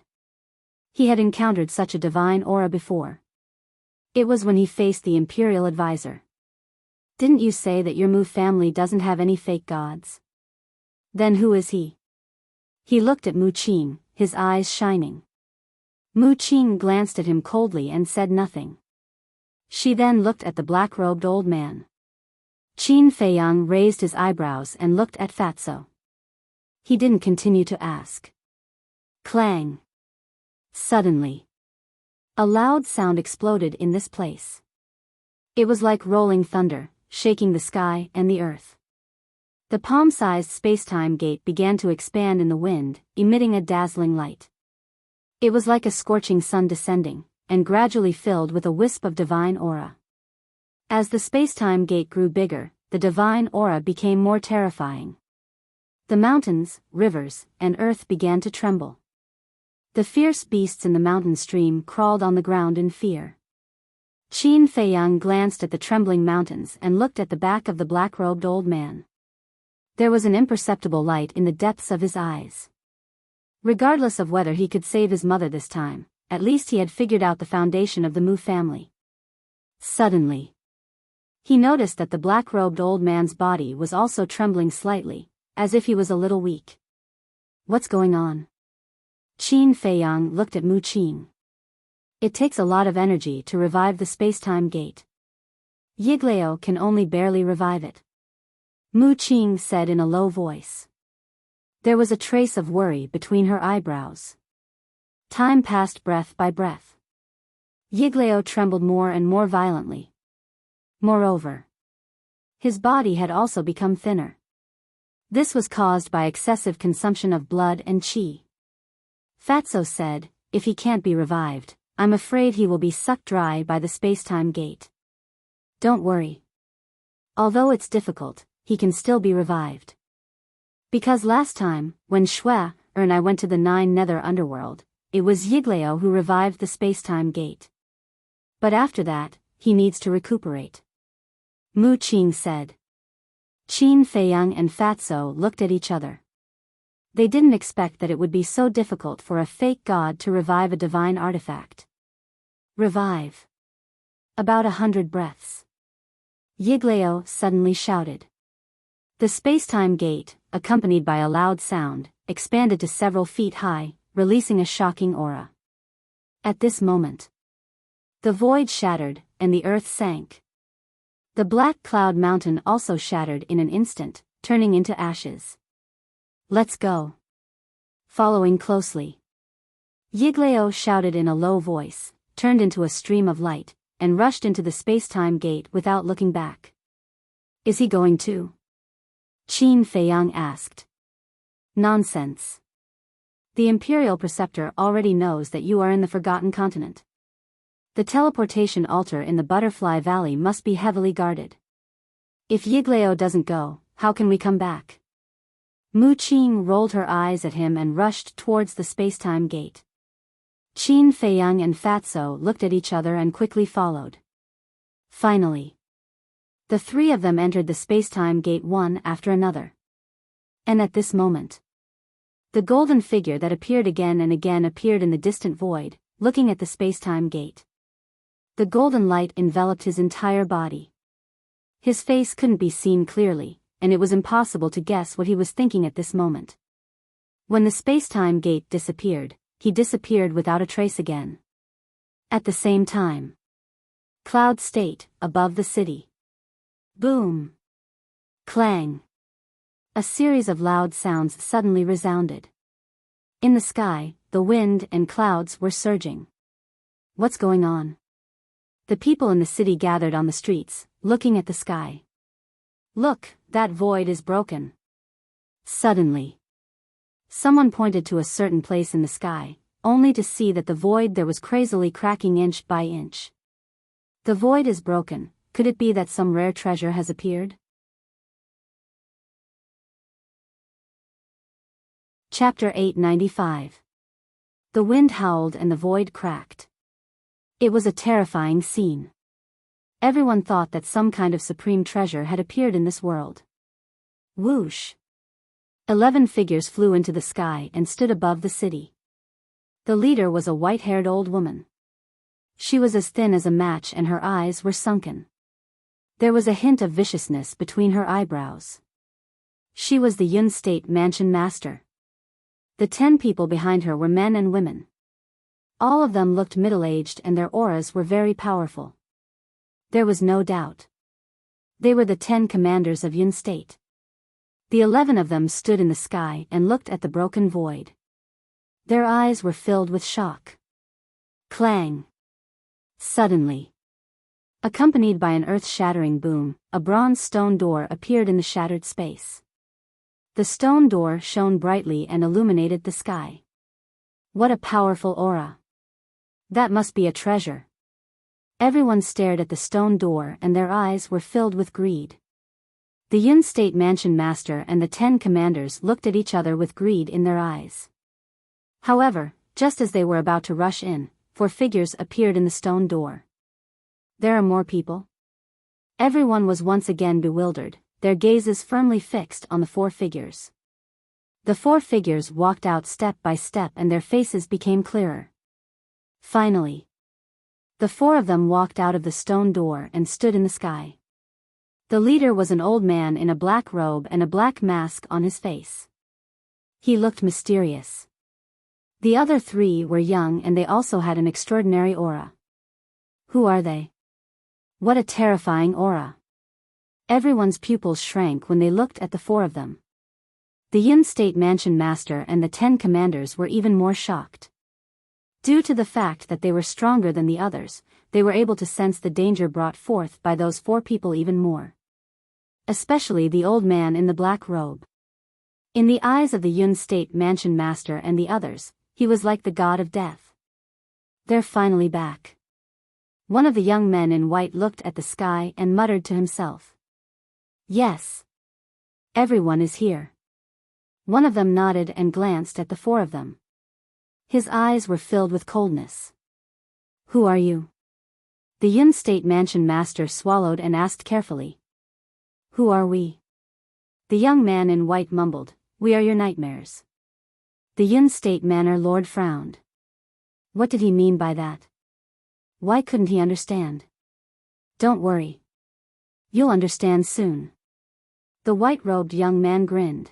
He had encountered such a divine aura before. It was when he faced the imperial advisor. "Didn't you say that your Mu family doesn't have any fake gods? Then who is he?" He looked at Mu Qing, his eyes shining. Mu Qing glanced at him coldly and said nothing. She then looked at the black-robed old man. Qin Feiyang raised his eyebrows and looked at Fatso. He didn't continue to ask. Clang! Suddenly, a loud sound exploded in this place. It was like rolling thunder, shaking the sky and the earth. The palm-sized space-time gate began to expand in the wind, emitting a dazzling light. It was like a scorching sun descending, and gradually filled with a wisp of divine aura. As the space-time gate grew bigger, the divine aura became more terrifying. The mountains, rivers, and earth began to tremble. The fierce beasts in the mountain stream crawled on the ground in fear. Qin Feiyang glanced at the trembling mountains and looked at the back of the black-robed old man. There was an imperceptible light in the depths of his eyes. Regardless of whether he could save his mother this time, at least he had figured out the foundation of the Mu family. Suddenly, he noticed that the black-robed old man's body was also trembling slightly, as if he was a little weak. What's going on? Qin Feiyang looked at Mu Qing. It takes a lot of energy to revive the space-time gate. Yiglao can only barely revive it. Mu Qing said in a low voice. There was a trace of worry between her eyebrows. Time passed breath by breath. Yiglao trembled more and more violently. Moreover, his body had also become thinner. This was caused by excessive consumption of blood and qi. Fatso said, if he can't be revived, I'm afraid he will be sucked dry by the space-time gate. Don't worry. Although it's difficult, he can still be revived. Because last time, when Shui and I went to the 9 Nether Underworld, it was Yiglao who revived the space-time gate. But after that, he needs to recuperate. Mu Qing said. Qin Feiyang and Fatso looked at each other. They didn't expect that it would be so difficult for a fake god to revive a divine artifact. Revive. About 100 breaths. Yiglao suddenly shouted. The space-time gate, accompanied by a loud sound, expanded to several feet high, releasing a shocking aura. At this moment, the void shattered, and the earth sank. The black cloud mountain also shattered in an instant, turning into ashes. Let's go. Following closely. Yiglao shouted in a low voice, turned into a stream of light, and rushed into the space-time gate without looking back. Is he going to? Qin Feiyang asked. Nonsense. The Imperial Preceptor already knows that you are in the Forgotten Continent. The teleportation altar in the Butterfly Valley must be heavily guarded. If Yiglao doesn't go, how can we come back? Mu Qing rolled her eyes at him and rushed towards the space-time gate. Qin Feiyang and Fatso looked at each other and quickly followed. Finally, the three of them entered the space-time gate one after another. And at this moment, the golden figure that appeared again and again appeared in the distant void, looking at the space-time gate. The golden light enveloped his entire body. His face couldn't be seen clearly, and it was impossible to guess what he was thinking at this moment. When the space-time gate disappeared, he disappeared without a trace again. At the same time, Cloud State, above the city. Boom! Clang! A series of loud sounds suddenly resounded. In the sky, the wind and clouds were surging. What's going on? The people in the city gathered on the streets, looking at the sky. Look, that void is broken. Suddenly, someone pointed to a certain place in the sky, only to see that the void there was crazily cracking inch by inch. The void is broken. Could it be that some rare treasure has appeared? Chapter 895. The wind howled and the void cracked. It was a terrifying scene. Everyone thought that some kind of supreme treasure had appeared in this world. Whoosh! 11 figures flew into the sky and stood above the city. The leader was a white-haired old woman. She was as thin as a match and her eyes were sunken. There was a hint of viciousness between her eyebrows. She was the Yun State Mansion Master. The 10 people behind her were men and women. All of them looked middle-aged and their auras were very powerful. There was no doubt. They were the 10 commanders of Yun State. The 11 of them stood in the sky and looked at the broken void. Their eyes were filled with shock. Clang! Suddenly, accompanied by an earth-shattering boom, a bronze stone door appeared in the shattered space. The stone door shone brightly and illuminated the sky. What a powerful aura! That must be a treasure. Everyone stared at the stone door and their eyes were filled with greed. The Yun State Mansion Master and the 10 commanders looked at each other with greed in their eyes. However, just as they were about to rush in, 4 figures appeared in the stone door. There are more people? Everyone was once again bewildered, their gazes firmly fixed on the 4 figures. The 4 figures walked out step by step and their faces became clearer. Finally, the four of them walked out of the stone door and stood in the sky. The leader was an old man in a black robe and a black mask on his face. He looked mysterious. The other three were young and they also had an extraordinary aura. Who are they? What a terrifying aura. Everyone's pupils shrank when they looked at the four of them. The Yun State Mansion Master and the 10 commanders were even more shocked. Due to the fact that they were stronger than the others, they were able to sense the danger brought forth by those four people even more. Especially the old man in the black robe. In the eyes of the Yun State Mansion Master and the others, he was like the god of death. They're finally back. One of the young men in white looked at the sky and muttered to himself. Yes. Everyone is here. One of them nodded and glanced at the four of them. His eyes were filled with coldness. Who are you? The Yun State Mansion Master swallowed and asked carefully. Who are we? The young man in white mumbled, we are your nightmares. The Yun State Manor Lord frowned. What did he mean by that? Why couldn't he understand? Don't worry. You'll understand soon. The white-robed young man grinned.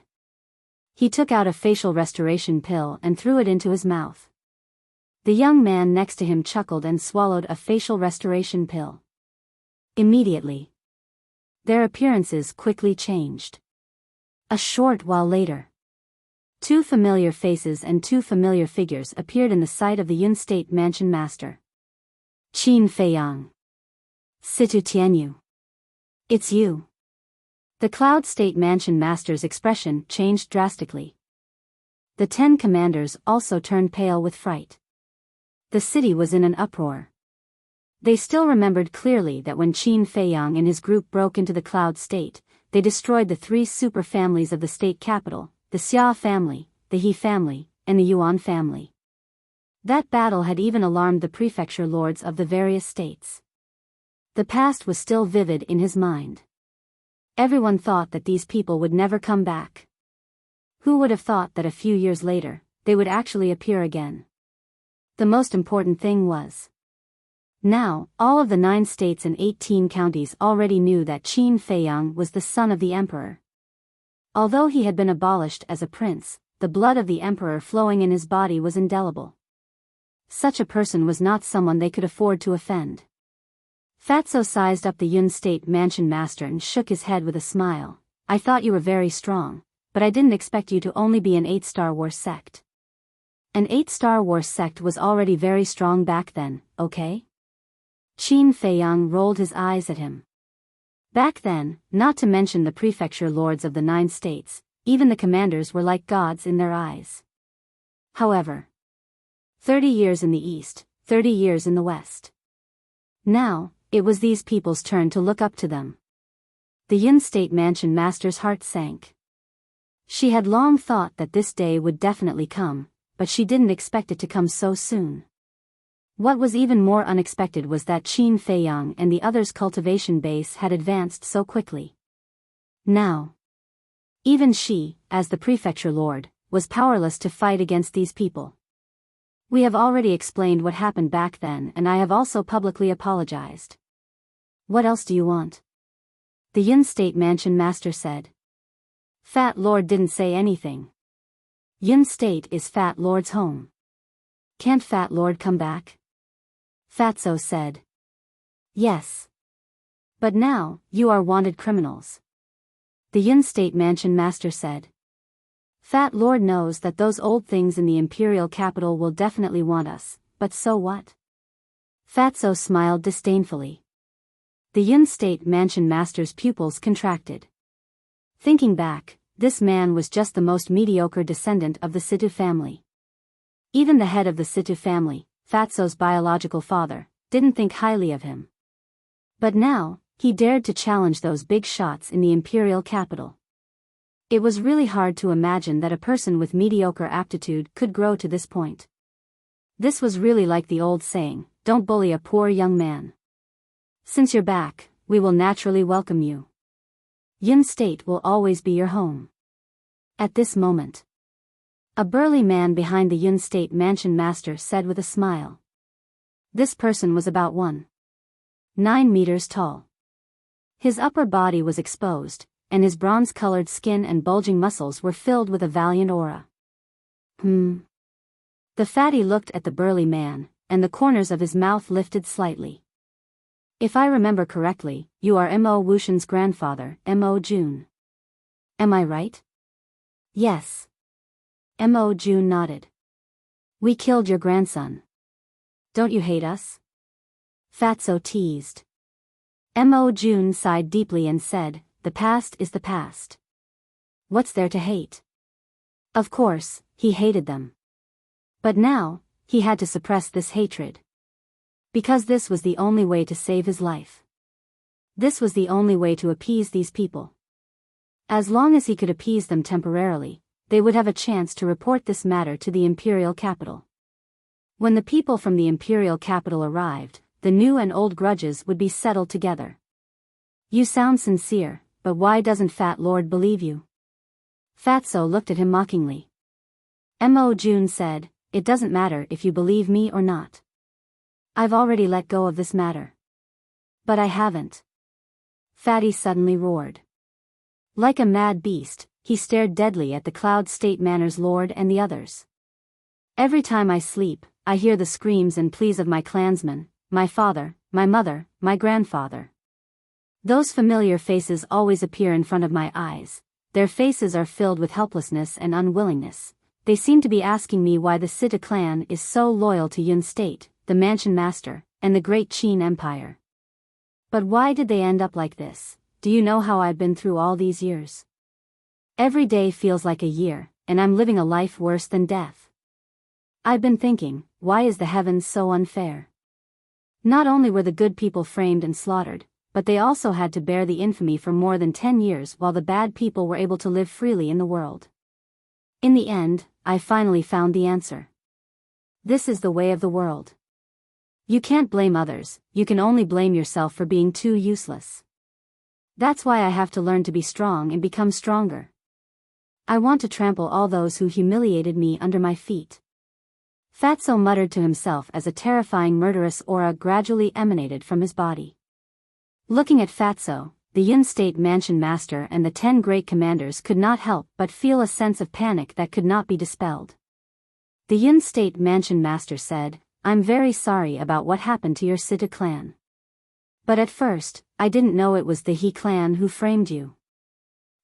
He took out a facial restoration pill and threw it into his mouth. The young man next to him chuckled and swallowed a facial restoration pill. Immediately, their appearances quickly changed. A short while later, 2 familiar faces and 2 familiar figures appeared in the sight of the Yun State Mansion Master. Qin Feiyang. Situ Tianyu. It's you. The Cloud State Mansion Master's expression changed drastically. The 10 commanders also turned pale with fright. The city was in an uproar. They still remembered clearly that when Qin Feiyang and his group broke into the Cloud State, they destroyed the 3 super families of the state capital, the Xia family, the He family, and the Yuan family. That battle had even alarmed the prefecture lords of the various states. The past was still vivid in his mind. Everyone thought that these people would never come back. Who would have thought that a few years later, they would actually appear again? The most important thing was, now, all of the 9 states and 18 counties already knew that Qin Feiyang was the son of the emperor. Although he had been abolished as a prince, the blood of the emperor flowing in his body was indelible. Such a person was not someone they could afford to offend. Fatso sized up the Yun State Mansion Master and shook his head with a smile. I thought you were very strong, but I didn't expect you to only be an 8 Star Wars sect. An 8 Star Wars sect was already very strong back then, okay? Qin Feiyang rolled his eyes at him. Back then, not to mention the prefecture lords of the 9 states, even the commanders were like gods in their eyes. However, 30 years in the east, 30 years in the west. Now, it was these people's turn to look up to them. The Yun State Mansion Master's heart sank. She had long thought that this day would definitely come, but she didn't expect it to come so soon. What was even more unexpected was that Qin Feiyang and the others' cultivation base had advanced so quickly. Now, even she, as the prefecture lord, was powerless to fight against these people. We have already explained what happened back then and I have also publicly apologized. What else do you want? The Yun State Mansion Master said. Fat Lord didn't say anything. Yun State is Fat Lord's home. Can't Fat Lord come back? Fatso said. Yes. But now, you are wanted criminals. The Yun State Mansion Master said. Fat Lord knows that those old things in the imperial capital will definitely want us, but so what? Fatso smiled disdainfully. The Yun State Mansion Master's pupils contracted. Thinking back, this man was just the most mediocre descendant of the Situ family. Even the head of the Situ family, Fatso's biological father, didn't think highly of him. But now, he dared to challenge those big shots in the imperial capital. It was really hard to imagine that a person with mediocre aptitude could grow to this point. This was really like the old saying, don't bully a poor young man. Since you're back, we will naturally welcome you. Yun State will always be your home. At this moment, a burly man behind the Yun State Mansion Master said with a smile. This person was about 1.9 meters tall. His upper body was exposed, and his bronze-colored skin and bulging muscles were filled with a valiant aura. The fatty looked at the burly man, and the corners of his mouth lifted slightly. If I remember correctly, you are Mo Wuxian's grandfather, Mo Jun. Am I right? Yes. Mo Jun nodded. We killed your grandson. Don't you hate us? Fatso teased. Mo Jun sighed deeply and said, the past is the past. What's there to hate? Of course, he hated them. But now, he had to suppress this hatred. Because this was the only way to save his life. This was the only way to appease these people. As long as he could appease them temporarily, they would have a chance to report this matter to the imperial capital. When the people from the imperial capital arrived, the new and old grudges would be settled together. You sound sincere, but why doesn't Fat Lord believe you? Fatso looked at him mockingly. Mo Jun said, it doesn't matter if you believe me or not. I've already let go of this matter. But I haven't. Fatty suddenly roared. Like a mad beast, he stared deadly at the Cloud State Manor's lord and the others. Every time I sleep, I hear the screams and pleas of my clansmen, my father, my mother, my grandfather. Those familiar faces always appear in front of my eyes. Their faces are filled with helplessness and unwillingness. They seem to be asking me why the Sita clan is so loyal to Yun State, the Mansion Master, and the Great Qin Empire. But why did they end up like this? Do you know how I've been through all these years? Every day feels like a year, and I'm living a life worse than death. I've been thinking, why is the heavens so unfair? Not only were the good people framed and slaughtered, but they also had to bear the infamy for more than 10 years while the bad people were able to live freely in the world. In the end, I finally found the answer. This is the way of the world. You can't blame others, you can only blame yourself for being too useless. That's why I have to learn to be strong and become stronger. I want to trample all those who humiliated me under my feet. Fatso muttered to himself as a terrifying murderous aura gradually emanated from his body. Looking at Fatso, the Yun State Mansion Master and the 10 great commanders could not help but feel a sense of panic that could not be dispelled. The Yun State Mansion Master said, I'm very sorry about what happened to your Sita clan. But at first, I didn't know it was the He clan who framed you.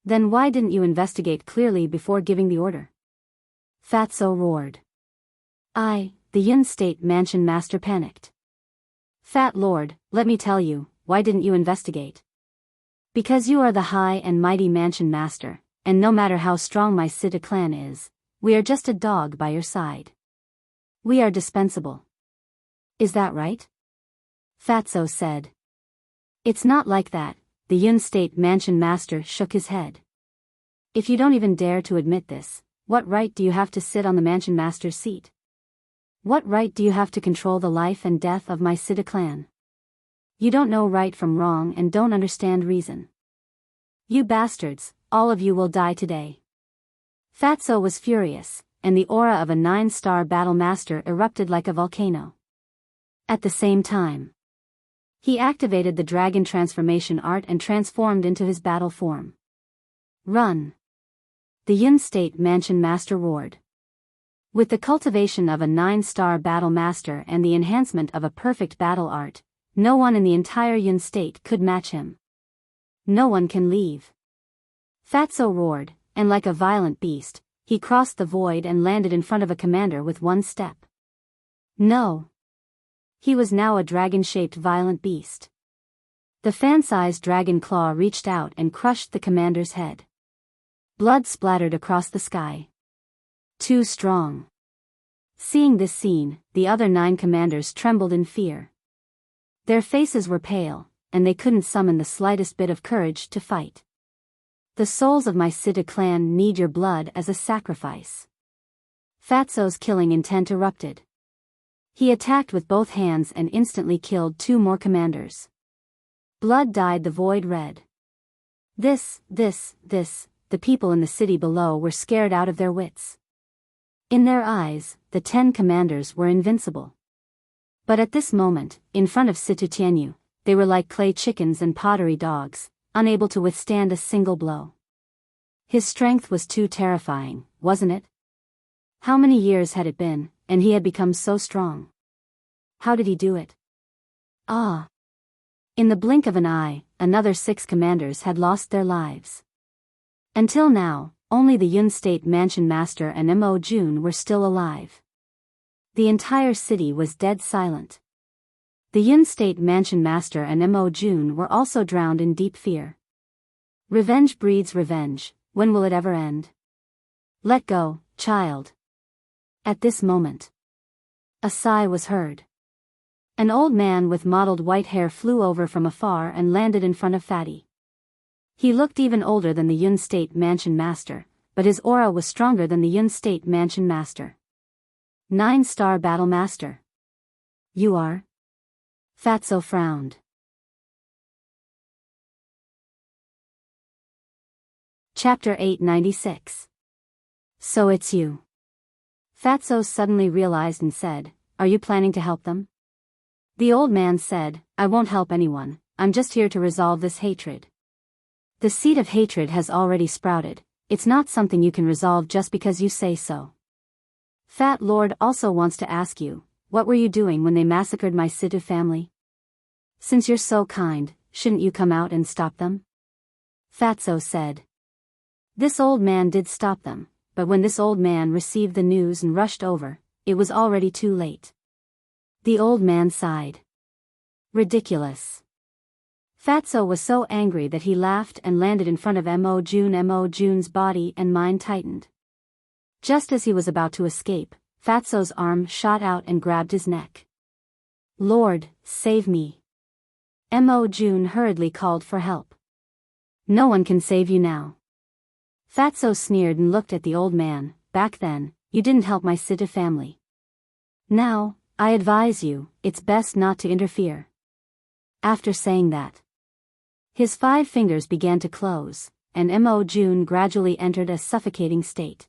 Then why didn't you investigate clearly before giving the order? Fatso roared. The Yun State Mansion Master panicked. Fat Lord, let me tell you, why didn't you investigate? Because you are the high and mighty Mansion Master, and no matter how strong my Sita clan is, we are just a dog by your side. We are dispensable. Is that right? Fatso said. It's not like that, the Yun State Mansion Master shook his head. If you don't even dare to admit this, what right do you have to sit on the Mansion Master's seat? What right do you have to control the life and death of my Sita clan? You don't know right from wrong and don't understand reason. You bastards, all of you will die today. Fatso was furious, and the aura of a 9-star battle master erupted like a volcano. At the same time, he activated the dragon transformation art and transformed into his battle form. Run! The Yun State Mansion Master roared. With the cultivation of a 9-star battle master and the enhancement of a perfect battle art, no one in the entire Yun State could match him. No one can leave. Fatso roared, and like a violent beast, he crossed the void and landed in front of a commander with one step. No! He was now a dragon-shaped violent beast. The fan-sized dragon claw reached out and crushed the commander's head. Blood splattered across the sky. Too strong. Seeing this scene, the other 9 commanders trembled in fear. Their faces were pale, and they couldn't summon the slightest bit of courage to fight. The souls of my Sita clan need your blood as a sacrifice. Fatso's killing intent erupted. He attacked with both hands and instantly killed 2 more commanders. Blood dyed the void red. The people in the city below were scared out of their wits. In their eyes, the 10 commanders were invincible. But at this moment, in front of Situ Tianyu, they were like clay chickens and pottery dogs, unable to withstand a single blow. His strength was too terrifying, wasn't it? How many years had it been, and he had become so strong? How did he do it? Ah! In the blink of an eye, another 6 commanders had lost their lives. Until now, only the Yun State Mansion Master and Mo Jun were still alive. The entire city was dead silent. The Yun State Mansion Master and Mo Jun were also drowned in deep fear. Revenge breeds revenge. When will it ever end? Let go, child. At this moment, a sigh was heard. An old man with mottled white hair flew over from afar and landed in front of Fatty. He looked even older than the Yun State Mansion Master, but his aura was stronger than the Yun State Mansion Master. 9-star Battle Master. You are? Fatso frowned. Chapter 896. So it's you. Fatso suddenly realized and said, "Are you planning to help them?" The old man said, "I won't help anyone, I'm just here to resolve this hatred." The seed of hatred has already sprouted, it's not something you can resolve just because you say so. Fat Lord also wants to ask you, what were you doing when they massacred my Situ family? Since you're so kind, shouldn't you come out and stop them? Fatso said. This old man did stop them, but when this old man received the news and rushed over, it was already too late. The old man sighed. Ridiculous. Fatso was so angry that he laughed and landed in front of Mo Jun. Mo Jun's body and mind tightened. Just as he was about to escape, Fatso's arm shot out and grabbed his neck. Lord, save me. Mo Jun hurriedly called for help. No one can save you now. Fatso sneered and looked at the old man. Back then, you didn't help my Situ family. Now, I advise you, it's best not to interfere. After saying that, his 5 fingers began to close, and Mo Jun gradually entered a suffocating state.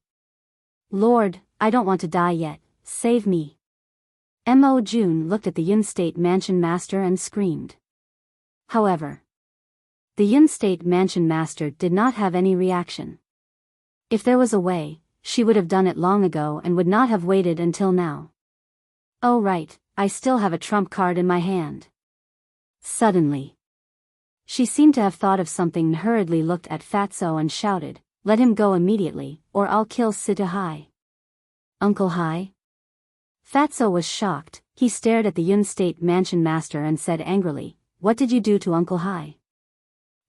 Lord, I don't want to die yet, save me. Mo Jun looked at the Yun State Mansion Master and screamed. However, the Yun State Mansion Master did not have any reaction. If there was a way, she would have done it long ago and would not have waited until now. Oh right, I still have a trump card in my hand. Suddenly, she seemed to have thought of something and hurriedly looked at Fatso and shouted, "Let him go immediately, or I'll kill Situ Hai." Uncle Hai? Fatso was shocked. He stared at the Yun State Mansion Master and said angrily, "What did you do to Uncle Hai?"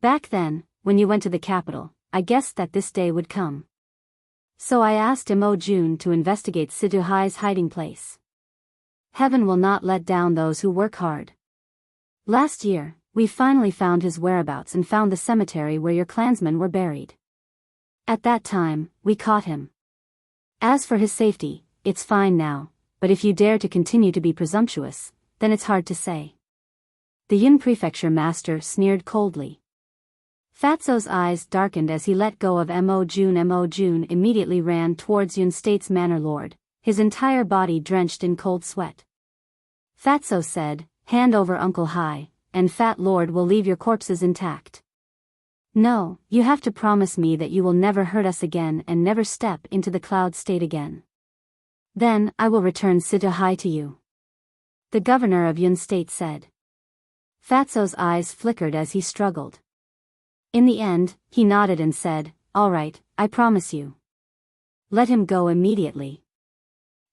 Back then, when you went to the capital, I guessed that this day would come. So I asked Mo Jun to investigate Situ Hai's hiding place. Heaven will not let down those who work hard. Last year, we finally found his whereabouts and found the cemetery where your clansmen were buried. At that time, we caught him. As for his safety, it's fine now, but if you dare to continue to be presumptuous, then it's hard to say. The Yun Prefecture Master sneered coldly. Fatso's eyes darkened as he let go of Mo Jun. Mo Jun immediately ran towards Yun State's Manor Lord, his entire body drenched in cold sweat. Fatso said, "Hand over Uncle Hai, and Fat Lord will leave your corpses intact. No, you have to promise me that you will never hurt us again and never step into the cloud state again. Then, I will return Situ Hai to you." The governor of Yun State said. Fatso's eyes flickered as he struggled. In the end, he nodded and said, "All right, I promise you. Let him go immediately.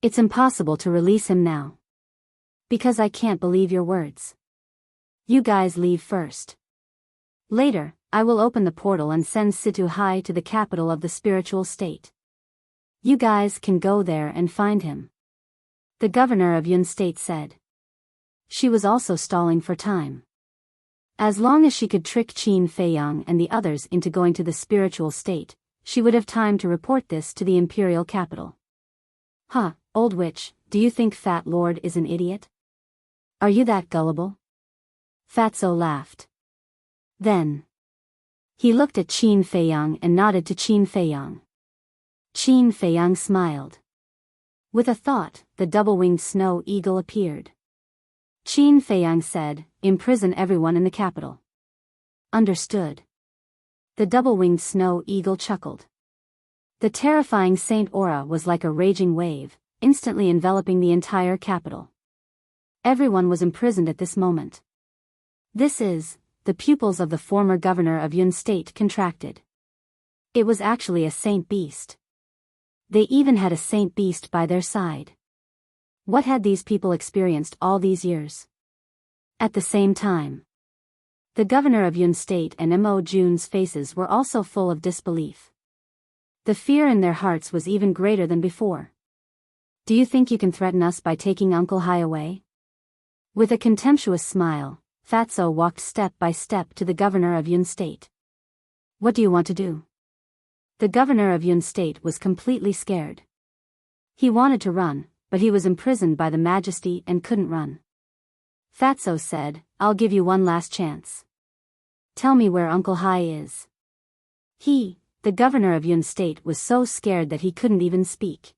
It's impossible to release him now. Because I can't believe your words. You guys leave first. Later, I will open the portal and send Situ Hai to the capital of the spiritual state. You guys can go there and find him." The governor of Yun State said. She was also stalling for time. As long as she could trick Qin Feiyang and the others into going to the spiritual state, she would have time to report this to the imperial capital. "Huh, old witch, do you think Fat Lord is an idiot? Are you that gullible?" Fatso laughed. Then, he looked at Qin Feiyang and nodded to Qin Feiyang. Qin Feiyang smiled. With a thought, the double-winged snow eagle appeared. Qin Feiyang said, imprison everyone in the capital. Understood. The double-winged snow eagle chuckled. The terrifying saint aura was like a raging wave, instantly enveloping the entire capital. Everyone was imprisoned at this moment. The pupils of the former governor of Yun State contracted. It was actually a saint beast. They even had a saint beast by their side. What had these people experienced all these years? At the same time, the governor of Yun State and Mo Jun's faces were also full of disbelief. The fear in their hearts was even greater than before. Do you think you can threaten us by taking Uncle Hai away? With a contemptuous smile, Fatso walked step by step to the governor of Yun State. What do you want to do? The governor of Yun State was completely scared. He wanted to run, but he was imprisoned by the majesty and couldn't run. Fatso said, I'll give you one last chance. Tell me where Uncle Hai is. The governor of Yun State was so scared that he couldn't even speak.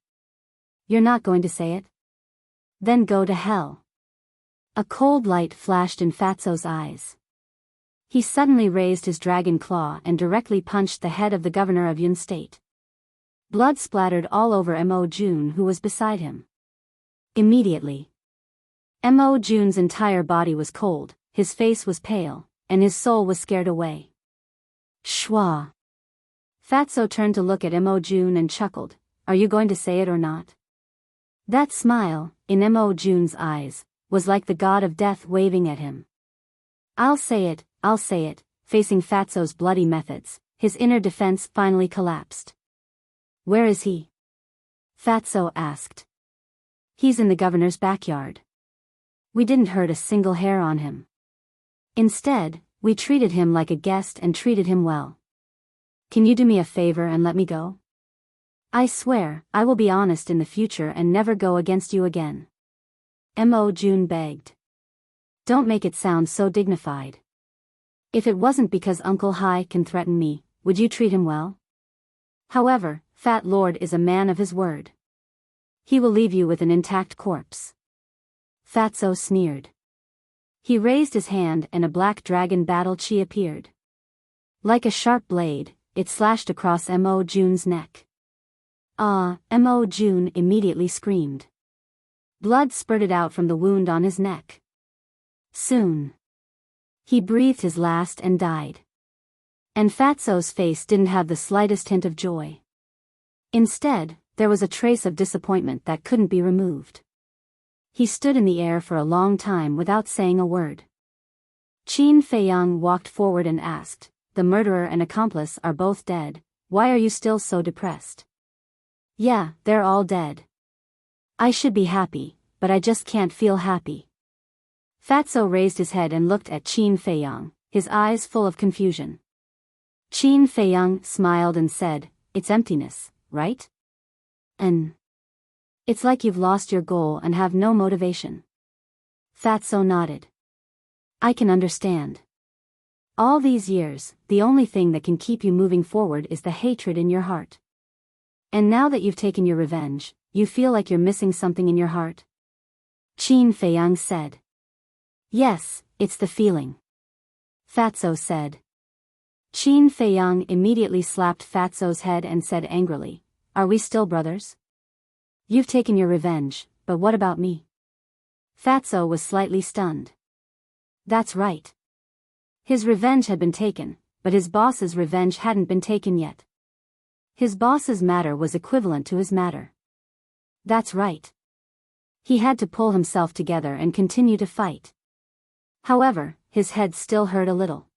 You're not going to say it? Then go to hell. A cold light flashed in Fatso's eyes. He suddenly raised his dragon claw and directly punched the head of the governor of Yun State. Blood splattered all over Mo Jun, who was beside him. Immediately, Mo Jun's entire body was cold, his face was pale, and his soul was scared away. Shwa. Fatso turned to look at Mo Jun and chuckled, are you going to say it or not? That smile, in Mo Jun's eyes, was like the god of death waving at him. I'll say it, facing Fatso's bloody methods, his inner defense finally collapsed. Where is he? Fatso asked. He's in the governor's backyard. We didn't hurt a single hair on him. Instead, we treated him like a guest and treated him well. Can you do me a favor and let me go? I swear, I will be honest in the future and never go against you again. Mo Jun begged. Don't make it sound so dignified. If it wasn't because Uncle Hai can threaten me, would you treat him well? However, Fat Lord is a man of his word. He will leave you with an intact corpse. Fatso sneered. He raised his hand and a black dragon battle chi appeared. Like a sharp blade, it slashed across Mo Jun's neck. Mo Jun immediately screamed. Blood spurted out from the wound on his neck. Soon, he breathed his last and died. And Fatso's face didn't have the slightest hint of joy. Instead, there was a trace of disappointment that couldn't be removed. He stood in the air for a long time without saying a word. Qin Feiyang walked forward and asked, the murderer and accomplice are both dead, why are you still so depressed? Yeah, they're all dead. I should be happy, but I just can't feel happy. Fatso raised his head and looked at Qin Feiyang, his eyes full of confusion. Qin Feiyang smiled and said, it's emptiness, right? It's like you've lost your goal and have no motivation. Fatso nodded. I can understand. All these years, the only thing that can keep you moving forward is the hatred in your heart. And now that you've taken your revenge, you feel like you're missing something in your heart? Qin Feiyang said. Yes, it's the feeling. Fatso said. Qin Feiyang immediately slapped Fatso's head and said angrily, are we still brothers? You've taken your revenge, but what about me? Fatso was slightly stunned. That's right. His revenge had been taken, but his boss's revenge hadn't been taken yet. His boss's matter was equivalent to his matter. That's right. He had to pull himself together and continue to fight. However, his head still hurt a little.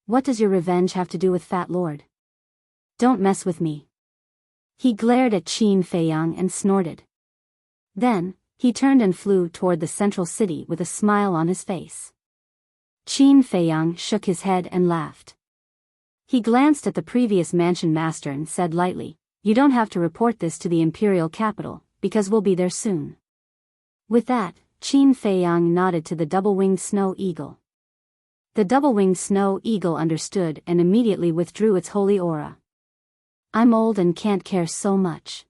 What does your revenge have to do with Fat Lord? Don't mess with me. He glared at Qin Feiyang and snorted. Then, he turned and flew toward the central city with a smile on his face. Qin Feiyang shook his head and laughed. He glanced at the previous mansion master and said lightly, you don't have to report this to the imperial capital, because we'll be there soon. With that, Qin Feiyang nodded to the double-winged snow eagle. The double-winged snow eagle understood and immediately withdrew its holy aura. I'm old and can't care so much.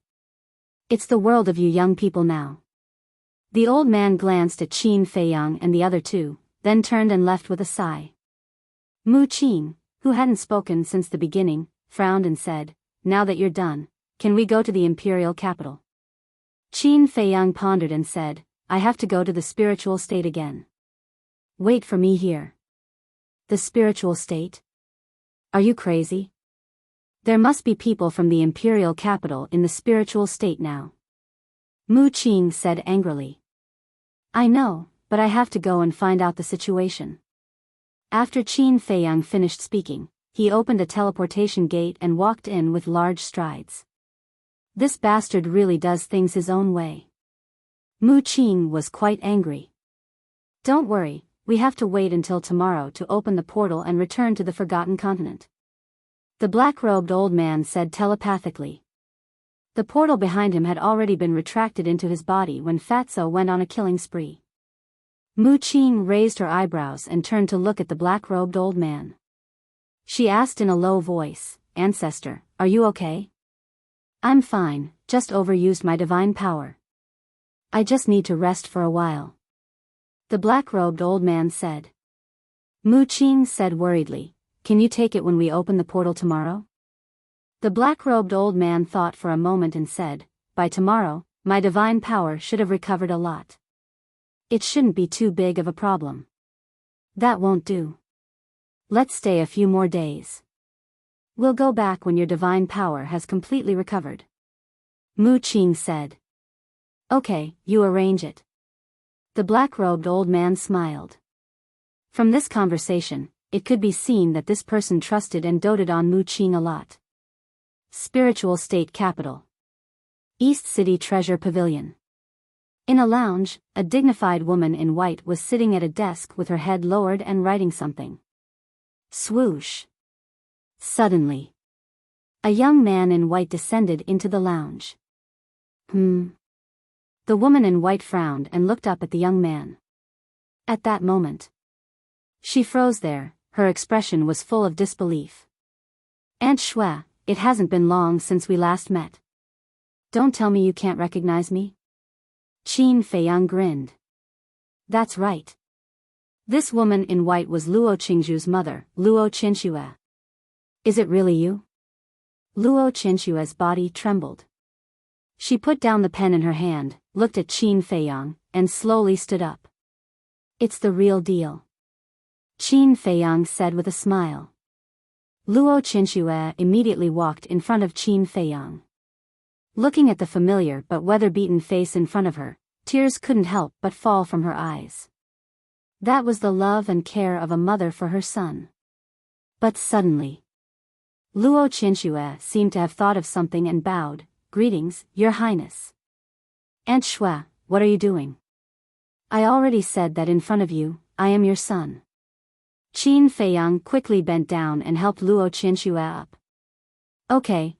It's the world of you young people now. The old man glanced at Qin Feiyang and the other two, then turned and left with a sigh. Mu Qin, who hadn't spoken since the beginning, frowned and said, "Now that you're done, can we go to the imperial capital?" Qin Feiyang pondered and said, "I have to go to the spiritual state again. Wait for me here." The spiritual state? Are you crazy? There must be people from the imperial capital in the spiritual state now. Mu Qin said angrily. I know, but I have to go and find out the situation. After Qin Feiyang finished speaking, he opened a teleportation gate and walked in with large strides. This bastard really does things his own way. Mu Qin was quite angry. Don't worry, we have to wait until tomorrow to open the portal and return to the Forgotten Continent. The black-robed old man said telepathically. The portal behind him had already been retracted into his body when Fatso went on a killing spree. Mu Qin raised her eyebrows and turned to look at the black-robed old man. She asked in a low voice, "Ancestor, are you okay?" "I'm fine, just overused my divine power. I just need to rest for a while," the black-robed old man said. Mu Qin said worriedly, "Can you take it when we open the portal tomorrow?" The black-robed old man thought for a moment and said, "By tomorrow, my divine power should have recovered a lot. It shouldn't be too big of a problem." "That won't do. Let's stay a few more days. We'll go back when your divine power has completely recovered," Mu Qin said. "Okay, you arrange it." The black-robed old man smiled. From this conversation, it could be seen that this person trusted and doted on Mu Qin a lot. Spiritual State Capital. East City Treasure Pavilion. In a lounge, a dignified woman in white was sitting at a desk with her head lowered and writing something. Swoosh. Suddenly, a young man in white descended into the lounge. The woman in white frowned and looked up at the young man. At that moment, she froze there, her expression was full of disbelief. "Aunt Shui, it hasn't been long since we last met. Don't tell me you can't recognize me?" Qin Feiyang grinned. "That's right. This woman in white was Luo Qingzhu's mother, Luo Qinxue. Is it really you?" Luo Qinshue's body trembled. She put down the pen in her hand, looked at Qin Feiyang, and slowly stood up. "It's the real deal," Qin Feiyang said with a smile. Luo Qinxue immediately walked in front of Qin Feiyang. Looking at the familiar but weather-beaten face in front of her, tears couldn't help but fall from her eyes. That was the love and care of a mother for her son. But suddenly, Luo Qinxue seemed to have thought of something and bowed. "Greetings, Your Highness." "Aunt Shui, what are you doing?" "I already said that in front of you, I am your son." Qin Feiyang quickly bent down and helped Luo Qinxue up. Okay.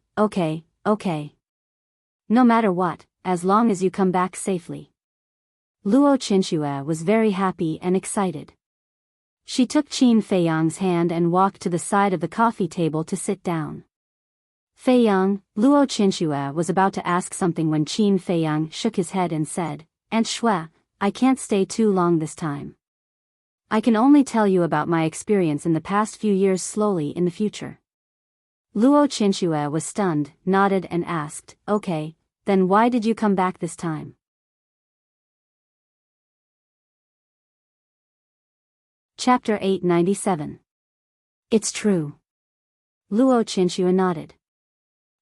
No matter what, as long as you come back safely." Luo Qinxue was very happy and excited. She took Qin Feiyang's hand and walked to the side of the coffee table to sit down. "Feiyang," Luo Qinxue was about to ask something when Qin Feiyang shook his head and said, "Aunt Shui, I can't stay too long this time. I can only tell you about my experience in the past few years slowly in the future." Luo Qinxue was stunned, nodded and asked, "Okay, then why did you come back this time?" Chapter 897. It's true. Luo Qinxue nodded.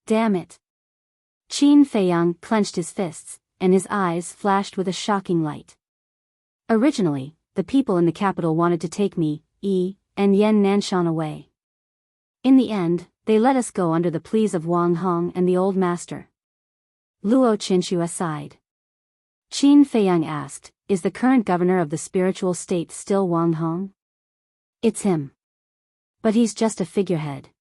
Damn it. Qin Feiyang clenched his fists, and his eyes flashed with a shocking light. Originally, the people in the capital wanted to take me, and Yan Nanshan away. In the end, they let us go under the pleas of Wang Hong and the old master. Luo Qinxue sighed. Qin Feiyang asked, "Is the current governor of the spiritual state still Wang Hong?" "It's him. But he's just a figurehead.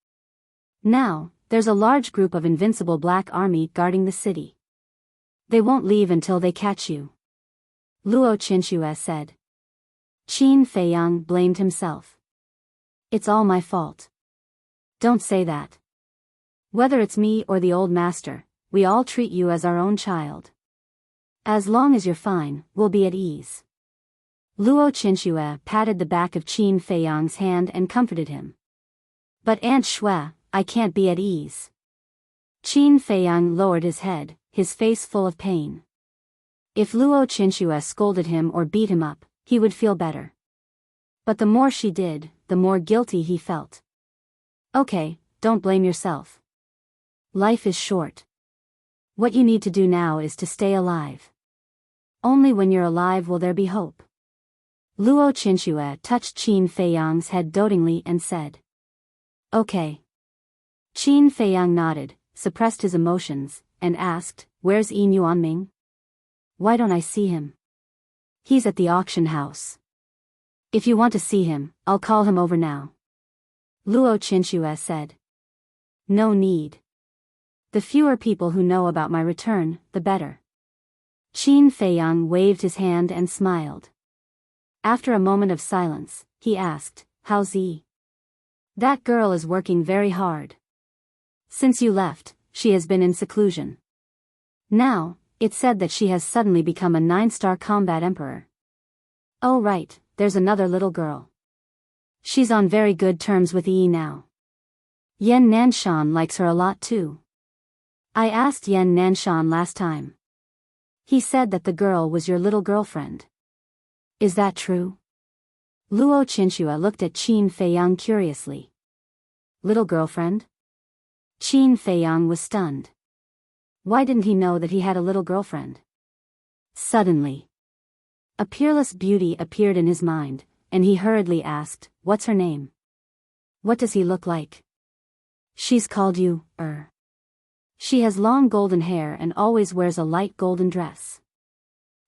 Now, there's a large group of invincible black army guarding the city. They won't leave until they catch you," Luo Qinxue said. Qin Feiyang blamed himself. "It's all my fault." "Don't say that. Whether it's me or the old master, we all treat you as our own child. As long as you're fine, we'll be at ease. Luo Qinxue patted the back of Qin Feiyang's hand and comforted him. But Aunt Shui, I can't be at ease. Qin Feiyang lowered his head, his face full of pain. If Luo Qinxue scolded him or beat him up, he would feel better. But the more she did, the more guilty he felt. Okay, don't blame yourself. Life is short. What you need to do now is to stay alive. Only when you're alive will there be hope. Luo Qinxue touched Qin Feiyang's head dotingly and said. Okay. Qin Feiyang nodded, suppressed his emotions, and asked, Where's Yi Yuanming? Why don't I see him? He's at the auction house. If you want to see him, I'll call him over now. Luo Qinxue said. No need. The fewer people who know about my return, the better. Qin Feiyang waved his hand and smiled. After a moment of silence, he asked, How's Yi? That girl is working very hard. Since you left, she has been in seclusion. Now, it's said that she has suddenly become a 9-star combat emperor. Oh right, there's another little girl. She's on very good terms with Yi now. Yan Nanshan likes her a lot too. I asked Yan Nanshan last time. He said that the girl was your little girlfriend. Is that true? Luo Qinxue looked at Qin Feiyang curiously. Little girlfriend? Qin Feiyang was stunned. Why didn't he know that he had a little girlfriend? Suddenly, a peerless beauty appeared in his mind, and he hurriedly asked, What's her name? What does he look like? She's called you, She has long golden hair and always wears a light golden dress.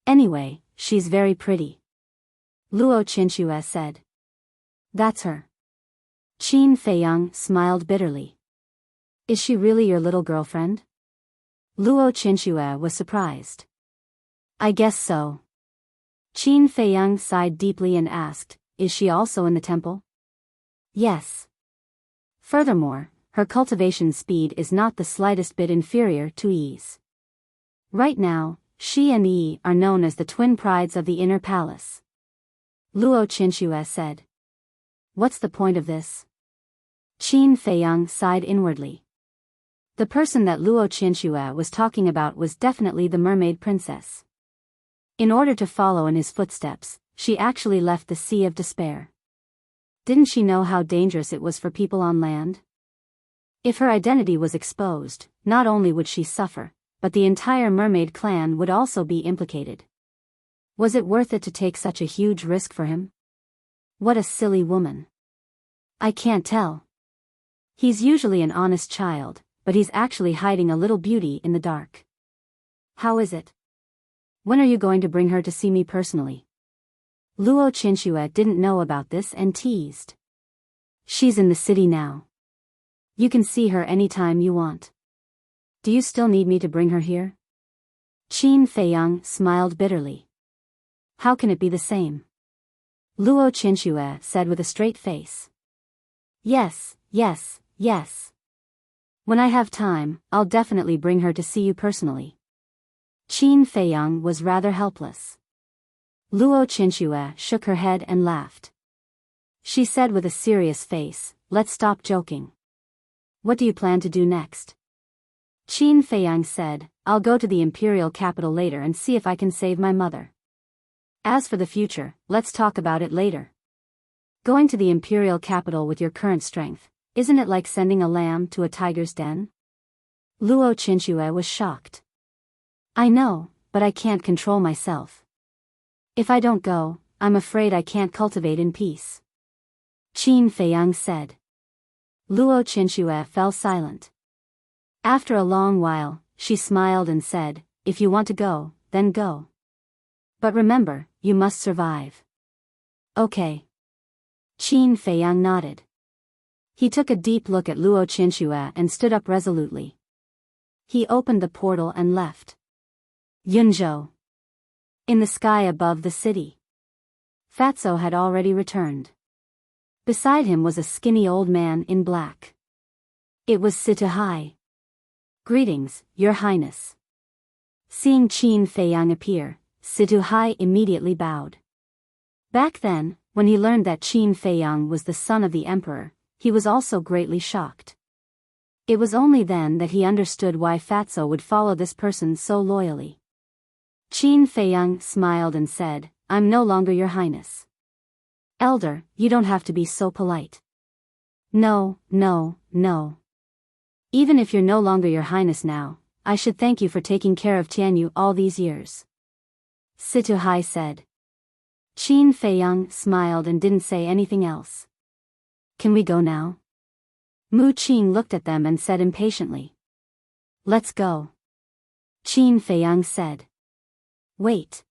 Anyway, she's very pretty. Luo Qinxue said. That's her. Qin Feiyang smiled bitterly. Is she really your little girlfriend? Luo Qinxue was surprised. I guess so. Qin Feiyang sighed deeply and asked, Is she also in the temple? Yes. Furthermore, her cultivation speed is not the slightest bit inferior to Yi's. Right now, she and Yi are known as the twin prides of the inner palace. Luo Qinxue said. What's the point of this? Qin Feiyang sighed inwardly. The person that Luo Qinxue was talking about was definitely the mermaid princess. In order to follow in his footsteps, she actually left the Sea of Despair. Didn't she know how dangerous it was for people on land? If her identity was exposed, not only would she suffer, but the entire mermaid clan would also be implicated. Was it worth it to take such a huge risk for him? What a silly woman. I can't tell. He's usually an honest child, but he's actually hiding a little beauty in the dark. How is it? When are you going to bring her to see me personally? Luo Qinxue didn't know about this and teased. She's in the city now. You can see her anytime you want. Do you still need me to bring her here? Qin Feiyang smiled bitterly. How can it be the same? Luo Qinxue said with a straight face. Yes, yes, yes. When I have time, I'll definitely bring her to see you personally. Qin Feiyang was rather helpless. Luo Qinxue shook her head and laughed. She said with a serious face, Let's stop joking. What do you plan to do next? Qin Feiyang said, I'll go to the imperial capital later and see if I can save my mother. As for the future, let's talk about it later. Going to the imperial capital with your current strength, isn't it like sending a lamb to a tiger's den? Luo Qinxue was shocked. I know, but I can't control myself. If I don't go, I'm afraid I can't cultivate in peace. Qin Feiyang said. Luo Qinxue fell silent. After a long while, she smiled and said, If you want to go, then go. But remember, you must survive. Okay. Qin Feiyang nodded. He took a deep look at Luo Qinxue and stood up resolutely. He opened the portal and left. Yunzhou. In the sky above the city. Fatso had already returned. Beside him was a skinny old man in black. It was Sitahai. Greetings, Your Highness. Seeing Qin Feiyang appear, Situ Hai immediately bowed. Back then, when he learned that Qin Feiyang was the son of the emperor, he was also greatly shocked. It was only then that he understood why Fatso would follow this person so loyally. Qin Feiyang smiled and said, "I'm no longer your highness. Elder, you don't have to be so polite." No. Even if you're no longer your highness now, I should thank you for taking care of Tianyu all these years. Situ Hai said. Qin Feiyang smiled and didn't say anything else. Can we go now? Mu Qing looked at them and said impatiently. Let's go. Qin Feiyang said. Wait.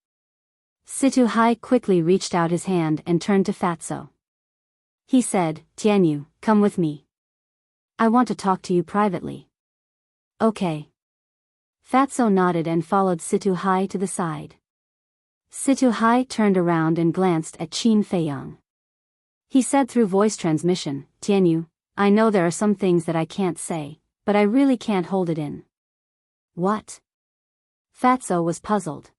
Situ Hai quickly reached out his hand and turned to Fatso. He said, Tianyu, come with me. I want to talk to you privately. Okay. Fatso nodded and followed Situ Hai to the side. Situ Hai turned around and glanced at Qin Feiyang. He said through voice transmission, Tianyu, I know there are some things that I can't say, but I really can't hold it in. What? Fatso was puzzled.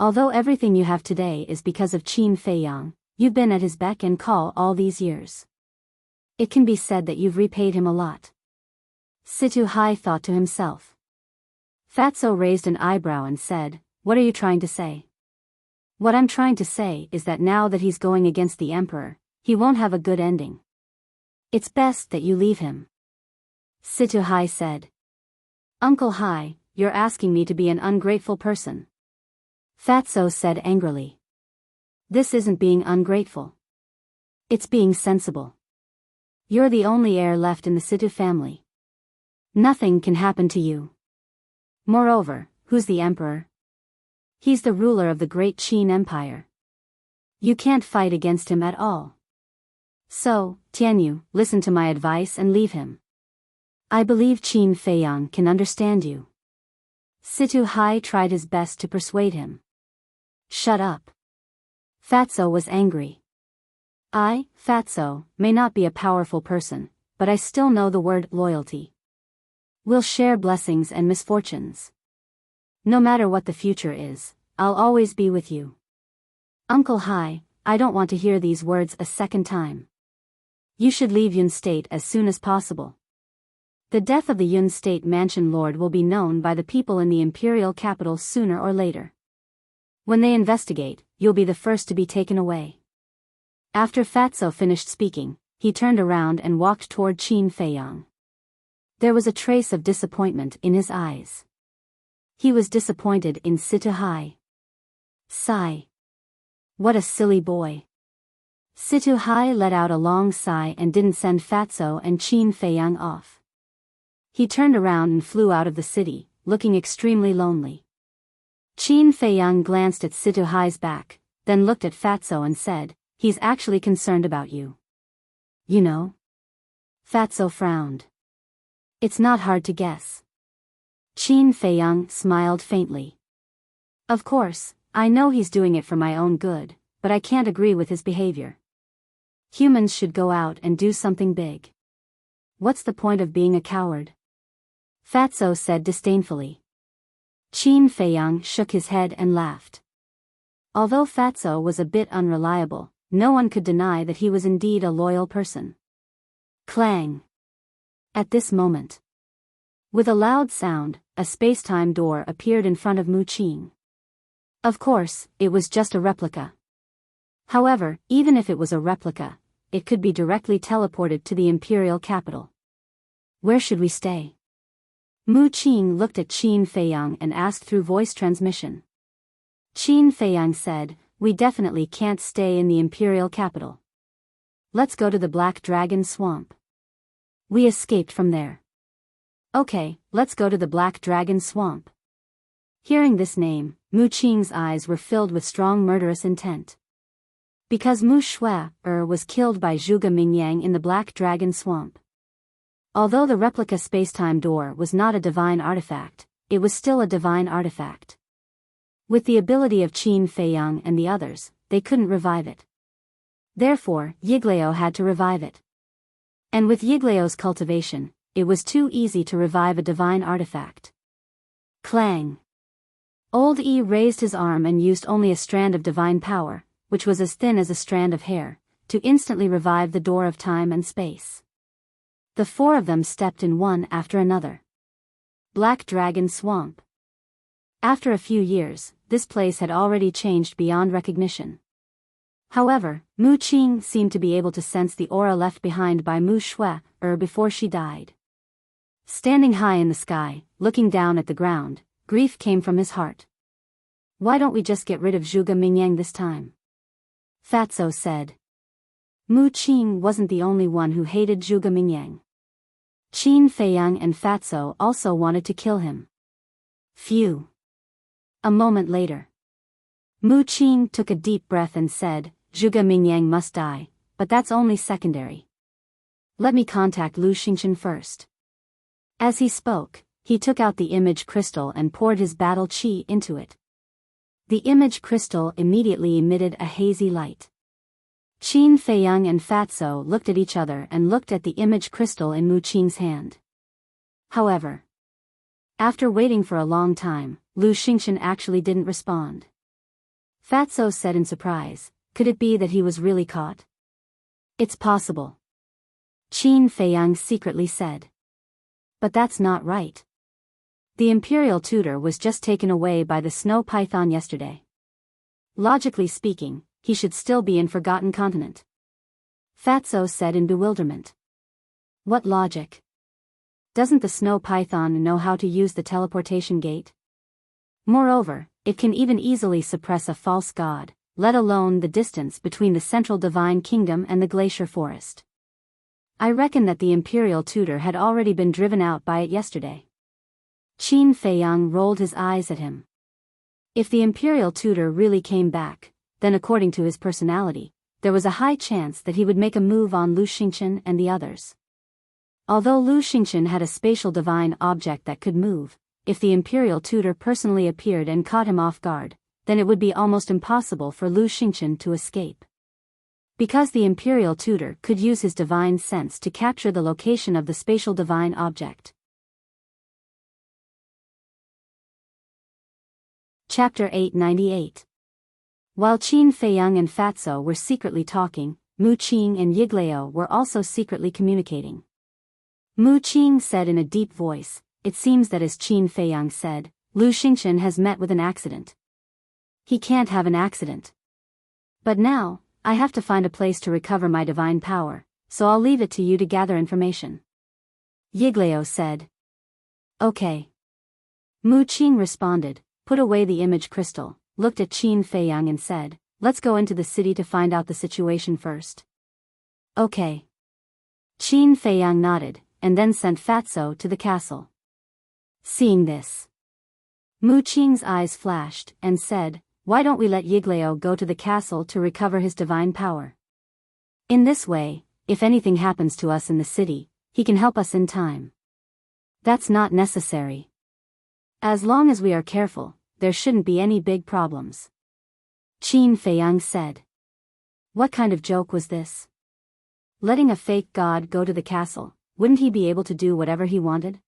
Although everything you have today is because of Qin Feiyang, you've been at his beck and call all these years. It can be said that you've repaid him a lot. Situ Hai thought to himself. Fatso raised an eyebrow and said, What are you trying to say? What I'm trying to say is that now that he's going against the emperor, he won't have a good ending. It's best that you leave him. Situ Hai said. Uncle Hai, you're asking me to be an ungrateful person. Fatso said angrily. This isn't being ungrateful. It's being sensible. You're the only heir left in the Situ family. Nothing can happen to you. Moreover, who's the emperor? He's the ruler of the great Qin Empire. You can't fight against him at all. So, Tianyu, listen to my advice and leave him. I believe Qin Feiyang can understand you. Situ Hai tried his best to persuade him. Shut up. Fatso was angry. I, Fatso, may not be a powerful person, but I still know the word loyalty. We'll share blessings and misfortunes. No matter what the future is, I'll always be with you. Uncle Hai, I don't want to hear these words a second time. You should leave Yun State as soon as possible. The death of the Yun State Mansion Lord will be known by the people in the imperial capital sooner or later. When they investigate, you'll be the first to be taken away. After Fatso finished speaking, he turned around and walked toward Qin Feiyang. There was a trace of disappointment in his eyes. He was disappointed in Situ Hai. Sigh. What a silly boy. Situ Hai let out a long sigh and didn't send Fatso and Qin Feiyang off. He turned around and flew out of the city, looking extremely lonely. Qin Feiyang glanced at Situ Hai's back, then looked at Fatso and said, He's actually concerned about you. You know? Fatso frowned. It's not hard to guess. Qin Feiyang smiled faintly. Of course, I know he's doing it for my own good, but I can't agree with his behavior. Humans should go out and do something big. What's the point of being a coward? Fatso said disdainfully. Qin Feiyang shook his head and laughed. Although Fatso was a bit unreliable, no one could deny that he was indeed a loyal person. Clang. At this moment, with a loud sound, a space-time door appeared in front of Mu Qing. Of course, it was just a replica. However, even if it was a replica, it could be directly teleported to the imperial capital. Where should we stay? Mu Qing looked at Qin Feiyang and asked through voice transmission. Qin Feiyang said, We definitely can't stay in the imperial capital. Let's go to the Black Dragon Swamp. We escaped from there. Okay, let's go to the Black Dragon Swamp. Hearing this name, Mu Qing's eyes were filled with strong murderous intent. Because Mu Shui was killed by Zhuge Mingyang in the Black Dragon Swamp. Although the replica space-time door was not a divine artifact, it was still a divine artifact. With the ability of Qin Feiyang and the others, they couldn't revive it. Therefore, Yiglao had to revive it. And with Yiglao's cultivation, it was too easy to revive a divine artifact. Clang. Old E raised his arm and used only a strand of divine power, which was as thin as a strand of hair, to instantly revive the door of time and space. The four of them stepped in one after another. Black Dragon Swamp. After a few years, this place had already changed beyond recognition. However, Mu Qing seemed to be able to sense the aura left behind by Mu Shui before she died. Standing high in the sky, looking down at the ground, grief came from his heart. Why don't we just get rid of Zhuge Mingyang this time? Fatso said. Mu Qing wasn't the only one who hated Zhuge Mingyang. Qin Feiyang and Fatso also wanted to kill him. Phew. A moment later. Mu Qing took a deep breath and said, Zhuge Mingyang must die, but that's only secondary. Let me contact Lu Xingchen first. As he spoke, he took out the image crystal and poured his battle qi into it. The image crystal immediately emitted a hazy light. Qin Feiyang and Fatso looked at each other and looked at the image crystal in Mu Qing's hand. However, after waiting for a long time, Lu Xingchen actually didn't respond. Fatso said in surprise, could it be that he was really caught? It's possible. Qin Feiyang secretly said. But that's not right. The imperial tutor was just taken away by the snow python yesterday. Logically speaking, he should still be in Forgotten Continent. Fatso said in bewilderment. What logic? Doesn't the snow python know how to use the teleportation gate? Moreover, it can even easily suppress a false god, let alone the distance between the central divine kingdom and the glacier forest. I reckon that the imperial tutor had already been driven out by it yesterday. Qin Feiyang rolled his eyes at him. If the imperial tutor really came back, then according to his personality, there was a high chance that he would make a move on Lu Xingchen and the others. Although Lu Xingchen had a spatial divine object that could move, if the imperial tutor personally appeared and caught him off guard, then it would be almost impossible for Lu Xingchen to escape. Because the imperial tutor could use his divine sense to capture the location of the spatial divine object. Chapter 898. While Qin Feiyang and Fatso were secretly talking, Mu Qing and Yiglao were also secretly communicating. Mu Qing said in a deep voice, it seems that as Qin Feiyang said, Lu Xingchen has met with an accident. He can't have an accident. But now, I have to find a place to recover my divine power, so I'll leave it to you to gather information. Yiglao said. Okay. Mu Qing responded, put away the image crystal, looked at Qin Feiyang and said, let's go into the city to find out the situation first. Okay. Qin Feiyang nodded, and then sent Fatso to the castle. Seeing this, Mu Qing's eyes flashed, and said, why don't we let Yiglao go to the castle to recover his divine power? In this way, if anything happens to us in the city, he can help us in time. That's not necessary. As long as we are careful, there shouldn't be any big problems. Qin Feiyang said. What kind of joke was this? Letting a fake god go to the castle, wouldn't he be able to do whatever he wanted?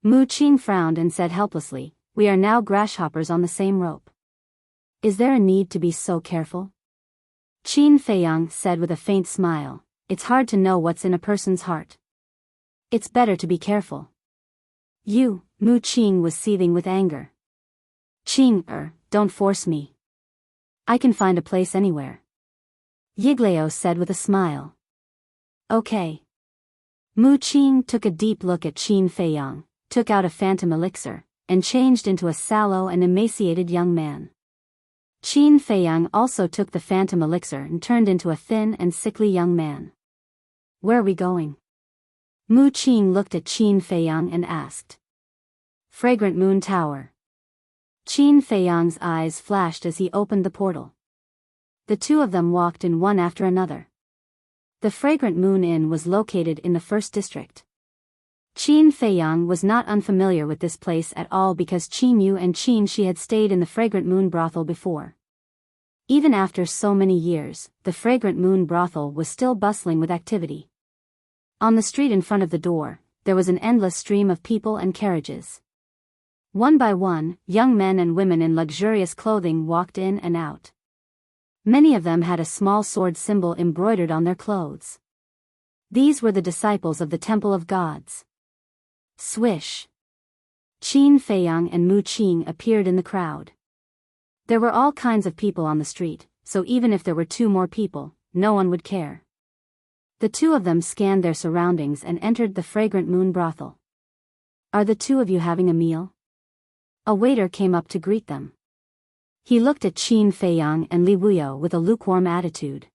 Mu Qing frowned and said helplessly, we are now grasshoppers on the same rope. Is there a need to be so careful? Qin Feiyang said with a faint smile, it's hard to know what's in a person's heart. It's better to be careful. Mu Qing was seething with anger. Qing, don't force me. I can find a place anywhere. Yiglao said with a smile. Okay. Mu Qing took a deep look at Qin Feiyang, took out a phantom elixir, and changed into a sallow and emaciated young man. Qin Feiyang also took the phantom elixir and turned into a thin and sickly young man. Where are we going? Mu Qing looked at Qin Feiyang and asked. Fragrant Moon Tower. Qin Feiyang's eyes flashed as he opened the portal. The two of them walked in one after another. The Fragrant Moon Inn was located in the first district. Qin Feiyang was not unfamiliar with this place at all because Qin Yu and Qin Shi had stayed in the Fragrant Moon brothel before. Even after so many years, the Fragrant Moon brothel was still bustling with activity. On the street in front of the door, there was an endless stream of people and carriages. One by one, young men and women in luxurious clothing walked in and out. Many of them had a small sword symbol embroidered on their clothes. These were the disciples of the Temple of Gods. Swish! Qin Feiyang and Mu Qing appeared in the crowd. There were all kinds of people on the street, so even if there were 2 more people, no one would care. The 2 of them scanned their surroundings and entered the fragrant moon brothel. "Are the 2 of you having a meal?" A waiter came up to greet them. He looked at Qin Feiyang and Li Wuyo with a lukewarm attitude.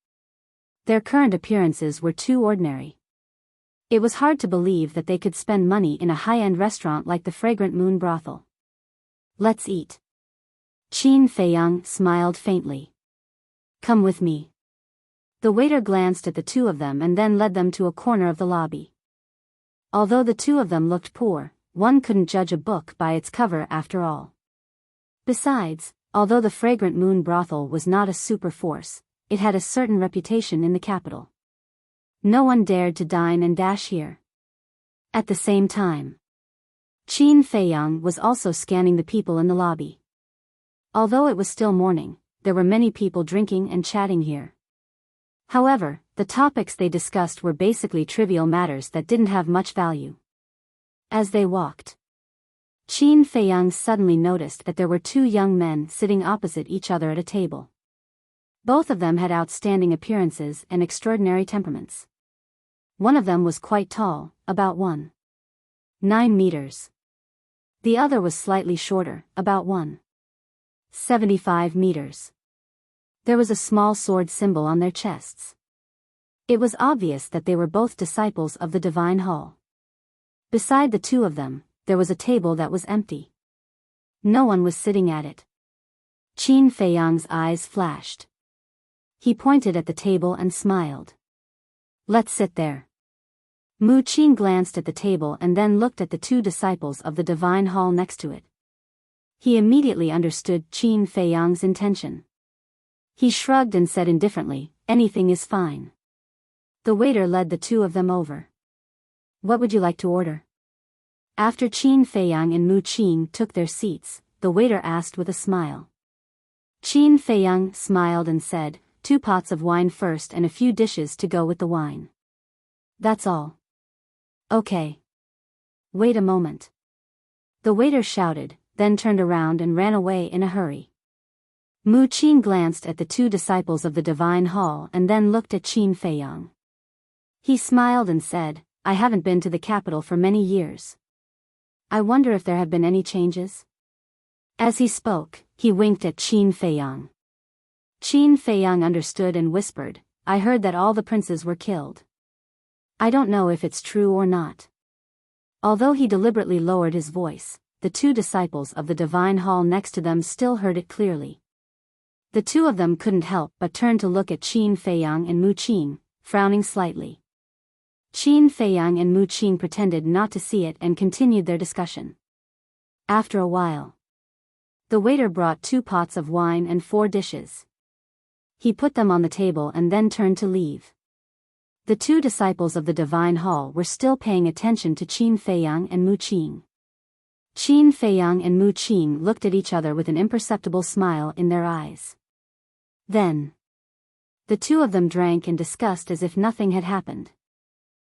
Their current appearances were too ordinary. It was hard to believe that they could spend money in a high-end restaurant like the fragrant moon brothel. "Let's eat." Qin Feiyang smiled faintly. "Come with me." The waiter glanced at the 2 of them and then led them to a corner of the lobby. Although the 2 of them looked poor, one couldn't judge a book by its cover after all. Besides, although the fragrant moon brothel was not a super force, it had a certain reputation in the capital. No one dared to dine and dash here. At the same time, Qin Feiyang was also scanning the people in the lobby. Although it was still morning, there were many people drinking and chatting here. However, the topics they discussed were basically trivial matters that didn't have much value. As they walked, Qin Feiyang suddenly noticed that there were 2 young men sitting opposite each other at a table. Both of them had outstanding appearances and extraordinary temperaments. One of them was quite tall, about 1.9 meters. The other was slightly shorter, about 1.75 meters. There was a small sword symbol on their chests. It was obvious that they were both disciples of the Divine Hall. Beside the 2 of them, there was a table that was empty. No one was sitting at it. Qin Feiyang's eyes flashed. He pointed at the table and smiled. "Let's sit there." Mu Qing glanced at the table and then looked at the 2 disciples of the Divine Hall next to it. He immediately understood Qin Feiyang's intention. He shrugged and said indifferently, "Anything is fine." The waiter led the 2 of them over. "What would you like to order?" After Qin Feiyang and Mu Qing took their seats, the waiter asked with a smile. Qin Feiyang smiled and said, 2 pots of wine first and a few dishes to go with the wine." "That's all." "Okay. Wait a moment." The waiter shouted, then turned around and ran away in a hurry. Mu Qing glanced at the 2 disciples of the Divine Hall and then looked at Qin Feiyang. He smiled and said, "I haven't been to the capital for many years. I wonder if there have been any changes?" As he spoke, he winked at Qin Feiyang. Qin Feiyang understood and whispered, "I heard that all the princes were killed. I don't know if it's true or not." Although he deliberately lowered his voice, the 2 disciples of the Divine Hall next to them still heard it clearly. The 2 of them couldn't help but turn to look at Qin Feiyang and Mu Qing, frowning slightly. Qin Feiyang and Mu Qing pretended not to see it and continued their discussion. After a while, the waiter brought 2 pots of wine and 4 dishes. He put them on the table and then turned to leave. The 2 disciples of the Divine Hall were still paying attention to Qin Feiyang and Mu Qing. Qin Feiyang and Mu Qing looked at each other with an imperceptible smile in their eyes. Then, the 2 of them drank and discussed as if nothing had happened.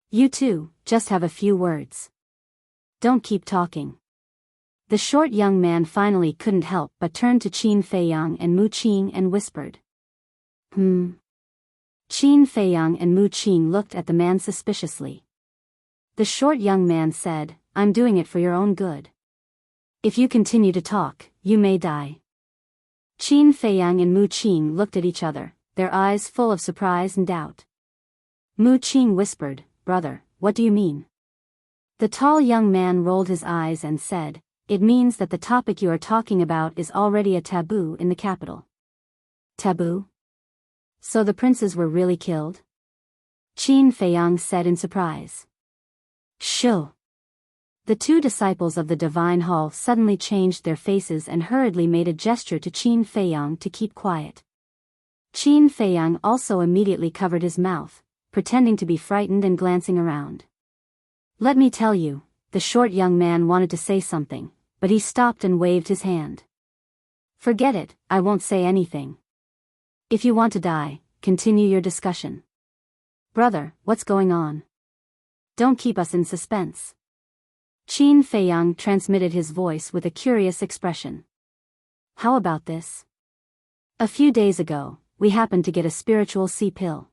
"You 2, just have a few words. Don't keep talking." The short young man finally couldn't help but turned to Qin Feiyang and Mu Qing and whispered. Qin Feiyang and Mu Qing looked at the man suspiciously. The short young man said, "I'm doing it for your own good. If you continue to talk, you may die." Qin Feiyang and Mu Qing looked at each other, their eyes full of surprise and doubt. Mu Qing whispered, "Brother, what do you mean?" The tall young man rolled his eyes and said, "It means that the topic you are talking about is already a taboo in the capital." "Taboo? So the princes were really killed?" Qin Feiyang said in surprise. "Shoo." The 2 disciples of the Divine Hall suddenly changed their faces and hurriedly made a gesture to Qin Feiyang to keep quiet. Qin Feiyang also immediately covered his mouth, pretending to be frightened and glancing around. "Let me tell you," the short young man wanted to say something, but he stopped and waved his hand. Forget it, I won't say anything. If you want to die, continue your discussion. Brother, what's going on? Don't keep us in suspense. Qin Feiyang transmitted his voice with a curious expression. How about this? A few days ago, we happened to get a spiritual sea pill.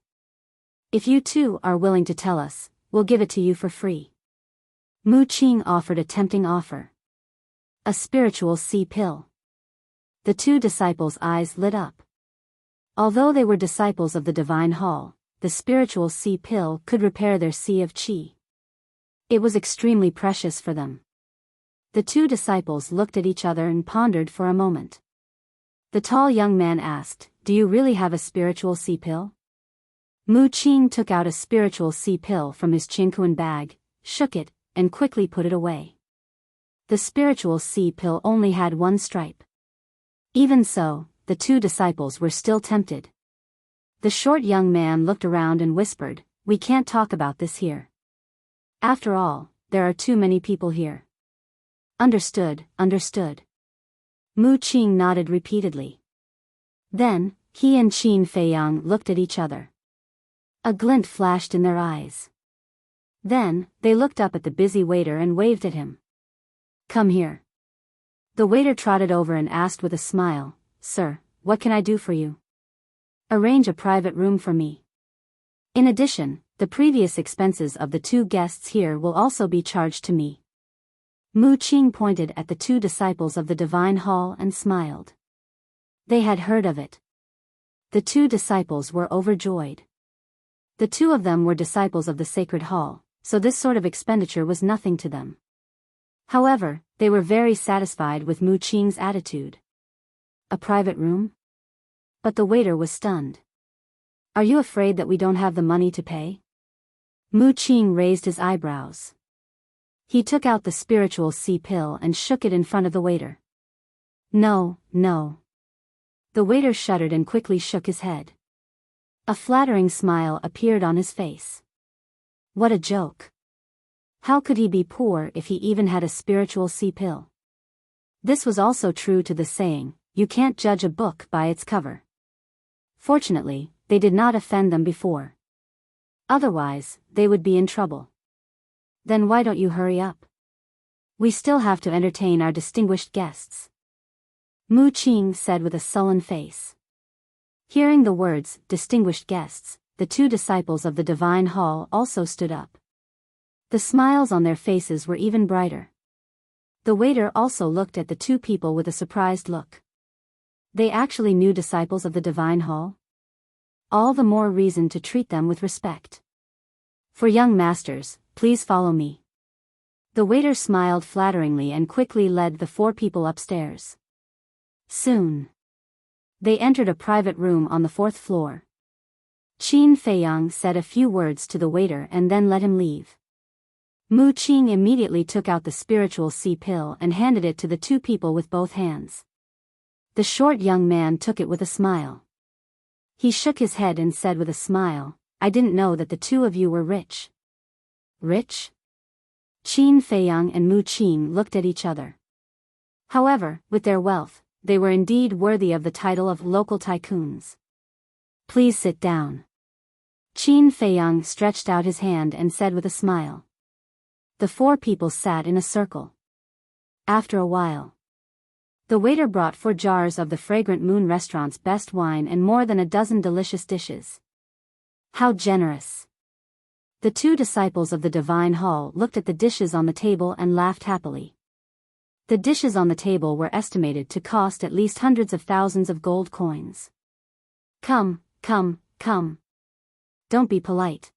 If you two are willing to tell us, we'll give it to you for free. Mu Qing offered a tempting offer. A spiritual sea pill. The two disciples' eyes lit up. Although they were disciples of the Divine Hall, the spiritual sea pill could repair their sea of qi. It was extremely precious for them. The two disciples looked at each other and pondered for a moment. The tall young man asked, "Do you really have a spiritual sea pill?" Mu Qing took out a spiritual sea pill from his Qingkuan bag, shook it, and quickly put it away. The spiritual sea pill only had one stripe. Even so, the two disciples were still tempted. The short young man looked around and whispered, "We can't talk about this here. After all, there are too many people here." Understood, understood. Mu Qing nodded repeatedly. Then, he and Qin Feiyang looked at each other. A glint flashed in their eyes. Then, they looked up at the busy waiter and waved at him. "Come here." The waiter trotted over and asked with a smile, "Sir, what can I do for you?" "Arrange a private room for me. In addition, the previous expenses of the two guests here will also be charged to me." Mu Qing pointed at the two disciples of the Divine Hall and smiled. They had heard of it. The two disciples were overjoyed. The two of them were disciples of the Sacred Hall, so this sort of expenditure was nothing to them. However, they were very satisfied with Mu Qing's attitude. A private room? But the waiter was stunned. "Are you afraid that we don't have the money to pay?" Mu Qing raised his eyebrows. He took out the spiritual sea pill and shook it in front of the waiter. "No, no." The waiter shuddered and quickly shook his head. A flattering smile appeared on his face. What a joke. How could he be poor if he even had a spiritual sea pill? This was also true to the saying, "You can't judge a book by its cover." Fortunately, they did not offend them before. Otherwise, they would be in trouble. "Then why don't you hurry up? We still have to entertain our distinguished guests," Mu Qing said with a sullen face. Hearing the words, "distinguished guests," the two disciples of the Divine Hall also stood up. The smiles on their faces were even brighter. The waiter also looked at the two people with a surprised look. They actually knew disciples of the Divine Hall? All the more reason to treat them with respect. "For young masters, please follow me." The waiter smiled flatteringly and quickly led the four people upstairs. Soon, they entered a private room on the 4th floor. Qin Feiyang said a few words to the waiter and then let him leave. Mu Qing immediately took out the spiritual sea pill and handed it to the two people with both hands. The short young man took it with a smile. He shook his head and said with a smile, "I didn't know that the two of you were rich." Rich? Qin Feiyang and Mu Qing looked at each other. However, with their wealth, they were indeed worthy of the title of local tycoons. "Please sit down." Qin Feiyang stretched out his hand and said with a smile. The four people sat in a circle. After a while, the waiter brought 4 jars of the Fragrant Moon restaurant's best wine and more than a dozen delicious dishes. How generous! The two disciples of the Divine Hall looked at the dishes on the table and laughed happily. The dishes on the table were estimated to cost at least hundreds of thousands of gold coins. Come. Don't be polite.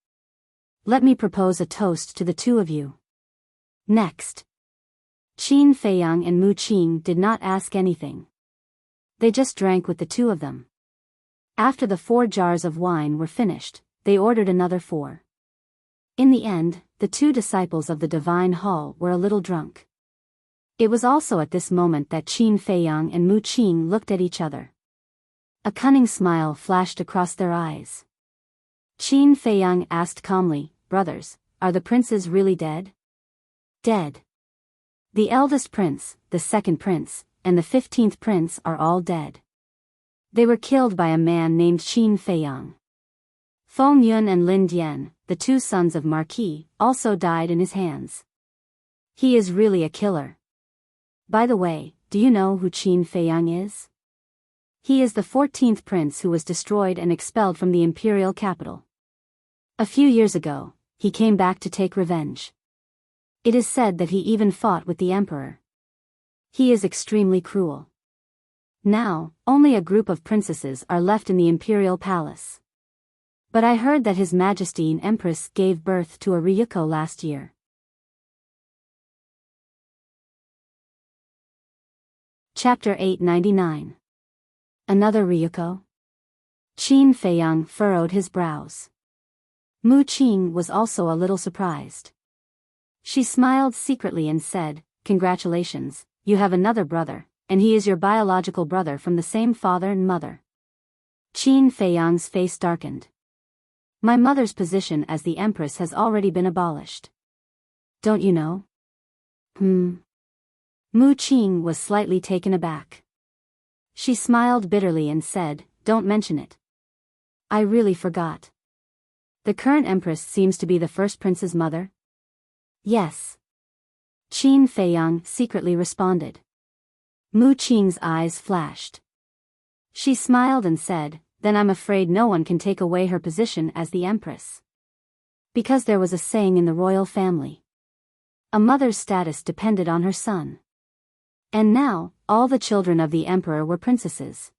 Let me propose a toast to the two of you. Next. Qin Feiyang and Mu Qing did not ask anything. They just drank with the two of them. After the 4 jars of wine were finished, they ordered another 4. In the end, the two disciples of the Divine Hall were a little drunk. It was also at this moment that Qin Feiyang and Mu Qing looked at each other. A cunning smile flashed across their eyes. Qin Feiyang asked calmly, "Brothers, are the princes really dead?" "Dead. The eldest prince, the second prince, and the 15th prince are all dead. They were killed by a man named Qin Feiyang. Feng Yun and Lin Dian, the two sons of Marquis, also died in his hands. He is really a killer. By the way, do you know who Qin Feiyang is? He is the 14th prince who was destroyed and expelled from the imperial capital. A few years ago, he came back to take revenge. It is said that he even fought with the emperor. He is extremely cruel. Now, only a group of princesses are left in the imperial palace. But I heard that His Majesty and Empress gave birth to a Ryuko last year. Chapter 899. Another Ryuko? Qin Feiyang furrowed his brows. Mu Qing was also a little surprised. She smiled secretly and said, "Congratulations, you have another brother, and he is your biological brother from the same father and mother." Qin Feiyang's face darkened. "My mother's position as the empress has already been abolished. Don't you know?" Mu Qing was slightly taken aback. She smiled bitterly and said, "Don't mention it. I really forgot. The current empress seems to be the first prince's mother?" "Yes." Qin Feiyang secretly responded. Mu Qing's eyes flashed. She smiled and said, "Then I'm afraid no one can take away her position as the empress." Because there was a saying in the royal family. A mother's status depended on her son. And now, all the children of the emperor were princesses.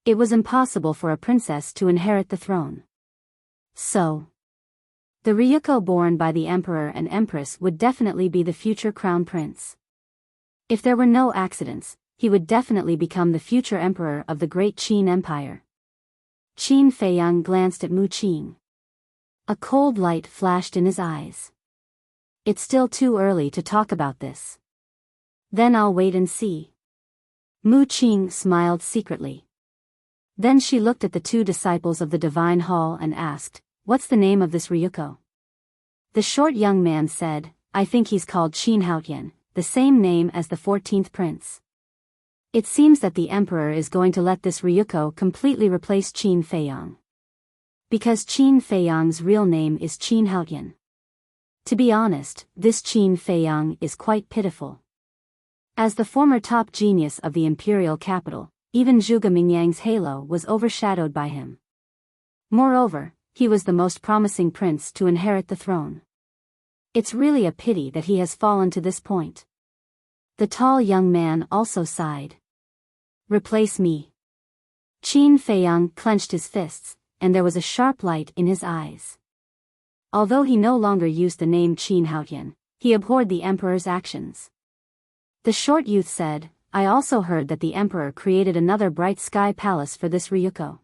It was impossible for a princess to inherit the throne. So, the Ryuko born by the emperor and empress would definitely be the future crown prince. If there were no accidents, he would definitely become the future emperor of the great Qin Empire. Qin Feiyang glanced at Mu Qing. A cold light flashed in his eyes. "It's still too early to talk about this. Then I'll wait and see." Mu Qing smiled secretly. Then she looked at the two disciples of the Divine Hall and asked, "What's the name of this Ryuko?" The short young man said, "I think he's called Qin Haotian, the same name as the 14th prince." It seems that the emperor is going to let this Ryuko completely replace Qin Feiyang. Because Qin Feiyang's real name is Qin Haotian. To be honest, this Qin Feiyang is quite pitiful. As the former top genius of the imperial capital, even Zhuge Mingyang's halo was overshadowed by him. Moreover, he was the most promising prince to inherit the throne. It's really a pity that he has fallen to this point. The tall young man also sighed. "Replace me." Qin Feiyang clenched his fists, and there was a sharp light in his eyes. Although he no longer used the name Qin Haotian, he abhorred the emperor's actions. The short youth said, "I also heard that the emperor created another bright sky palace for this Ryuko."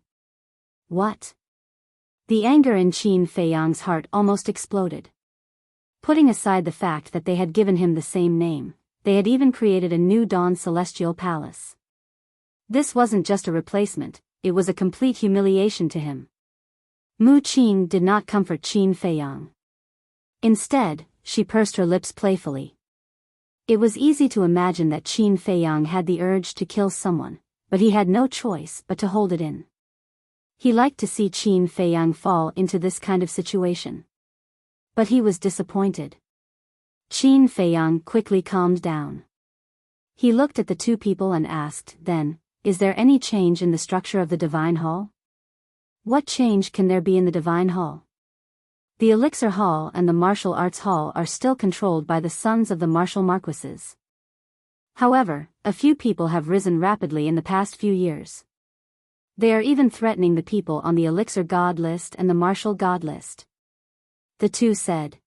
"What?" The anger in Qin Feiyang's heart almost exploded. Putting aside the fact that they had given him the same name, they had even created a new Dawn Celestial Palace. This wasn't just a replacement, it was a complete humiliation to him. Mu Qing did not comfort Qin Feiyang. Instead, she pursed her lips playfully. It was easy to imagine that Qin Feiyang had the urge to kill someone, but he had no choice but to hold it in. He liked to see Qin Feiyang fall into this kind of situation. But he was disappointed. Qin Feiyang quickly calmed down. He looked at the two people and asked, "Then, is there any change in the structure of the Divine Hall?" "What change can there be in the Divine Hall?" "The Elixir Hall and the Martial Arts Hall are still controlled by the sons of the martial marquises. However, a few people have risen rapidly in the past few years. They are even threatening the people on the Elixir God list and the Martial God list." The two said.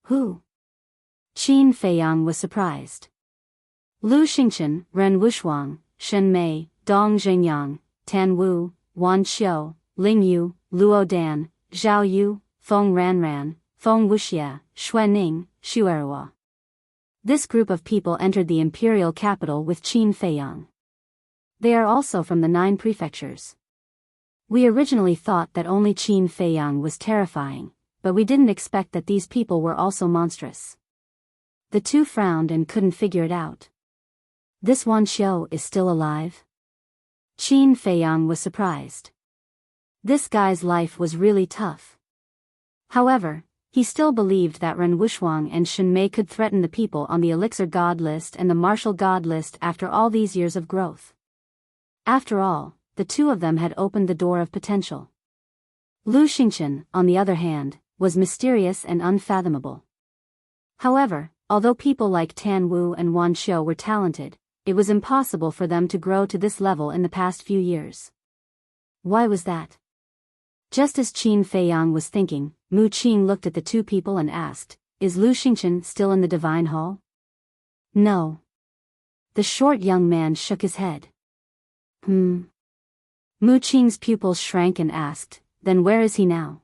"Who?" Qin Feiyang was surprised. Lu Xingchen, Ren Wushuang, Shen Mei, Dong Zhengyang, Tan Wu, Wan Xiu, Ling Yu, Luo Dan, Zhao Yu, Feng Ranran, Feng Wuxia, Xuening, Xuerhua. This group of people entered the imperial capital with Qin Feiyang. They are also from the 9 prefectures. We originally thought that only Qin Feiyang was terrifying, but we didn't expect that these people were also monstrous. The two frowned and couldn't figure it out. This Wuxia is still alive? Qin Feiyang was surprised. This guy's life was really tough. However, he still believed that Ren Wuxiang and Shen Mei could threaten the people on the Elixir God list and the Martial God list after all these years of growth. After all, the two of them had opened the door of potential. Lu Xingchen, on the other hand, was mysterious and unfathomable. However, although people like Tan Wu and Wan Xiu were talented, it was impossible for them to grow to this level in the past few years. Why was that? Just as Qin Feiyang was thinking, Mu Qing looked at the two people and asked, "Is Lu Xingchen still in the Divine Hall?" "No." The short young man shook his head. Mu Qing's pupils shrank and asked, "Then where is he now?"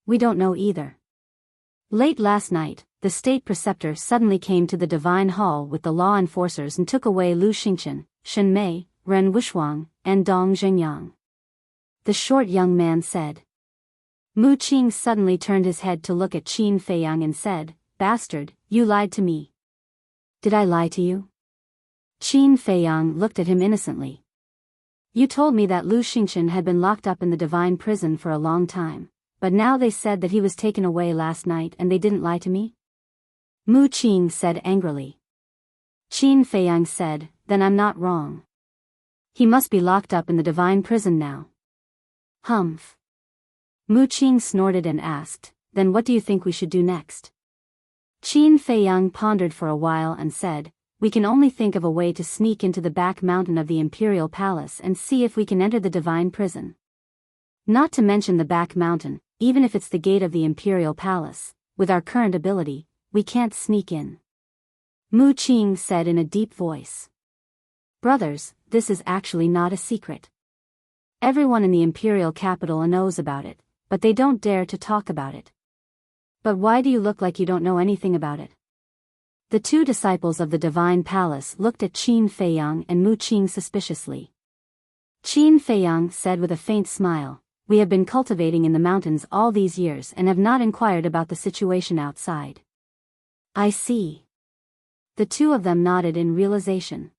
"We don't know either." Late last night, the state preceptor suddenly came to the Divine Hall with the law enforcers and took away Lu Xingchen, Shen Mei, Ren Wuxiang, and Dong Zhengyang. The short young man said. Mu Qing suddenly turned his head to look at Qin Feiyang and said, "Bastard, you lied to me." "Did I lie to you?" Qin Feiyang looked at him innocently. "You told me that Lu Xingchen had been locked up in the divine prison for a long time, but now they said that he was taken away last night and they didn't lie to me?" Mu Qing said angrily. Qin Feiyang said, "Then I'm not wrong. He must be locked up in the divine prison now." "Humph." Mu Qing snorted and asked, "Then what do you think we should do next?" Qin Feiyang pondered for a while and said, "We can only think of a way to sneak into the back mountain of the Imperial Palace and see if we can enter the divine prison. Not to mention the back mountain, even if it's the gate of the Imperial Palace, with our current ability, we can't sneak in." Mu Qing said in a deep voice. "Brothers, this is actually not a secret. Everyone in the imperial capital knows about it, but they don't dare to talk about it." "But why do you look like you don't know anything about it?" The two disciples of the divine palace looked at Qin Feiyang and Mu Qing suspiciously. Qin Feiyang said with a faint smile, "We have been cultivating in the mountains all these years and have not inquired about the situation outside." "I see." The two of them nodded in realization.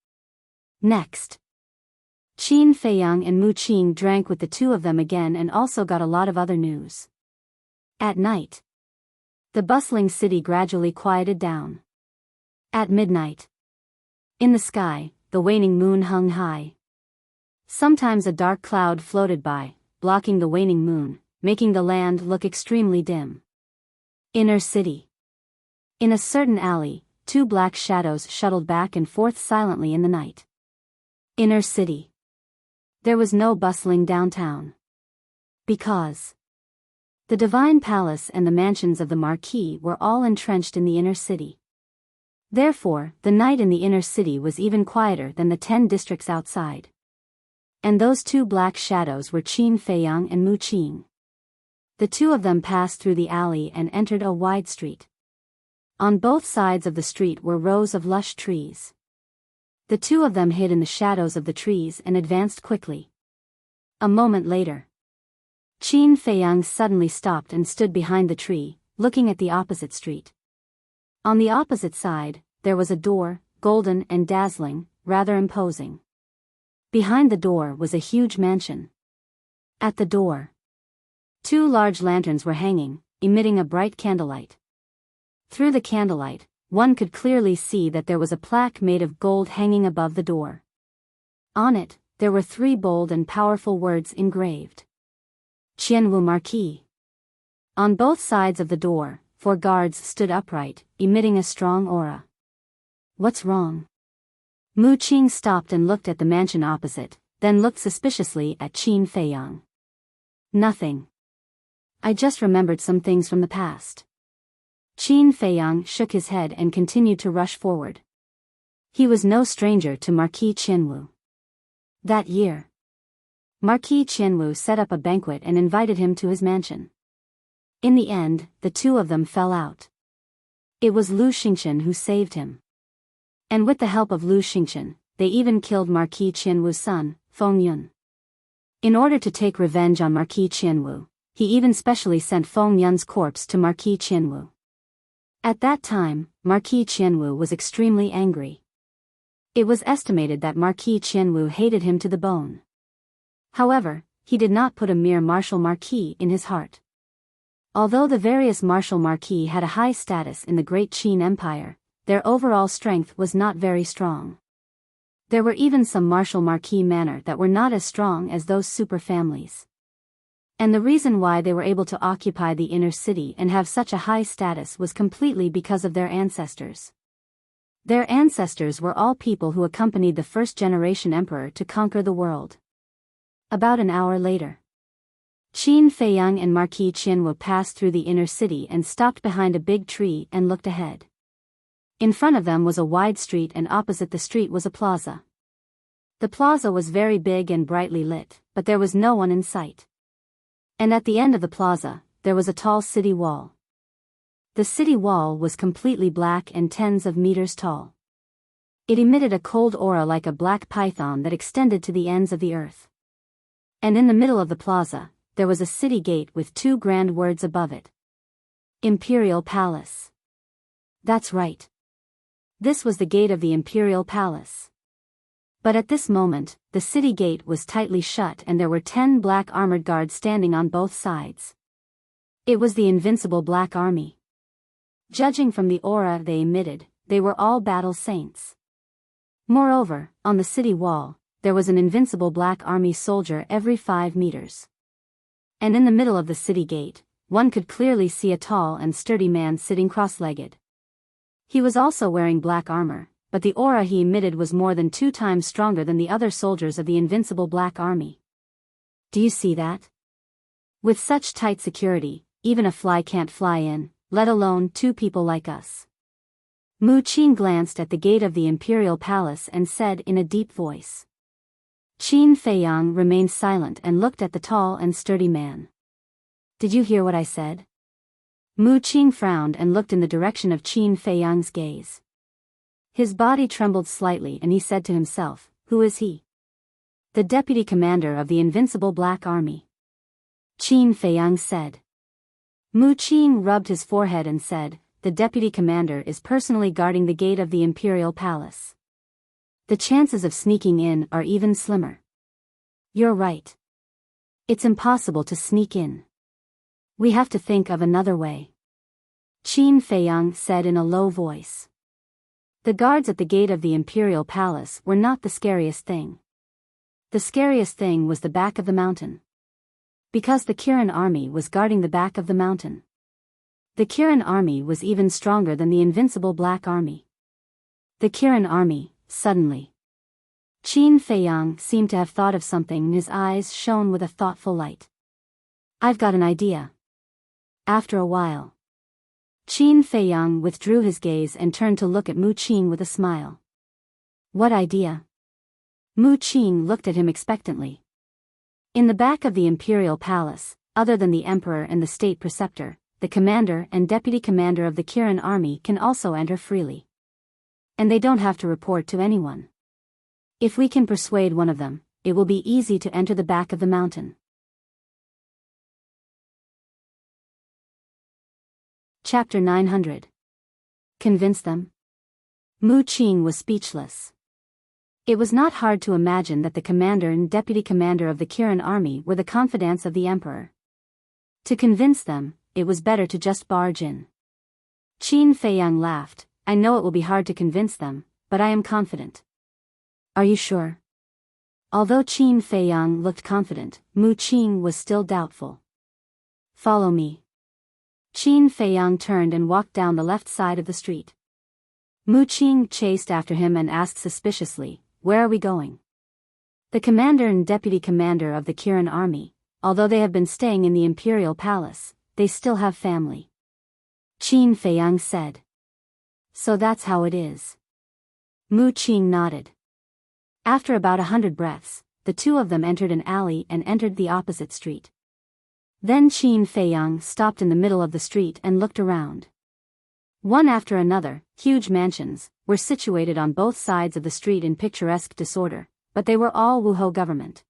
Next, Qin Feiyang and Mu Qing drank with the two of them again and also got a lot of other news. At night, the bustling city gradually quieted down. At midnight, in the sky, the waning moon hung high. Sometimes a dark cloud floated by, blocking the waning moon, making the land look extremely dim. Inner city. In a certain alley, two black shadows shuttled back and forth silently in the night. Inner city. There was no bustling downtown. Because the divine palace and the mansions of the marquis were all entrenched in the inner city. Therefore, the night in the inner city was even quieter than the 10 districts outside. And those two black shadows were Qin Feiyang and Mu Qing. The two of them passed through the alley and entered a wide street. On both sides of the street were rows of lush trees. The two of them hid in the shadows of the trees and advanced quickly. A moment later, Qin Feiyang suddenly stopped and stood behind the tree, looking at the opposite street. On the opposite side, there was a door, golden and dazzling, rather imposing. Behind the door was a huge mansion. At the door, two large lanterns were hanging, emitting a bright candlelight. Through the candlelight, one could clearly see that there was a plaque made of gold hanging above the door. On it, there were 3 bold and powerful words engraved. Qianwu Marquis. On both sides of the door, 4 guards stood upright, emitting a strong aura. "What's wrong?" Mu Qing stopped and looked at the mansion opposite, then looked suspiciously at Qin Feiyang. "Nothing. I just remembered some things from the past." Qin Feiyang shook his head and continued to rush forward. He was no stranger to Marquis Qianwu. That year, Marquis Qianwu set up a banquet and invited him to his mansion. In the end, the two of them fell out. It was Lu Xingchen who saved him. And with the help of Lu Xingchen, they even killed Marquis Qianwu's son, Feng Yun. In order to take revenge on Marquis Qianwu, he even specially sent Feng Yun's corpse to Marquis Qianwu. At that time, Marquis Qianwu was extremely angry. It was estimated that Marquis Qianwu hated him to the bone. However, he did not put a mere martial marquis in his heart. Although the various martial marquis had a high status in the Great Qin Empire, their overall strength was not very strong. There were even some martial marquis manor that were not as strong as those super families. And the reason why they were able to occupy the inner city and have such a high status was completely because of their ancestors. Their ancestors were all people who accompanied the first-generation emperor to conquer the world. About an hour later, Qin Feiyang and Marquis Qianwu passed through the inner city and stopped behind a big tree and looked ahead. In front of them was a wide street and opposite the street was a plaza. The plaza was very big and brightly lit, but there was no one in sight. And at the end of the plaza, there was a tall city wall. The city wall was completely black and tens of meters tall. It emitted a cold aura like a black python that extended to the ends of the earth. And in the middle of the plaza, there was a city gate with two grand words above it. Imperial Palace. That's right. This was the gate of the Imperial Palace. But at this moment, the city gate was tightly shut and there were 10 black armored guards standing on both sides. It was the invincible Black Army. Judging from the aura they emitted, they were all battle saints. Moreover, on the city wall, there was an invincible Black Army soldier every 5 meters. And in the middle of the city gate, one could clearly see a tall and sturdy man sitting cross-legged. He was also wearing black armor, but the aura he emitted was more than 2 times stronger than the other soldiers of the invincible Black Army. Do you see that? With such tight security, even a fly can't fly in, let alone 2 people like us. Mu Qin glanced at the gate of the Imperial Palace and said in a deep voice. Qin Feiyang remained silent and looked at the tall and sturdy man. Did you hear what I said? Mu Qin frowned and looked in the direction of Qin Feiyang's gaze. His body trembled slightly and he said to himself, who is he? The deputy commander of the invincible Black Army. Qin Feiyang said. Mu Qin rubbed his forehead and said, the deputy commander is personally guarding the gate of the Imperial Palace. The chances of sneaking in are even slimmer. You're right. It's impossible to sneak in. We have to think of another way. Qin Feiyang said in a low voice. The guards at the gate of the Imperial Palace were not the scariest thing. The scariest thing was the back of the mountain. Because the Kirin army was guarding the back of the mountain. The Kirin army was even stronger than the invincible Black Army. The Kirin army, suddenly. Qin Feiyang seemed to have thought of something and his eyes shone with a thoughtful light. I've got an idea. After a while, Qin Feiyang withdrew his gaze and turned to look at Mu Qin with a smile. What idea? Mu Qin looked at him expectantly. In the back of the Imperial Palace, other than the Emperor and the State Preceptor, the commander and deputy commander of the Kirin army can also enter freely. And they don't have to report to anyone. If we can persuade one of them, it will be easy to enter the back of the mountain. Chapter 900. Convince them? Mu Qin was speechless. It was not hard to imagine that the commander and deputy commander of the Kirin army were the confidants of the emperor. To convince them, it was better to just barge in. Qin Feiyang laughed. I know it will be hard to convince them, but I am confident. Are you sure? Although Qin Feiyang looked confident, Mu Qin was still doubtful. Follow me. Qin Feiyang turned and walked down the left side of the street. Mu Qin chased after him and asked suspiciously, where are we going? The commander and deputy commander of the Kirin army, although they have been staying in the Imperial Palace, they still have family. Qin Feiyang said. So that's how it is. Mu Qin nodded. After about 100 breaths, the two of them entered an alley and entered the opposite street. Then Qin Feiyang stopped in the middle of the street and looked around. One after another, huge mansions, were situated on both sides of the street in picturesque disorder, but they were all Wuhou government.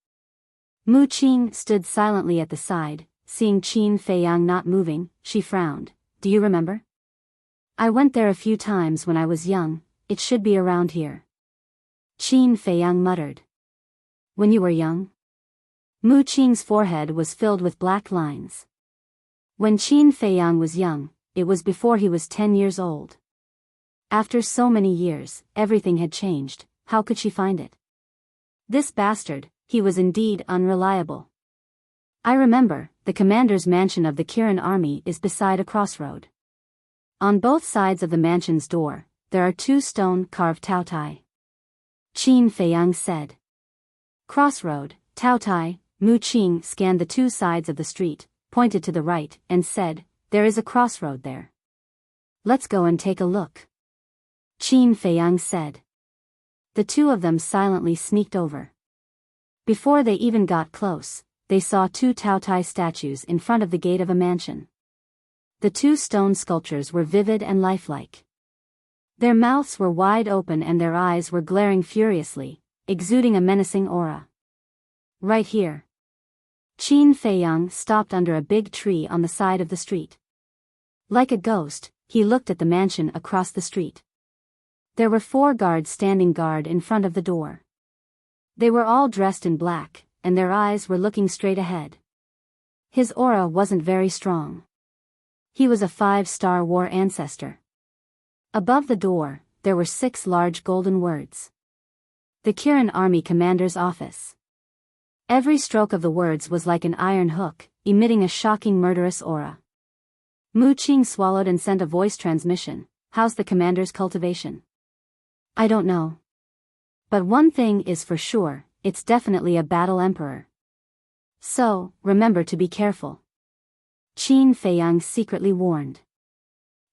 Mu Qin stood silently at the side, seeing Qin Feiyang not moving, she frowned. Do you remember? I went there a few times when I was young, it should be around here. Qin Feiyang muttered. When you were young? Mu Qing's forehead was filled with black lines. When Qin Feiyang was young, it was before he was 10 years old. After so many years, everything had changed, how could she find it? This bastard, he was indeed unreliable. I remember, the commander's mansion of the Kirin army is beside a crossroad. On both sides of the mansion's door, there are 2 stone-carved taotai. Qin Feiyang said. Crossroad, taotai. Mu Qing scanned the 2 sides of the street, pointed to the right, and said, there is a crossroad there. Let's go and take a look. Qin Feiyang said. The 2 of them silently sneaked over. Before they even got close, they saw 2 taotai statues in front of the gate of a mansion. The 2 stone sculptures were vivid and lifelike. Their mouths were wide open and their eyes were glaring furiously, exuding a menacing aura. Right here. Qin Feiyang stopped under a big tree on the side of the street. Like a ghost, he looked at the mansion across the street. There were 4 guards standing guard in front of the door. They were all dressed in black, and their eyes were looking straight ahead. His aura wasn't very strong. He was a 5-star war ancestor. Above the door, there were 6 large golden words. The Kirin Army Commander's Office. Every stroke of the words was like an iron hook, emitting a shocking murderous aura. Mu Qing swallowed and sent a voice transmission. How's the commander's cultivation? I don't know. But one thing is for sure, it's definitely a battle emperor. So, remember to be careful. Qin Feiyang secretly warned.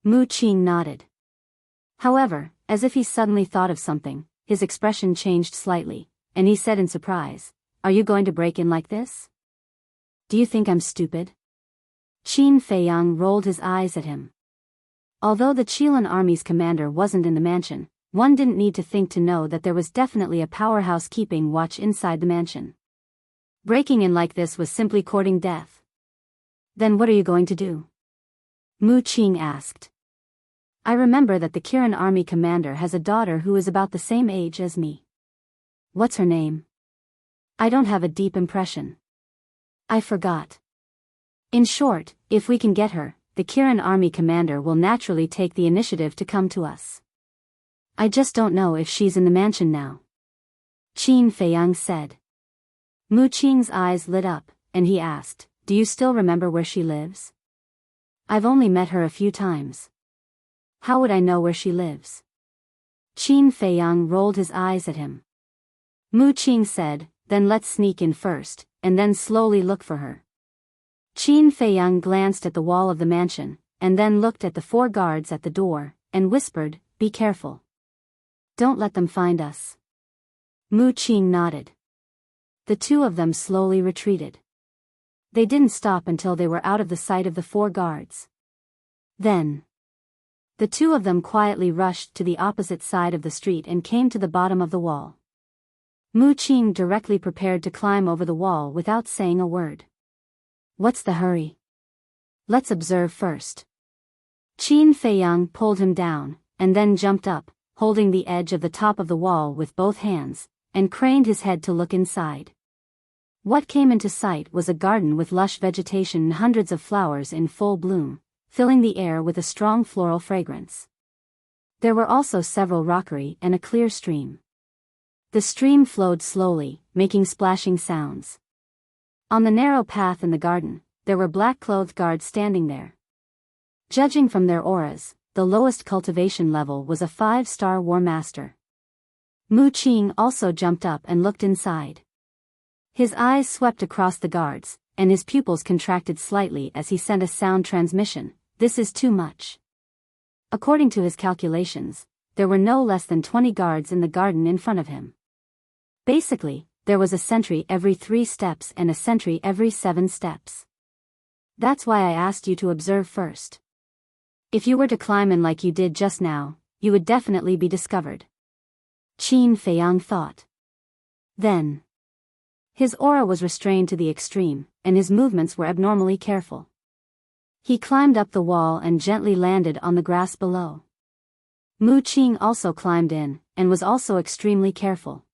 Mu Qing nodded. However, as if he suddenly thought of something, his expression changed slightly, and he said in surprise, are you going to break in like this? Do you think I'm stupid? Qin Feiyang rolled his eyes at him. Although the Qilin army's commander wasn't in the mansion, one didn't need to think to know that there was definitely a powerhouse keeping watch inside the mansion. Breaking in like this was simply courting death. Then what are you going to do? Mu Qing asked. I remember that the Kirin army commander has a daughter who is about the same age as me. What's her name? I don't have a deep impression. I forgot. In short, if we can get her, the Kirin army commander will naturally take the initiative to come to us. I just don't know if she's in the mansion now. Qin Feiyang said. Mu Qing's eyes lit up, and he asked, do you still remember where she lives? I've only met her a few times. How would I know where she lives? Qin Feiyang rolled his eyes at him. Mu Qing said, then let's sneak in first, and then slowly look for her. Qin Feiyang glanced at the wall of the mansion, and then looked at the 4 guards at the door, and whispered, be careful. Don't let them find us. Mu Qing nodded. The 2 of them slowly retreated. They didn't stop until they were out of the sight of the 4 guards. Then, the 2 of them quietly rushed to the opposite side of the street and came to the bottom of the wall. Mu Qing directly prepared to climb over the wall without saying a word. What's the hurry? Let's observe first. Qin Feiyang pulled him down, and then jumped up, holding the edge of the top of the wall with both hands, and craned his head to look inside. What came into sight was a garden with lush vegetation and hundreds of flowers in full bloom, filling the air with a strong floral fragrance. There were also several rockery and a clear stream. The stream flowed slowly, making splashing sounds. On the narrow path in the garden, there were black-clothed guards standing there. Judging from their auras, the lowest cultivation level was a 5-star war master. Mu Qing also jumped up and looked inside. His eyes swept across the guards, and his pupils contracted slightly as he sent a sound transmission. This is too much. According to his calculations, there were no less than 20 guards in the garden in front of him. Basically, there was a sentry every 3 steps and a sentry every 7 steps. That's why I asked you to observe first. If you were to climb in like you did just now, you would definitely be discovered. Qin Feiyang thought. Then, his aura was restrained to the extreme, and his movements were abnormally careful. He climbed up the wall and gently landed on the grass below. Mu Qing also climbed in, and was also extremely careful.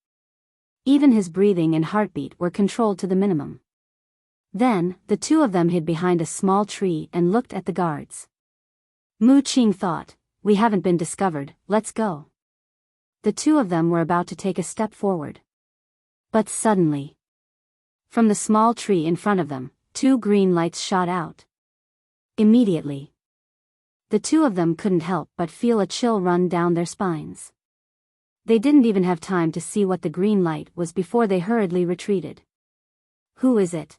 Even his breathing and heartbeat were controlled to the minimum. Then, the two of them hid behind a small tree and looked at the guards. Mu Qing thought, "We haven't been discovered, let's go." The two of them were about to take a step forward. But suddenly, from the small tree in front of them, two green lights shot out. Immediately, the two of them couldn't help but feel a chill run down their spines. They didn't even have time to see what the green light was before they hurriedly retreated. Who is it?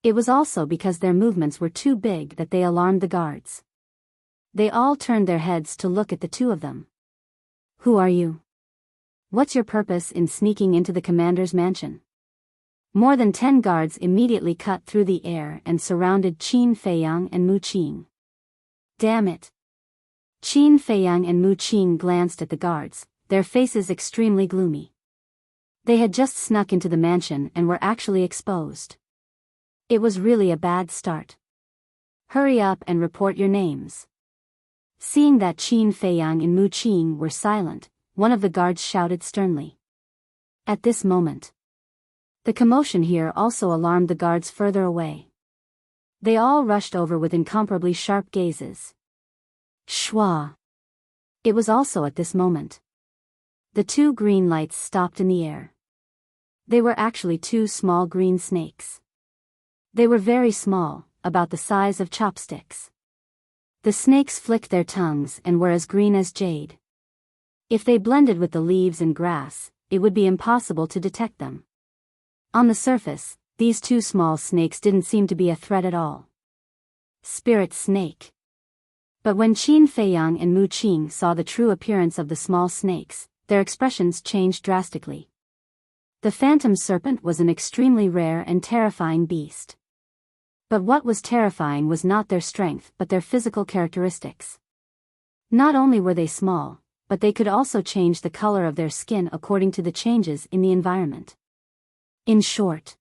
It was also because their movements were too big that they alarmed the guards. They all turned their heads to look at the two of them. Who are you? What's your purpose in sneaking into the commander's mansion? More than 10 guards immediately cut through the air and surrounded Qin Feiyang and Mu Qing. Damn it! Qin Feiyang and Mu Qing glanced at the guards, their faces extremely gloomy. They had just snuck into the mansion and were actually exposed. It was really a bad start. Hurry up and report your names. Seeing that Qin Feiyang and Mu Qing were silent, one of the guards shouted sternly. At this moment, the commotion here also alarmed the guards further away. They all rushed over with incomparably sharp gazes. Shwa! It was also at this moment. The two green lights stopped in the air. They were actually two small green snakes. They were very small, about the size of chopsticks. The snakes flicked their tongues and were as green as jade. If they blended with the leaves and grass, it would be impossible to detect them. On the surface, these two small snakes didn't seem to be a threat at all. Spirit snake. But when Qin Feiyang and Mu Qing saw the true appearance of the small snakes, their expressions changed drastically. The phantom serpent was an extremely rare and terrifying beast. But what was terrifying was not their strength but their physical characteristics. Not only were they small, but they could also change the color of their skin according to the changes in the environment. In short,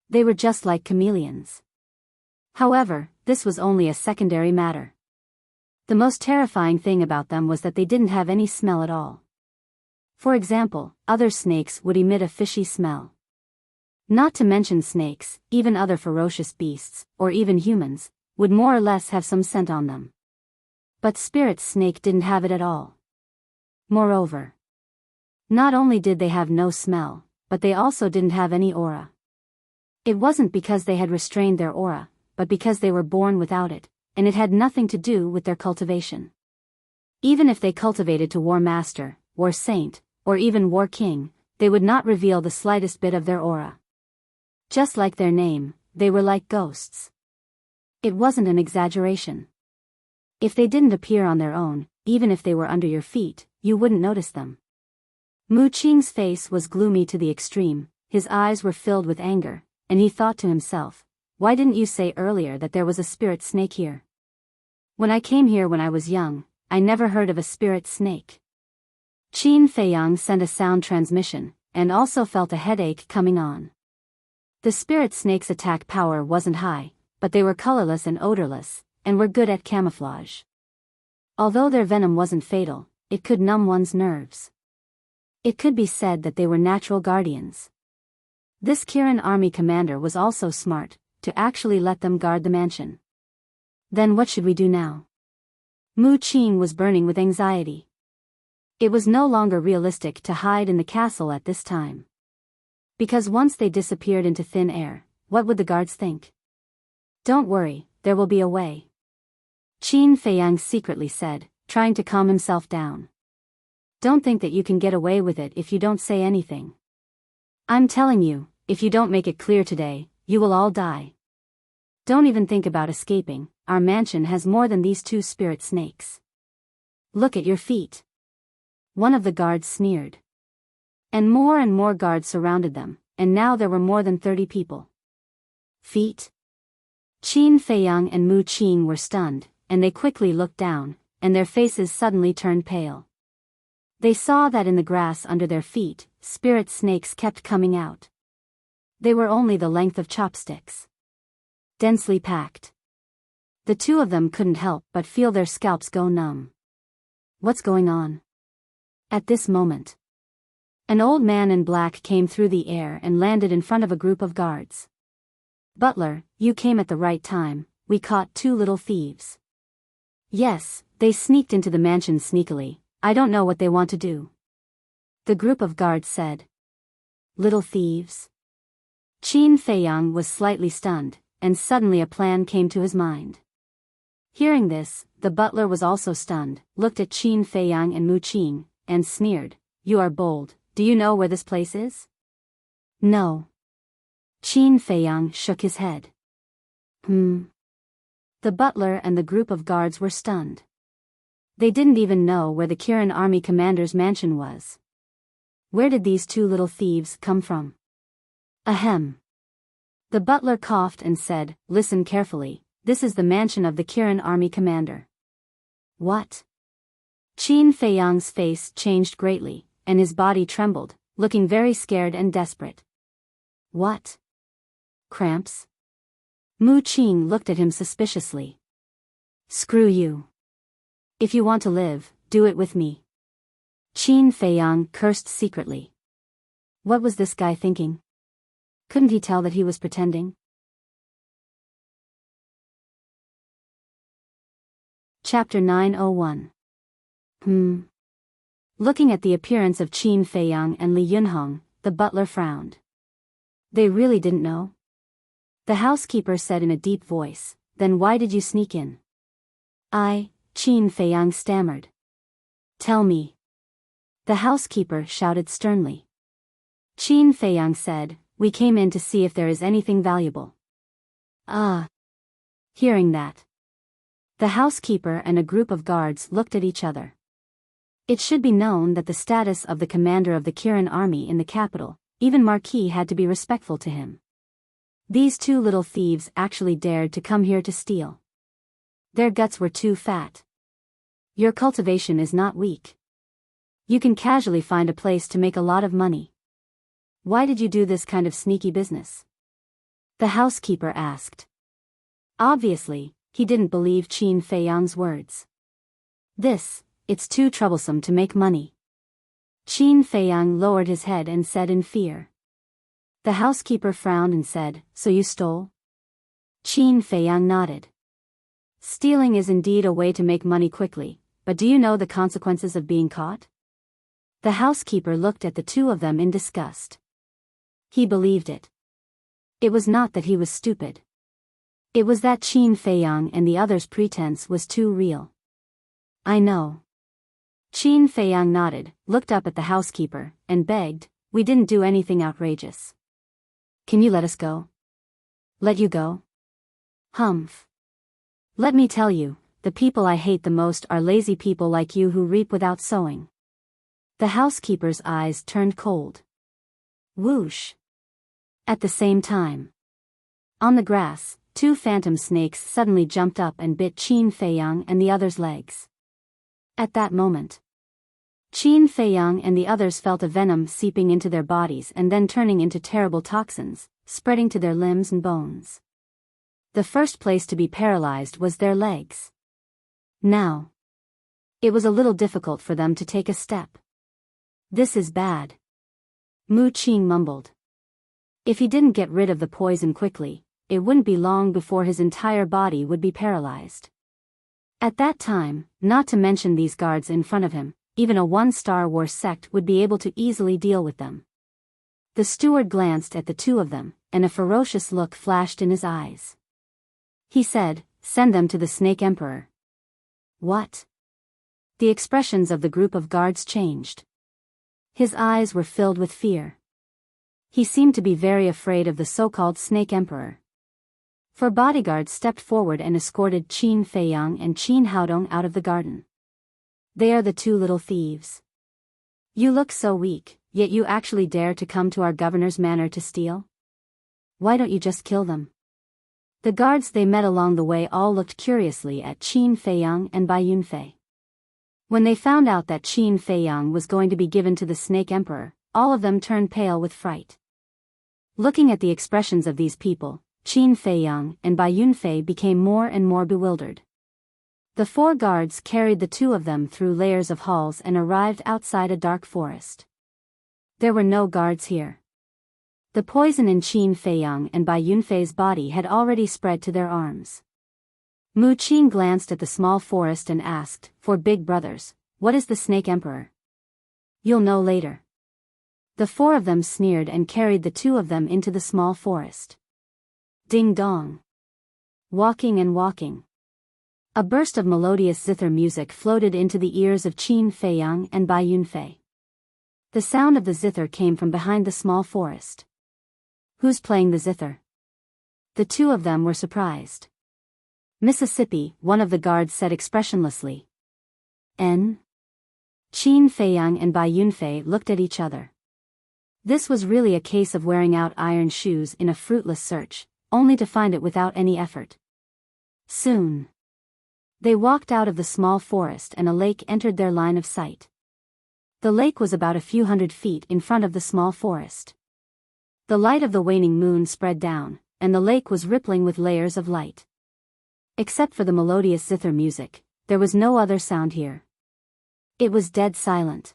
they were just like chameleons. However, this was only a secondary matter. The most terrifying thing about them was that they didn't have any smell at all. For example, other snakes would emit a fishy smell. Not to mention snakes, even other ferocious beasts, or even humans, would more or less have some scent on them. But Spirit Snake didn't have it at all. Moreover, not only did they have no smell, but they also didn't have any aura. It wasn't because they had restrained their aura, but because they were born without it, and it had nothing to do with their cultivation. Even if they cultivated to War Master, War Saint, or even War King, they would not reveal the slightest bit of their aura. Just like their name, they were like ghosts. It wasn't an exaggeration. If they didn't appear on their own, even if they were under your feet, you wouldn't notice them. Mu Qing's face was gloomy to the extreme, his eyes were filled with anger, and he thought to himself, "Why didn't you say earlier that there was a spirit snake here? When I came here when I was young, I never heard of a spirit snake." Qin Feiyang sent a sound transmission, and also felt a headache coming on. The spirit snake's attack power wasn't high, but they were colorless and odorless, and were good at camouflage. Although their venom wasn't fatal, it could numb one's nerves. It could be said that they were natural guardians. This Kirin army commander was also smart, to actually let them guard the mansion. Then what should we do now? Mu Qing was burning with anxiety. It was no longer realistic to hide in the castle at this time. Because once they disappeared into thin air, what would the guards think? "Don't worry, there will be a way," Qin Feiyang secretly said, trying to calm himself down. "Don't think that you can get away with it if you don't say anything. I'm telling you, if you don't make it clear today, you will all die. Don't even think about escaping, our mansion has more than these two spirit snakes. Look at your feet." One of the guards sneered. And more guards surrounded them, and now there were more than 30 people. Feet? Qin Feiyang and Mu Qing were stunned, and they quickly looked down, and their faces suddenly turned pale. They saw that in the grass under their feet, spirit snakes kept coming out. They were only the length of chopsticks. Densely packed. The two of them couldn't help but feel their scalps go numb. What's going on? At this moment, an old man in black came through the air and landed in front of a group of guards. Butler, you came at the right time, we caught two little thieves. Yes, they sneaked into the mansion sneakily, I don't know what they want to do. The group of guards said. Little thieves? Qin Feiyang was slightly stunned, and suddenly a plan came to his mind. Hearing this, the butler was also stunned, looked at Qin Feiyang and Mu Qing, and sneered, You are bold, do you know where this place is? No. Qin Feiyang shook his head. The butler and the group of guards were stunned. They didn't even know where the Kirin army commander's mansion was. Where did these two little thieves come from? Ahem. The butler coughed and said, Listen carefully, this is the mansion of the Kirin army commander. What? Qin Feiyang's face changed greatly, and his body trembled, looking very scared and desperate. What? Cramps? Mu Qing looked at him suspiciously. Screw you. If you want to live, do it with me. Qin Feiyang cursed secretly. What was this guy thinking? Couldn't he tell that he was pretending? Chapter 901. Looking at the appearance of Qin Feiyang and Li Yunhong, the butler frowned. They really didn't know? The housekeeper said in a deep voice, Then why did you sneak in? Qin Feiyang stammered. Tell me. The housekeeper shouted sternly. Qin Feiyang said, We came in to see if there is anything valuable. Hearing that, the housekeeper and a group of guards looked at each other. It should be known that the status of the commander of the Kirin army in the capital, even Marquis had to be respectful to him. These two little thieves actually dared to come here to steal. Their guts were too fat. Your cultivation is not weak. You can casually find a place to make a lot of money. Why did you do this kind of sneaky business? The housekeeper asked. Obviously, he didn't believe Qin Feiyang's words. It's too troublesome to make money. Qin Feiyang lowered his head and said in fear. The housekeeper frowned and said, So you stole? Qin Feiyang nodded. Stealing is indeed a way to make money quickly, but do you know the consequences of being caught? The housekeeper looked at the two of them in disgust. He believed it. It was not that he was stupid. It was that Qin Feiyang and the others' pretense was too real. I know. Qin Feiyang nodded, looked up at the housekeeper, and begged, We didn't do anything outrageous. Can you let us go? Let you go? Humph. Let me tell you, the people I hate the most are lazy people like you who reap without sowing. The housekeeper's eyes turned cold. Whoosh. At the same time, on the grass, two phantom snakes suddenly jumped up and bit Qin Feiyang and the others' legs. At that moment, Qin Feiyang and the others felt a venom seeping into their bodies and then turning into terrible toxins, spreading to their limbs and bones. The first place to be paralyzed was their legs. Now, it was a little difficult for them to take a step. This is bad. Mu Qing mumbled. If he didn't get rid of the poison quickly, it wouldn't be long before his entire body would be paralyzed. At that time, not to mention these guards in front of him, even a one-star war sect would be able to easily deal with them. The steward glanced at the two of them, and a ferocious look flashed in his eyes. He said, Send them to the Snake Emperor. What? The expressions of the group of guards changed. His eyes were filled with fear. He seemed to be very afraid of the so-called Snake Emperor. Four bodyguards stepped forward and escorted Qin Feiyang and Qin Haodong out of the garden. They are the two little thieves. You look so weak, yet you actually dare to come to our governor's manor to steal? Why don't you just kill them? The guards they met along the way all looked curiously at Qin Feiyang and Bai Yunfei. When they found out that Qin Feiyang was going to be given to the Snake Emperor, all of them turned pale with fright. Looking at the expressions of these people, Qin Feiyang and Bai Yunfei became more and more bewildered. The 4 guards carried the 2 of them through layers of halls and arrived outside a dark forest. There were no guards here. The poison in Qin Feiyang and Bai Yunfei's body had already spread to their arms. Mu Qin glanced at the small forest and asked, "For big brothers, what is the Snake Emperor?" "You'll know later." The 4 of them sneered and carried the 2 of them into the small forest. Ding dong. Walking and walking. A burst of melodious zither music floated into the ears of Qin Feiyang and Bai Yunfei. The sound of the zither came from behind the small forest. "Who's playing the zither?" The 2 of them were surprised. "Mississippi," one of the guards said expressionlessly. N. Qin Feiyang and Bai Yunfei looked at each other. This was really a case of wearing out iron shoes in a fruitless search, only to find it without any effort. Soon, they walked out of the small forest and a lake entered their line of sight. The lake was about a few hundred feet in front of the small forest. The light of the waning moon spread down, and the lake was rippling with layers of light. Except for the melodious zither music, there was no other sound here. It was dead silent.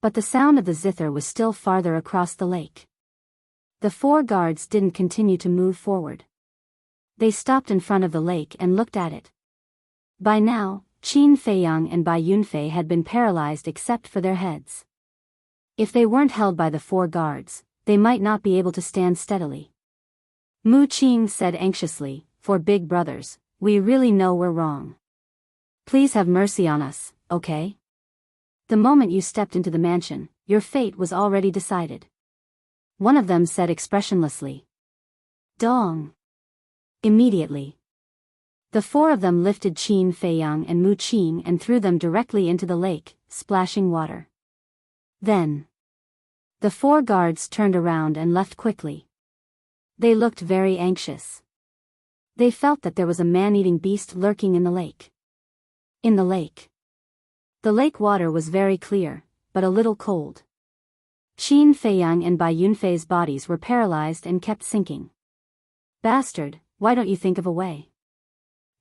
But the sound of the zither was still farther across the lake. The 4 guards didn't continue to move forward. They stopped in front of the lake and looked at it. By now, Qin Feiyang and Bai Yunfei had been paralyzed except for their heads. If they weren't held by the 4 guards, they might not be able to stand steadily. Mu Qin said anxiously, "For big brothers, we really know we're wrong. Please have mercy on us, okay? The moment you stepped into the mansion, your fate was already decided." One of them said expressionlessly. Dong. Immediately, the 4 of them lifted Qin Feiyang and Mu Qin and threw them directly into the lake, splashing water. Then, the 4 guards turned around and left quickly. They looked very anxious. They felt that there was a man-eating beast lurking in the lake. In the lake. The lake water was very clear, but a little cold. Qin Feiyang and Bai Yunfei's bodies were paralyzed and kept sinking. "Bastard, why don't you think of a way?"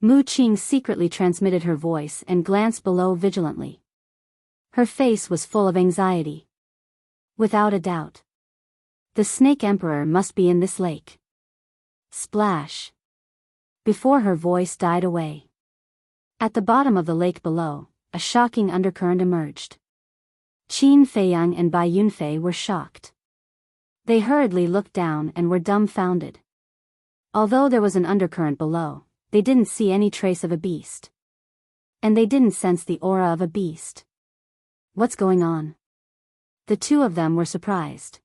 Mu Qin secretly transmitted her voice and glanced below vigilantly. Her face was full of anxiety. Without a doubt, the Snake Emperor must be in this lake. Splash. Before her voice died away. At the bottom of the lake below, a shocking undercurrent emerged. Qin Feiyang and Bai Yunfei were shocked. They hurriedly looked down and were dumbfounded. Although there was an undercurrent below, they didn't see any trace of a beast. And they didn't sense the aura of a beast. What's going on? The 2 of them were surprised.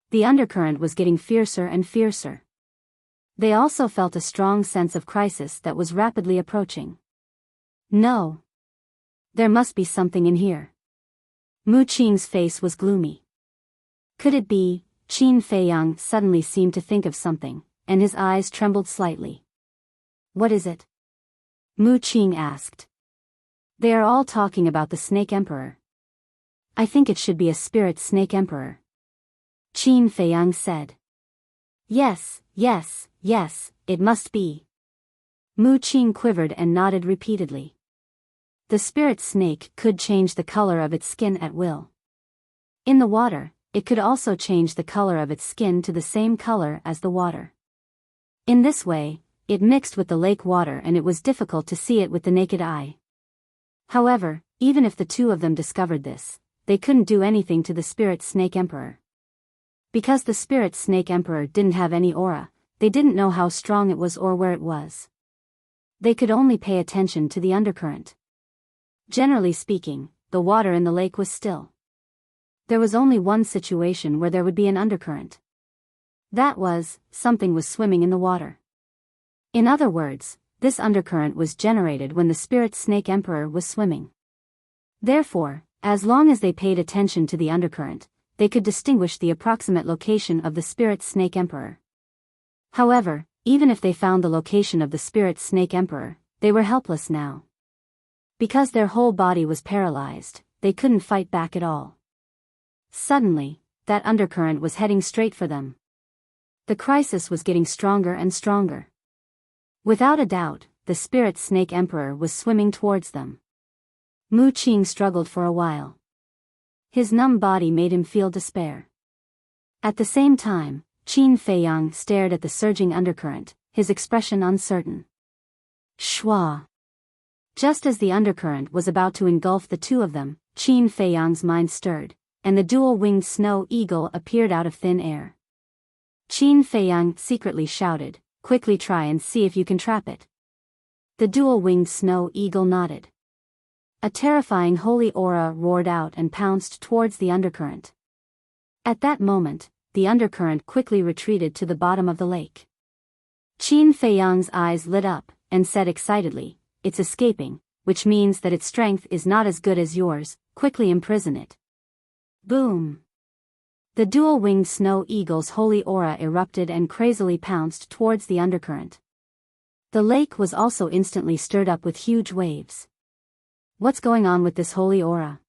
The undercurrent was getting fiercer and fiercer. They also felt a strong sense of crisis that was rapidly approaching. No. There must be something in here. Mu Qin's face was gloomy. Could it be? Qin Feiyang suddenly seemed to think of something, and his eyes trembled slightly. "What is it?" Mu Qin asked. "They are all talking about the Snake Emperor." "I think it should be a spirit Snake Emperor," Qin Feiyang said. Yes, it must be." Mu Qin quivered and nodded repeatedly. The spirit snake could change the color of its skin at will. In the water, it could also change the color of its skin to the same color as the water. In this way, it mixed with the lake water and it was difficult to see it with the naked eye. However, even if the 2 of them discovered this, they couldn't do anything to the spirit snake emperor. Because the spirit snake emperor didn't have any aura, they didn't know how strong it was or where it was. They could only pay attention to the undercurrent. Generally speaking, the water in the lake was still. There was only one situation where there would be an undercurrent. That was, something was swimming in the water. In other words, this undercurrent was generated when the spirit snake emperor was swimming. Therefore, as long as they paid attention to the undercurrent, they could distinguish the approximate location of the spirit snake emperor. However, even if they found the location of the spirit snake emperor, they were helpless now. Because their whole body was paralyzed, they couldn't fight back at all. Suddenly, that undercurrent was heading straight for them. The crisis was getting stronger and stronger. Without a doubt, the Spirit Snake Emperor was swimming towards them. Mu Qing struggled for a while. His numb body made him feel despair. At the same time, Qin Feiyang stared at the surging undercurrent, his expression uncertain. Schwa. Just as the undercurrent was about to engulf the two of them, Qin Feiyang's mind stirred, and the dual-winged snow eagle appeared out of thin air. Qin Feiyang secretly shouted, "Quickly try and see if you can trap it." The dual-winged snow eagle nodded. A terrifying holy aura roared out and pounced towards the undercurrent. At that moment, the undercurrent quickly retreated to the bottom of the lake. Qin Feiyang's eyes lit up, and said excitedly, "It's escaping, which means that its strength is not as good as yours, quickly imprison it." Boom! The dual-winged snow eagle's holy aura erupted and crazily pounced towards the undercurrent. The lake was also instantly stirred up with huge waves. What's going on with this holy aura?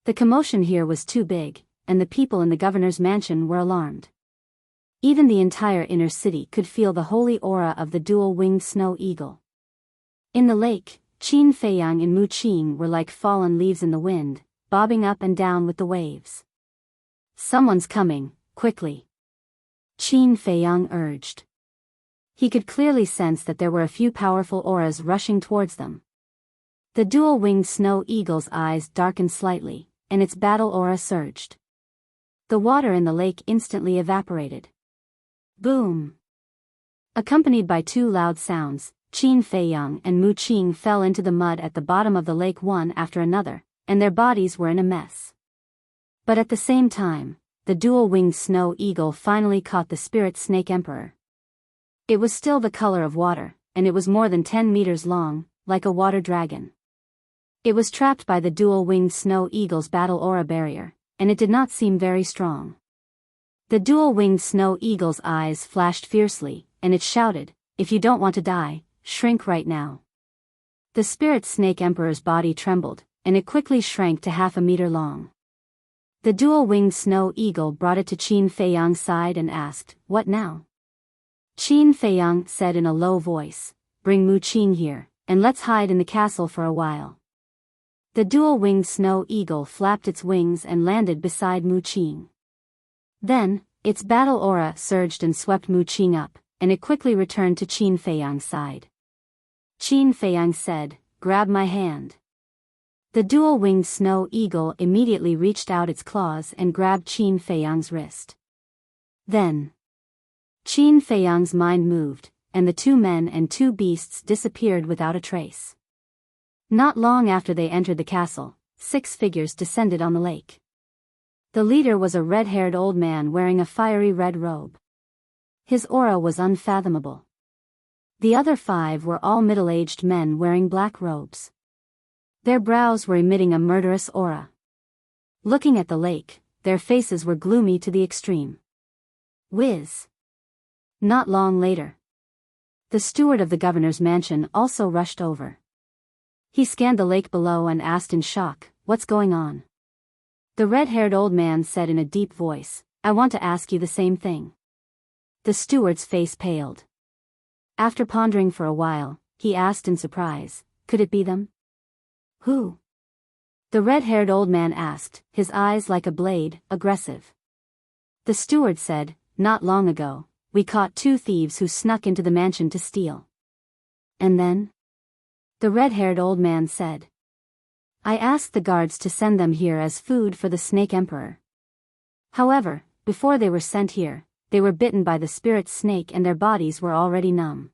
The commotion here was too big, and the people in the governor's mansion were alarmed. Even the entire inner city could feel the holy aura of the dual-winged snow eagle. In the lake, Qin Feiyang and Mu Qing were like fallen leaves in the wind, bobbing up and down with the waves. "Someone's coming, quickly," Qin Feiyang urged. He could clearly sense that there were a few powerful auras rushing towards them. The dual-winged snow eagle's eyes darkened slightly, and its battle aura surged. The water in the lake instantly evaporated. Boom! Accompanied by two loud sounds, Qin Feiyang and Mu Qing fell into the mud at the bottom of the lake one after another, and their bodies were in a mess. But at the same time, the dual-winged snow eagle finally caught the Spirit Snake Emperor. It was still the color of water, and it was more than 10 meters long, like a water dragon. It was trapped by the dual-winged snow eagle's battle aura barrier, and it did not seem very strong. The dual-winged snow eagle's eyes flashed fiercely, and it shouted, "If you don't want to die, shrink right now." The Spirit Snake Emperor's body trembled, and it quickly shrank to half a meter long. The dual-winged snow eagle brought it to Qin Feiyang's side and asked, "What now?" Qin Feiyang said in a low voice, "Bring Mu Qing here, and let's hide in the castle for a while." The dual-winged snow eagle flapped its wings and landed beside Mu Qing. Then, its battle aura surged and swept Mu Qing up, and it quickly returned to Qin Feiyang's side. Qin Feiyang said, "Grab my hand." The dual-winged snow eagle immediately reached out its claws and grabbed Qin Feiyang's wrist. Then, Qin Feiyang's mind moved, and the two men and two beasts disappeared without a trace. Not long after they entered the castle, 6 figures descended on the lake. The leader was a red-haired old man wearing a fiery red robe. His aura was unfathomable. The other 5 were all middle-aged men wearing black robes. Their brows were emitting a murderous aura. Looking at the lake, their faces were gloomy to the extreme. Whiz! Not long later, the steward of the governor's mansion also rushed over. He scanned the lake below and asked in shock, "What's going on?" The red-haired old man said in a deep voice, "I want to ask you the same thing." The steward's face paled. After pondering for a while, he asked in surprise, "Could it be them?" "Who?" The red-haired old man asked, his eyes like a blade, aggressive. The steward said, "Not long ago, we caught 2 thieves who snuck into the mansion to steal." "And then?" The red-haired old man said, "I asked the guards to send them here as food for the Snake Emperor. However, before they were sent here, they were bitten by the spirit snake and their bodies were already numb.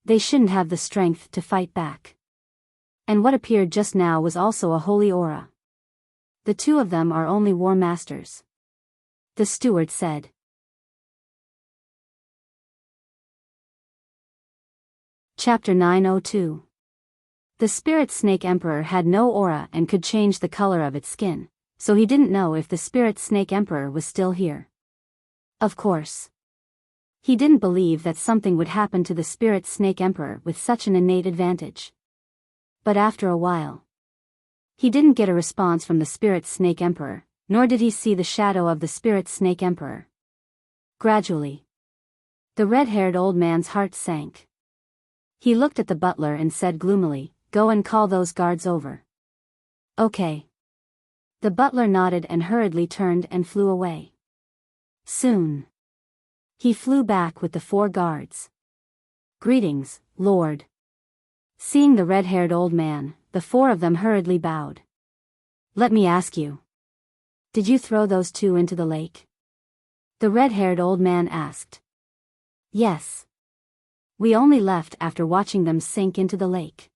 They shouldn't have the strength to fight back. And what appeared just now was also a holy aura. The 2 of them are only war masters." The steward said. Chapter 902. The Spirit Snake Emperor had no aura and could change the color of its skin, so he didn't know if the Spirit Snake Emperor was still here. Of course. He didn't believe that something would happen to the Spirit Snake Emperor with such an innate advantage. But after a while, he didn't get a response from the Spirit Snake Emperor, nor did he see the shadow of the Spirit Snake Emperor. Gradually, The red-haired old man's heart sank. He looked at the butler and said gloomily, "Go and call those guards over." "Okay." The butler nodded and hurriedly turned and flew away. Soon he flew back with the 4 guards. "Greetings, Lord." Seeing the red-haired old man, the 4 of them hurriedly bowed. "Let me ask you. Did you throw those 2 into the lake?" The red-haired old man asked. "Yes. We only left after watching them sink into the lake."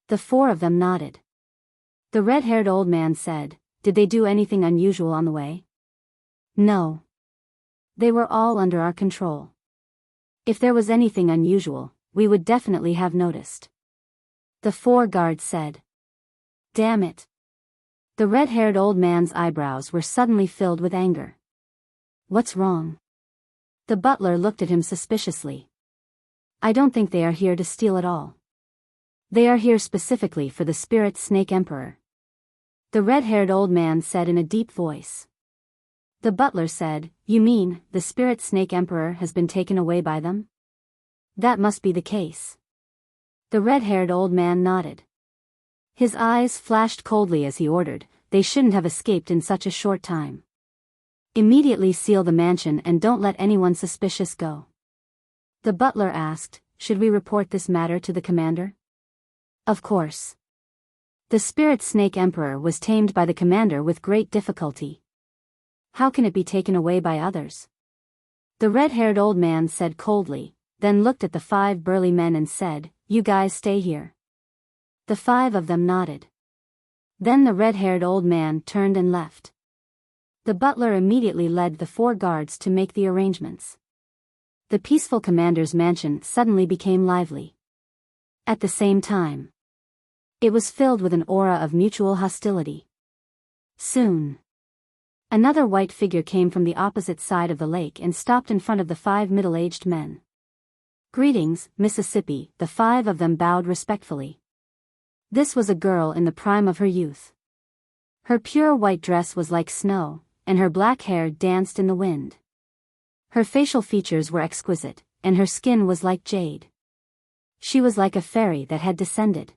The 4 of them nodded. The red-haired old man said, "Did they do anything unusual on the way?" "No. They were all under our control. If there was anything unusual, we would definitely have noticed." The 4 guards said. "Damn it." The red-haired old man's eyebrows were suddenly filled with anger. "What's wrong?" The butler looked at him suspiciously. "I don't think they are here to steal at all. They are here specifically for the spirit snake emperor," the red-haired old man said in a deep voice. The butler said, "You mean, the spirit snake emperor has been taken away by them?" "That must be the case." The red-haired old man nodded. His eyes flashed coldly as he ordered, "They shouldn't have escaped in such a short time. Immediately seal the mansion and don't let anyone suspicious go." The butler asked, "Should we report this matter to the commander?" "Of course." The spirit snake emperor was tamed by the commander with great difficulty. How can it be taken away by others? The red-haired old man said coldly, then looked at the 5 burly men and said, "You guys stay here." The 5 of them nodded. Then the red-haired old man turned and left. The butler immediately led the 4 guards to make the arrangements. The peaceful commander's mansion suddenly became lively. At the same time, it was filled with an aura of mutual hostility. Soon, another white figure came from the opposite side of the lake and stopped in front of the 5 middle-aged men. "Greetings, Mississippi," the 5 of them bowed respectfully. This was a girl in the prime of her youth. Her pure white dress was like snow, and her black hair danced in the wind. Her facial features were exquisite, and her skin was like jade. She was like a fairy that had descended.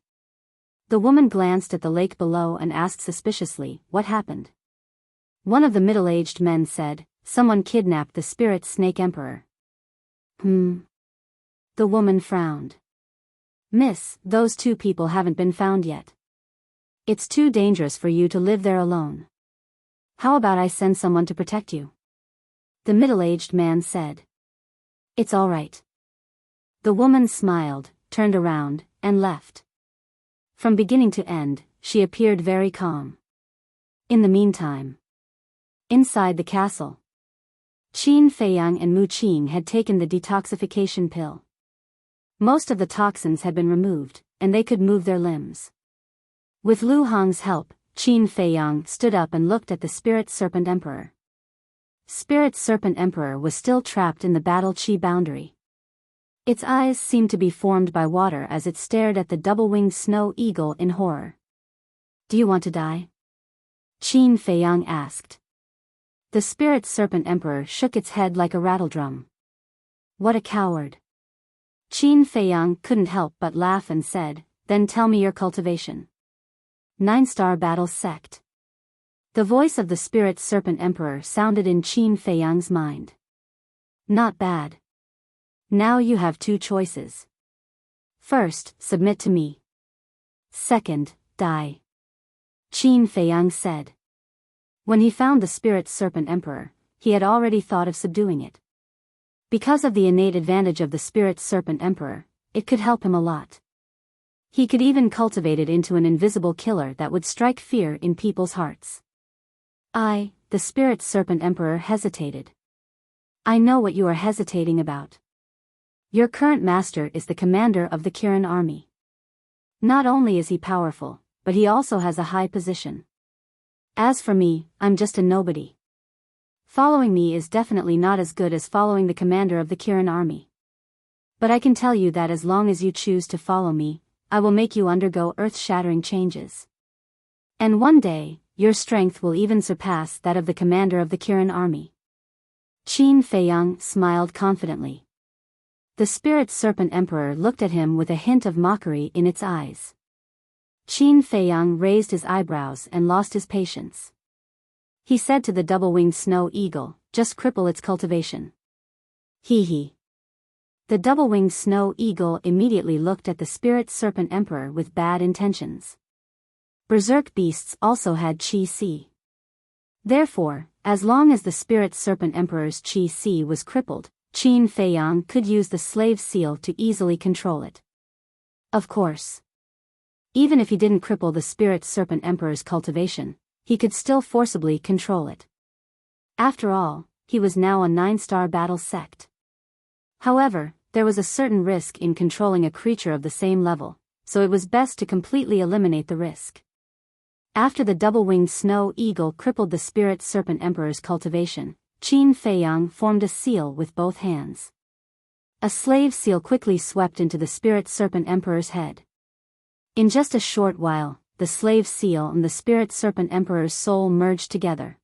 The woman glanced at the lake below and asked suspiciously, "What happened?" One of the middle-aged men said, "Someone kidnapped the spirit snake emperor." The woman frowned. "Miss, those 2 people haven't been found yet. It's too dangerous for you to live there alone. How about I send someone to protect you?" The middle-aged man said. "It's all right." The woman smiled, turned around, and left. From beginning to end, she appeared very calm. In the meantime, inside the castle, Qin Feiyang and Mu Qing had taken the detoxification pill. Most of the toxins had been removed, and they could move their limbs. With Lu Hong's help, Qin Feiyang stood up and looked at the Spirit Serpent Emperor. Spirit Serpent Emperor was still trapped in the Battle Chi boundary. Its eyes seemed to be formed by water as it stared at the double-winged snow eagle in horror. "Do you want to die?" Qin Feiyang asked. The Spirit Serpent Emperor shook its head like a rattledrum. "What a coward." Qin Feiyang couldn't help but laugh and said, "Then tell me your cultivation." 9-star battle sect. The voice of the Spirit Serpent Emperor sounded in Qin Feiyang's mind. "Not bad. Now you have 2 choices. First, submit to me. Second, die." Qin Feiyang said. When he found the Spirit Serpent Emperor, he had already thought of subduing it. Because of the innate advantage of the Spirit Serpent Emperor, it could help him a lot. He could even cultivate it into an invisible killer that would strike fear in people's hearts. The Spirit Serpent Emperor hesitated. "I know what you are hesitating about. Your current master is the commander of the Kirin army. Not only is he powerful, but he also has a high position. As for me, I'm just a nobody. Following me is definitely not as good as following the commander of the Kirin army. But I can tell you that as long as you choose to follow me, I will make you undergo earth-shattering changes. And one day, your strength will even surpass that of the commander of the Kirin army." Qin Feiyang smiled confidently. The Spirit Serpent Emperor looked at him with a hint of mockery in its eyes. Qin Feiyang raised his eyebrows and lost his patience. He said to the double-winged snow eagle, "Just cripple its cultivation." Hee hee. The double-winged snow eagle immediately looked at the Spirit Serpent Emperor with bad intentions. Berserk beasts also had Qi. Therefore, as long as the Spirit Serpent Emperor's Qi was crippled, Qin Feiyang could use the slave seal to easily control it. Of course. Even if he didn't cripple the Spirit Serpent Emperor's cultivation, he could still forcibly control it. After all, he was now a 9-star battle sect. However, there was a certain risk in controlling a creature of the same level, so it was best to completely eliminate the risk. After the double-winged snow eagle crippled the Spirit Serpent Emperor's cultivation, Qin Feiyang formed a seal with both hands. A slave seal quickly swept into the Spirit Serpent Emperor's head. In just a short while, the slave seal and the Spirit Serpent Emperor's soul merged together.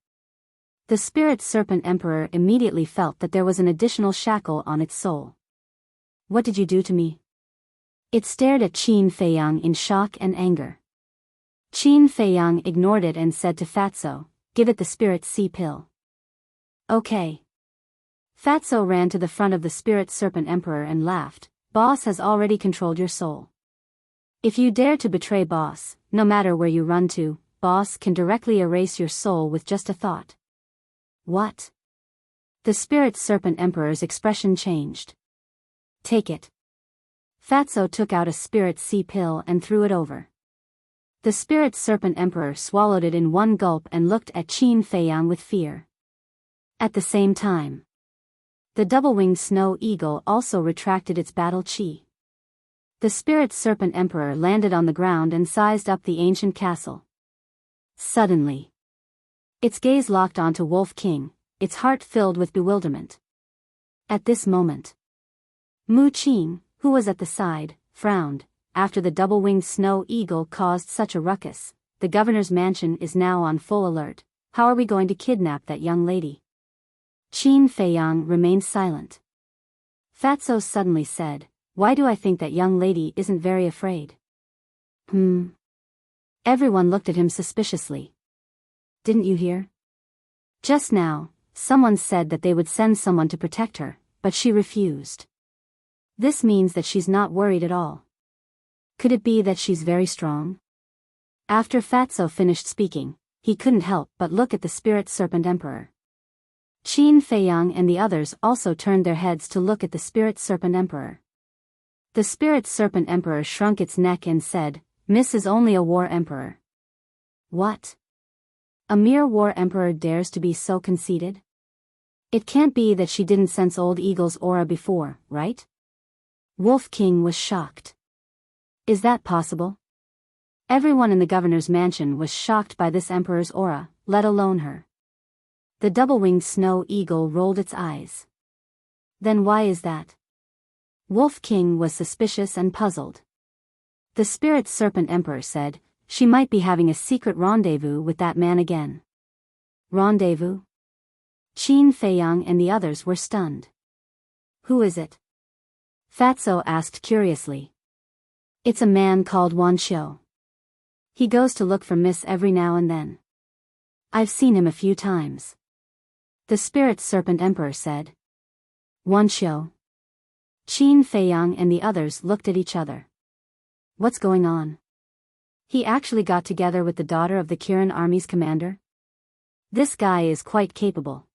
The Spirit Serpent Emperor immediately felt that there was an additional shackle on its soul. "What did you do to me?" It stared at Qin Feiyang in shock and anger. Qin Feiyang ignored it and said to Fatso, "Give it the Spirit Sea pill." "Okay." Fatso ran to the front of the Spirit Serpent Emperor and laughed, "Boss has already controlled your soul. If you dare to betray Boss, no matter where you run to, Boss can directly erase your soul with just a thought." "What?" The Spirit Serpent Emperor's expression changed. "Take it." Fatso took out a Spirit Sea pill and threw it over. The Spirit Serpent Emperor swallowed it in one gulp and looked at Qin Feiyang with fear. At the same time, the double-winged snow eagle also retracted its battle qi. The Spirit Serpent Emperor landed on the ground and sized up the ancient castle. Suddenly, its gaze locked onto Wolf King, its heart filled with bewilderment. At this moment, Mu Qing, who was at the side, frowned. After the double-winged snow eagle caused such a ruckus, the governor's mansion is now on full alert. How are we going to kidnap that young lady? Qin Feiyang remained silent. Fatso suddenly said, "Why do I think that young lady isn't very afraid?" Everyone looked at him suspiciously. "Didn't you hear? Just now, someone said that they would send someone to protect her, but she refused. This means that she's not worried at all. Could it be that she's very strong?" After Fatso finished speaking, he couldn't help but look at the Spirit Serpent Emperor. Qin Feiyang and the others also turned their heads to look at the Spirit Serpent Emperor. The Spirit Serpent Emperor shrunk its neck and said, "Miss is only a war emperor." "What? A mere war emperor dares to be so conceited? It can't be that she didn't sense Old Eagle's aura before, right?" Wolf King was shocked. "Is that possible?" Everyone in the governor's mansion was shocked by this emperor's aura, let alone her. The double-winged snow eagle rolled its eyes. "Then why is that?" Wolf King was suspicious and puzzled. The Spirit Serpent Emperor said, "She might be having a secret rendezvous with that man again." "Rendezvous?" Qin Feiyang and the others were stunned. "Who is it?" Fatso asked curiously. "It's a man called Wanqiu. He goes to look for Miss every now and then. I've seen him a few times." The Spirit Serpent Emperor said. "Wanqiu?" Qin Feiyang and the others looked at each other. "What's going on? He actually got together with the daughter of the Kirin army's commander? This guy is quite capable."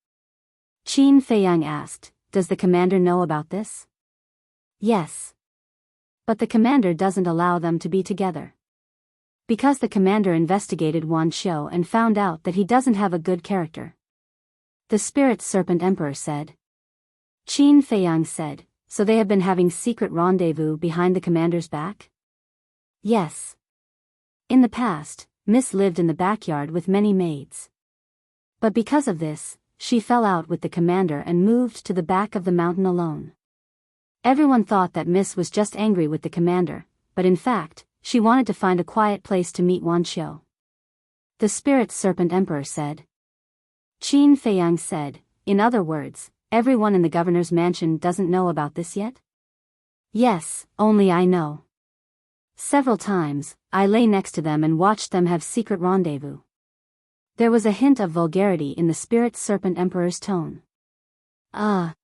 Qin Feiyang asked, "Does the commander know about this?" "Yes. But the commander doesn't allow them to be together. Because the commander investigated Wanqiu and found out that he doesn't have a good character." The Spirit Serpent Emperor said. Qin Feiyang said, "So they have been having secret rendezvous behind the commander's back?" "Yes. In the past, Miss lived in the backyard with many maids. But because of this, she fell out with the commander and moved to the back of the mountain alone. Everyone thought that Miss was just angry with the commander, but in fact, she wanted to find a quiet place to meet Wanqiu." The Spirit Serpent Emperor said. Qin Feiyang said, "In other words, everyone in the governor's mansion doesn't know about this yet?" Yes, only I know. Several times, I lay next to them and watched them have secret rendezvous. There was a hint of vulgarity in the spirit serpent emperor's tone. Ah.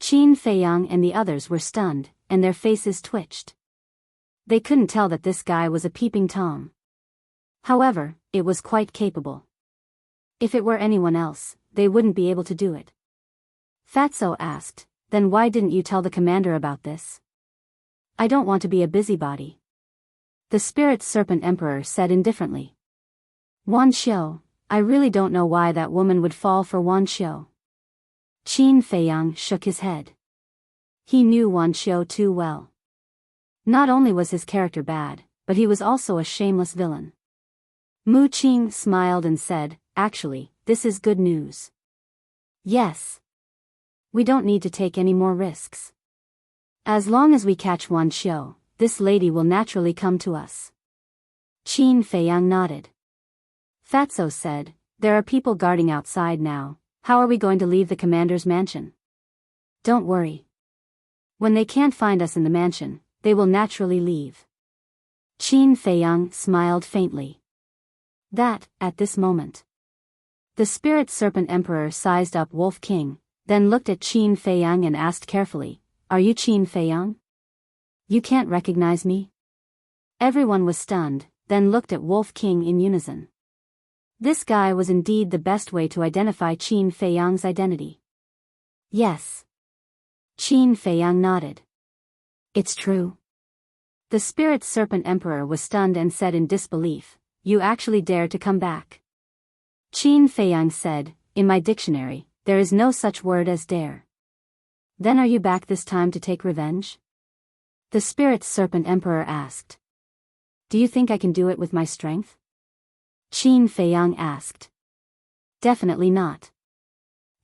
Qin Feiyang and the others were stunned, and their faces twitched. They couldn't tell that this guy was a peeping Tom. However, it was quite capable. If it were anyone else, they wouldn't be able to do it. Fatso asked, then why didn't you tell the commander about this? I don't want to be a busybody. The spirit serpent emperor said indifferently. Wan Xiu, I really don't know why that woman would fall for Wan Xiu. Qin Feiyang shook his head. He knew Wan Xiu too well. Not only was his character bad, but he was also a shameless villain. Mu Qing smiled and said, actually, this is good news. Yes. We don't need to take any more risks. As long as we catch Wan Xiu, this lady will naturally come to us. Qin Feiyang nodded. Fatso said, there are people guarding outside now, how are we going to leave the commander's mansion? Don't worry. When they can't find us in the mansion, they will naturally leave. Qin Feiyang smiled faintly. That, at this moment. The spirit serpent emperor sized up Wolf King, then looked at Qin Feiyang and asked carefully, are you Qin Feiyang? You can't recognize me? Everyone was stunned, then looked at Wolf King in unison. This guy was indeed the best way to identify Qin Feiyang's identity. Yes. Qin Feiyang nodded. It's true. The spirit serpent emperor was stunned and said in disbelief, you actually dare to come back? Qin Feiyang said, in my dictionary, there is no such word as dare. Then are you back this time to take revenge? The spirit serpent emperor asked. Do you think I can do it with my strength? Qin Feiyang asked. Definitely not.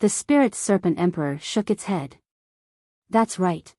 The spirit serpent emperor shook its head. That's right.